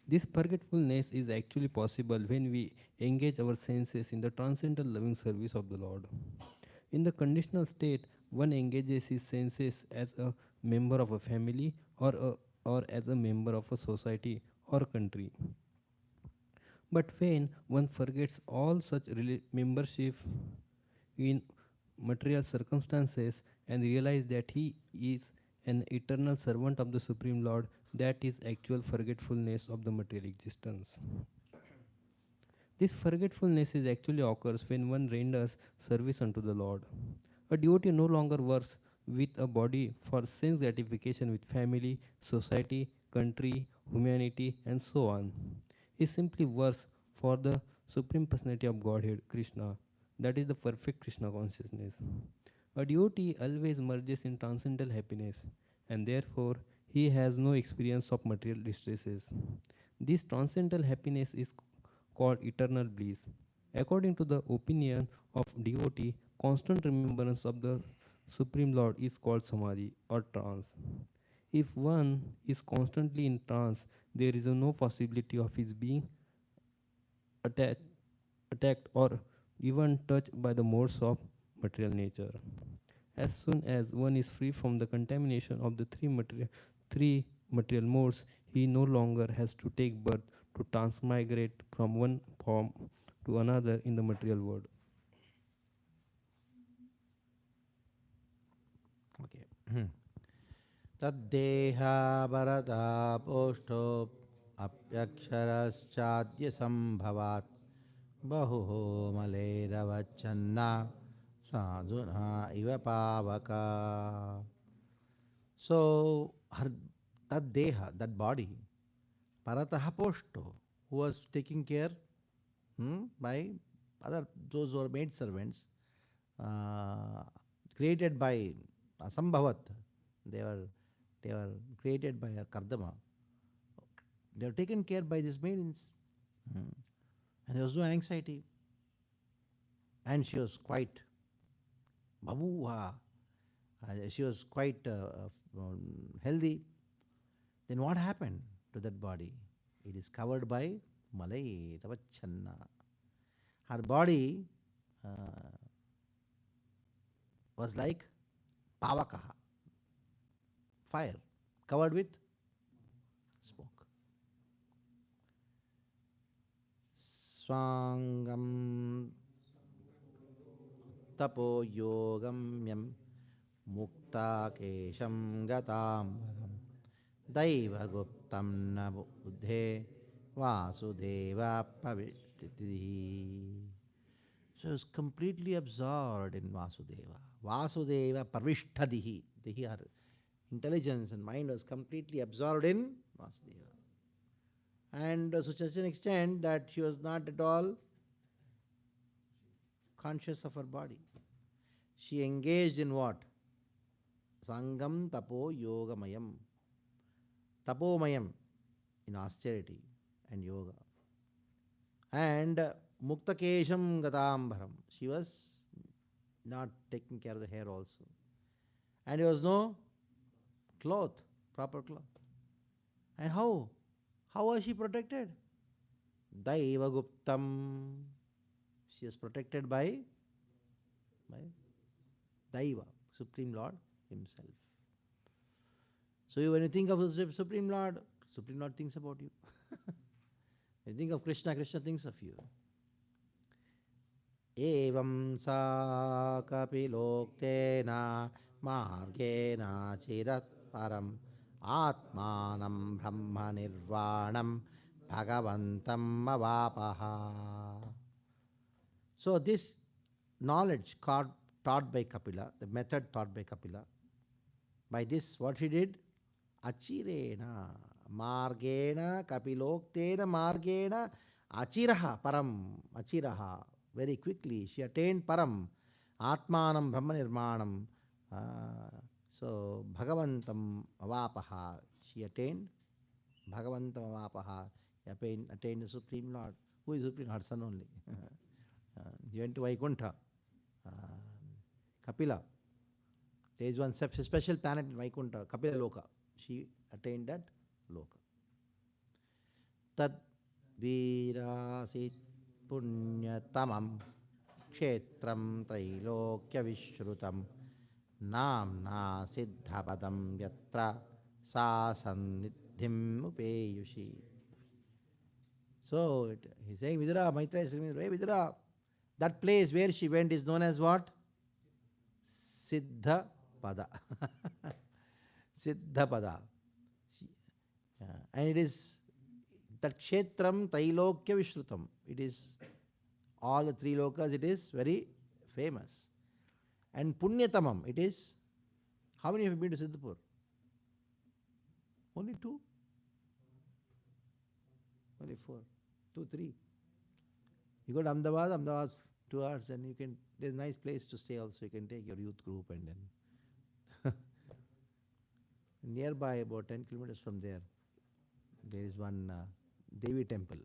This forgetfulness is actually possible when we engage our senses in the transcendental loving service of the Lord. In the conditional state, one engages his senses as a member of a family or as a member of a society or country. But when one forgets all such membership in material circumstances and realizes that he is an eternal servant of the Supreme Lord, that is actual forgetfulness of the material existence. This forgetfulness is actually occurs when one renders service unto the Lord. A devotee no longer works with a body for sense gratification with family, society, country, humanity, and so on. He simply works for the Supreme Personality of Godhead, Krishna. That is the perfect Krishna consciousness. A devotee always merges in transcendental happiness, and therefore he has no experience of material distresses. This transcendental happiness is called eternal bliss. According to the opinion of devotee, constant remembrance of the Supreme Lord is called samadhi or trance. If one is constantly in trance, there is no possibility of his being attacked or even touched by the modes of material nature. As soon as one is free from the contamination of the three material modes, he no longer has to take birth to transmigrate from one form to another in the material world. Okay. Taddeha bharata poshto apyaksharaschaadya sambhavat bahuho maleravachanna sadhuna iva pavaka. So her that deha, that body, parataha poshto, who was taking care by those who are maid servants, created by Asambhavat. They were created by her Kardama. They were taken care by these maidens. And there was no anxiety. And she was quite babuha. She was quite healthy. Then what happened to that body? It is covered by malai ravachanna. Her body was like pavakaha, fire, covered with smoke. Swangam tapo yogamyam mukta kesham gatam daiva guptam na buddhe vasudeva pavistiti. So he was completely absorbed in Vasudeva. Vasudeva parvishtadihi. Her intelligence and mind was completely absorbed in Vasudeva. And to such an extent that she was not at all conscious of her body. She engaged in what? Sangam tapo yogamayam. Tapomayam, in austerity and yoga. And muktakesham gatambaram. She was not taking care of the hair also. And there was no cloth, proper cloth. And how? How was she protected? Daiva guptam. She was protected by Daiva, Supreme Lord Himself. So when you think of the Supreme Lord thinks about you. When you think of Krishna, Krishna thinks of you. Evam sa kapiloktena margena chirat param atmanam brahma nirvanam bhagavantam avapaha. So this knowledge taught by Kapila, the method taught by Kapila, by this what he did? Achirena, margena, kapiloktena, margena, achiraha, param, achiraha. Very quickly she attained param, atmanam brahma nirmanam. So Bhagavantam avapaha. She attained Bhagavantam avapaha. Attained the Supreme Lord. Who is Supreme? Her son only. He went to Vaikuntha. Kapila. There is one special planet in Vaikuntha, Kapila Loka. She attained that Loka. Tad virasit punyatamam kshetram trailokya vishrutam namna siddhapadam yatra sa sannidhim upeyushi. So he's saying, Vidura, Maitreya is saying, hey Vidura, that place where she went is known as what? Siddha Pada. Siddha Pada. And it is that Kshetram Tailokya Vishrutam. It is all the three lokas, it is very famous. And Punyatamam, it is. How many have been to Siddhapur? Only two? Only four. 2, 3. You go to Ahmedabad 2 hours, and you can, there's a nice place to stay also. You can take your youth group and then. Nearby, about 10 kilometers from there, there is one Devi temple.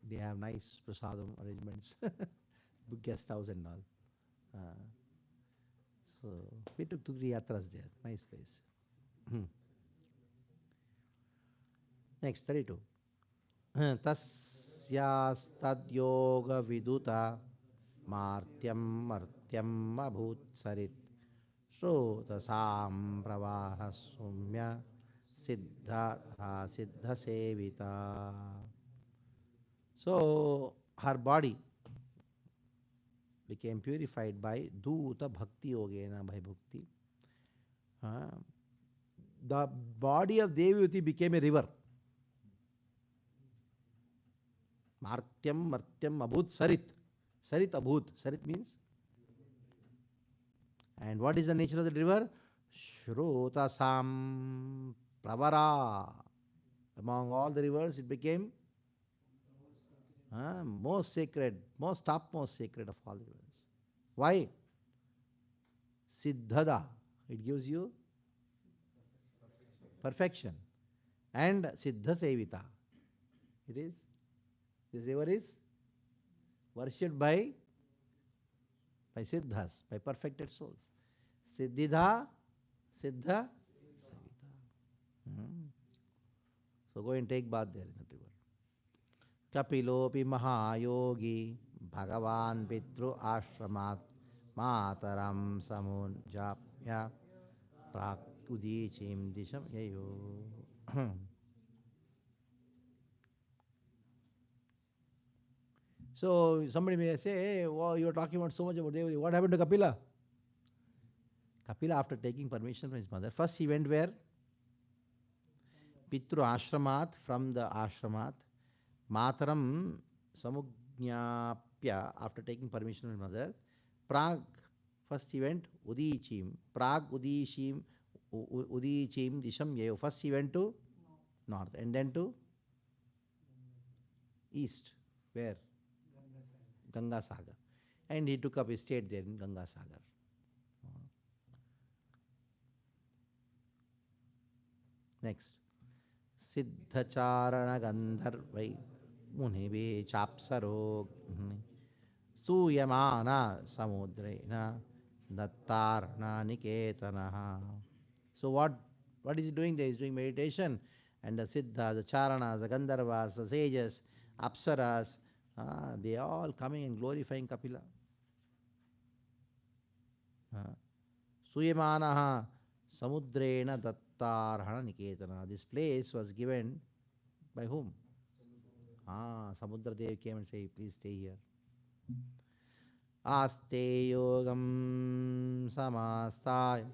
They have nice prasadam arrangements, big guest house and all. So we took 2, 3 yatras there. Nice place. Next, 32. Tasyastad yoga viduta martyam martyam abhut sarit Shrotasam pravaha sumya siddha siddha sevita. So her body became purified by Duta Bhakti Yogena, by Bhakti. The body of Devyuti became a river. Martyam Martyam Abhut Sarit. Sarit Abhut. Sarit means. And what is the nature of the river? Shrotasam Pravara. Among all the rivers, it became most sacred, topmost sacred of all the rivers. Why? Siddhada. It gives you perfection. And Siddha Sevita. It is. This river is worshipped by Siddhas, by perfected souls. Siddhida, Siddha, Savita. So go and take bath there in the river. Kapilopi Mahayogi Bhagavan Pitru Ashramat Mataram Samunjapya Prakudicim Disham Yayo. So somebody may say, hey, wow, you are talking about so much about Devi. What happened to Kapila? Kapila, after taking permission from his mother, first he went where? Pitru Ashramat, from the Ashramat. Mataram Samugnyapya, after taking permission from his mother. Prag, first he went Udichim. Prag Udichim Disham Yayo. First he went to north and then to east. Where? Ganga Sagar. And he took up his state there in Ganga Sagar. Next. Siddhacharana Gandharvai Munive Chapsaro Suyamana Samudrena Dattarna Niketanaha. So what is he doing there? He is doing meditation. And the Siddhas, the Charanas, the Gandharvas, the sages, Apsaras, they are all coming and glorifying Kapila. Suyamanaha Samudrena Dattarhana Niketana. This place was given by whom? Samudra Dev came and said, please stay here. Aste yogam samastaya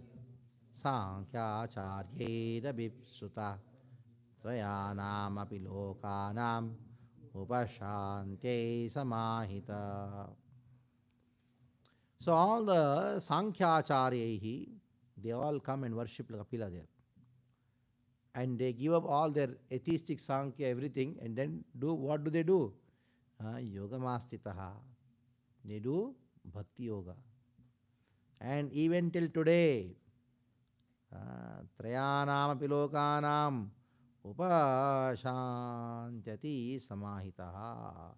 Sankhyacharyera Vipsuta Trayanam api lokanam Upashante samahita. So all the Sankhyacharyaihi, they all come and worship Kapila there. And they give up all their atheistic Sankhya, everything, and then do what do they do? Yogamastitaha. They do Bhakti Yoga. And even till today, Trayanam api lokanam Upashantyati samahitaha.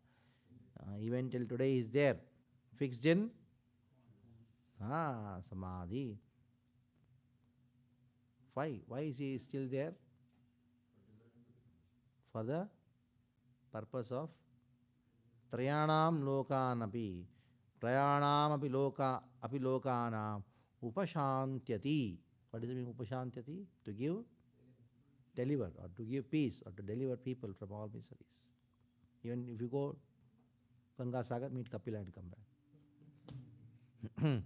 Even till today is there. Fixed in Samadhi. Why? Why is he still there? For the purpose of Trayanam lokanapi. Trayanam api lokanam upashantyati. What does it mean upashantyati? To give, deliver, or to give peace, or to deliver people from all miseries. Even if you go Ganga Sagar, meet Kapila and come back.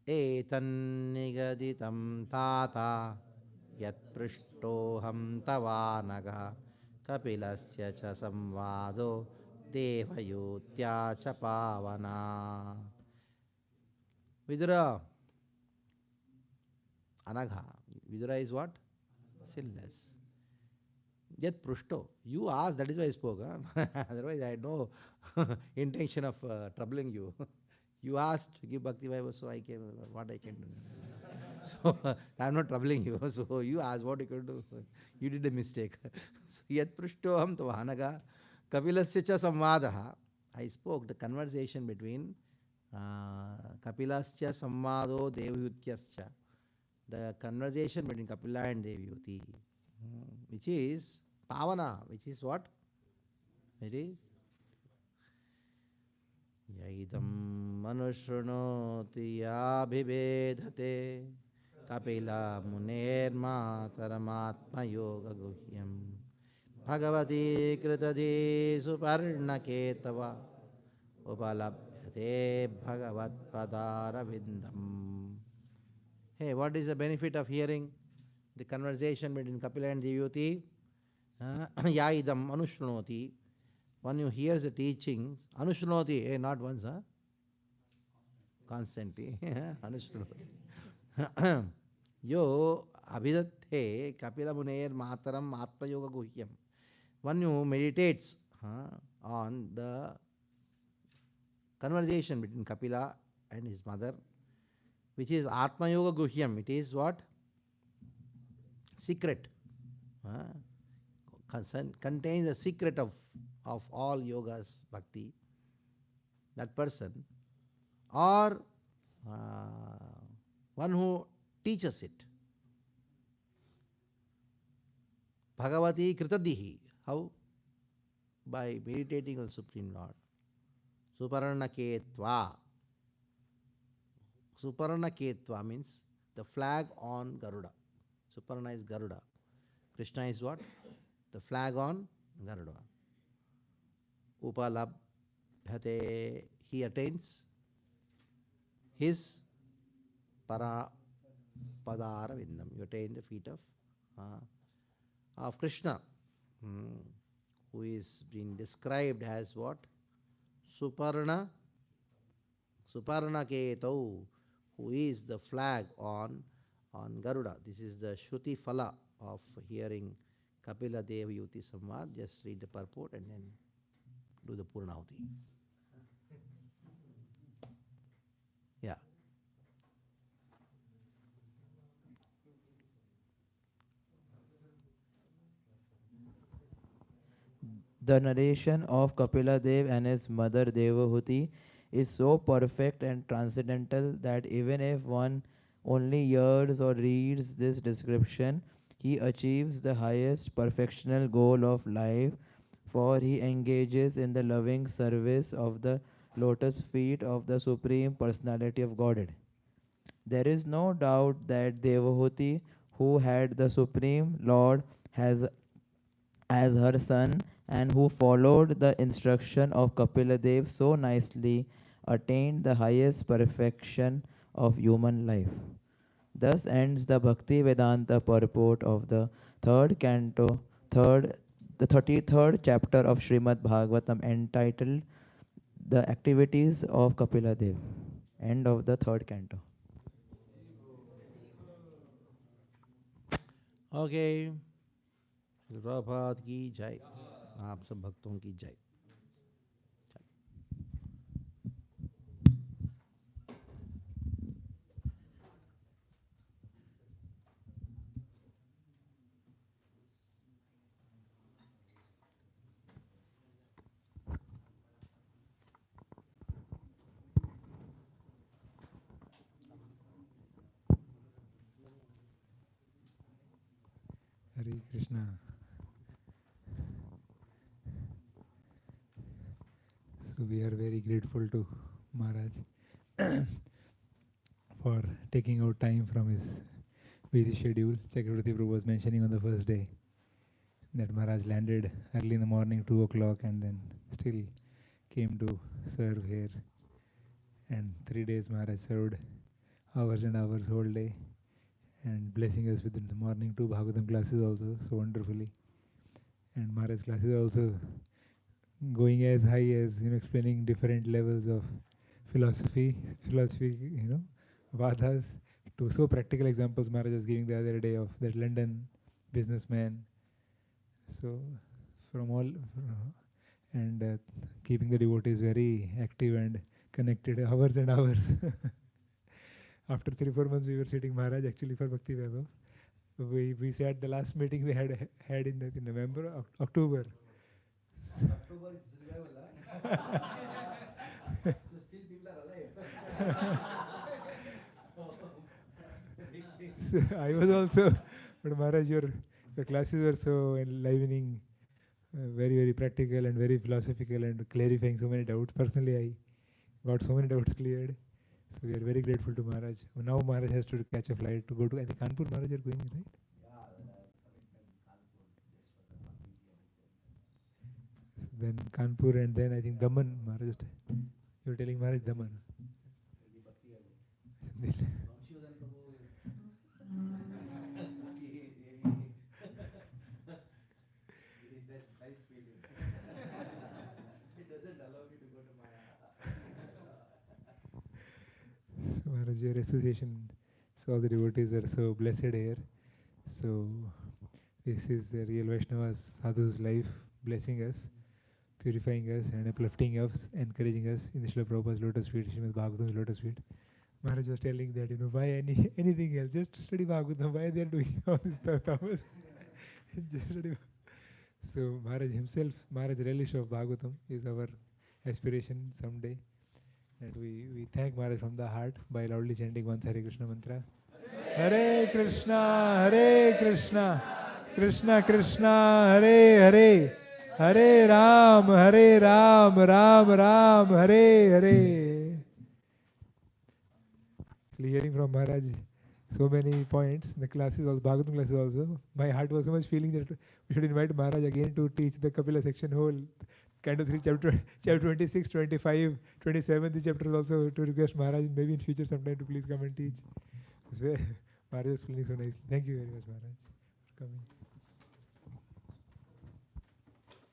Etannigaditam tata yat prishtoham tavanaga kapilasya cha samvado devayotya cha pavana. Vidura, anagha. Vidura is what? Sinless. Yat prushto. You asked, that is why I spoke. Otherwise, I had no intention of troubling you. You asked to give Bhakti Vaibhav, so I came, what I can do. So, I am not troubling you. So, you asked what you could do. You did a mistake. So, yat prishtoham tavanaga kapilasya cha samvadaha. I spoke the conversation between Kapilasya samvado devyutyascha. The conversation between Kapila and Devyuti, which is Pavana, which is what? Very Yaidam manushrunoti abhivedhate Kapila muner mataramatma yoga guhyam Bhagavati kritadi suparnaketava upalabhyate bhagavat padaravindam. Hey, what is the benefit of hearing the conversation between Kapila and Devyuti? Yaidam anushrunoti. When you hear the teachings, anushrunoti, hey, not once, constantly. Anushrunoti. Yo abhidathe Kapila muneer mataram atma yoga guhyam. When you meditates on the conversation between Kapila and his mother, which is Atma Yoga Guhyam. It is what? Secret. Contains the secret of all yogas, bhakti. That person. Or one who teaches it. Bhagavati Kritadihi. How? By meditating on Supreme Lord. Suparnaketva. Suparnaketva means the flag on Garuda. Suparna is Garuda. Krishna is what? The flag on Garuda. Upalabhyate, he attains his Padara Vindam. You attain the feet of Krishna, who is being described as what? Suparna Ketou, who is the flag on Garuda. This is the Shruti Phala of hearing Kapila Devyuti Samvad. Just read the purport and then do the Purnahuti. Yeah. The narration of Kapila Dev and his mother Devahuti is so perfect and transcendental that even if one only hears or reads this description, he achieves the highest perfectional goal of life, for he engages in the loving service of the lotus feet of the Supreme Personality of Godhead. There is no doubt that Devahuti, who had the Supreme Lord as her son and who followed the instruction of Kapila Dev so nicely, attained the highest perfection of human life. Thus ends the Bhakti Vedanta purport of the third canto, the 33rd chapter of Srimad Bhagavatam, entitled The Activities of Kapila Dev. End of the third canto. Okay. Prabhupada की जय, आप सब भक्तों की जय. Hare Krishna. So we are very grateful to Maharaj for taking out time from his busy schedule. Chakravarti Prabhu was mentioning on the first day that Maharaj landed early in the morning, 2 o'clock, and then still came to serve here. And 3 days Maharaj served hours and hours whole day, and blessing us with the morning 2 Bhagavatam classes also so wonderfully. And Maharaj classes also going as high as, explaining different levels of philosophy, vadas, to so practical examples Maharaj was giving the other day of that London businessman. So from all, and keeping the devotees very active and connected hours and hours. After 3-4 months we were sitting Maharaj actually for Bhakti Vaibhav. We said the last meeting we had in November, October. October is revival, so still people are alive. So I was also, but Maharaj, your classes were so enlivening, very, very practical and very philosophical and clarifying so many doubts. Personally, I got so many doubts cleared. So we are very grateful to Maharaj. Now Maharaj has to catch a flight to go to, I think, Kanpur. Maharaj, you are going, right? Then Kanpur, and then I think Daman. Maharaj, you're telling Maharaj Daman. So Maharaj, your association, so all the devotees are so blessed here. So this is the real Vaishnava's sadhu's life, blessing us, purifying us and uplifting us, encouraging us in the Srila Prabhupada's lotus feet, Srimad Bhagavatam's lotus feet. Maharaj was telling that, why anything else, just study Bhagavatam, why they are doing all this tamas? Just study. So Maharaj himself, Maharaj relish of Bhagavatam is our aspiration someday. And we thank Maharaj from the heart by loudly chanting once Hare Krishna mantra. Hare Krishna, Hare Krishna, Krishna Krishna, Hare Hare, Hare Ram, Ram Ram, Hare Hare. Hearing from Maharaj so many points in the classes, also Bhagavatam classes also, my heart was so much feeling that we should invite Maharaj again to teach the Kapila section whole. Kind of 3 chapter 26, 25, 27, the chapters also, to request Maharaj maybe in future sometime to please come and teach. So, Maharaj is feeling so nicely. Thank you very much, Maharaj, for coming.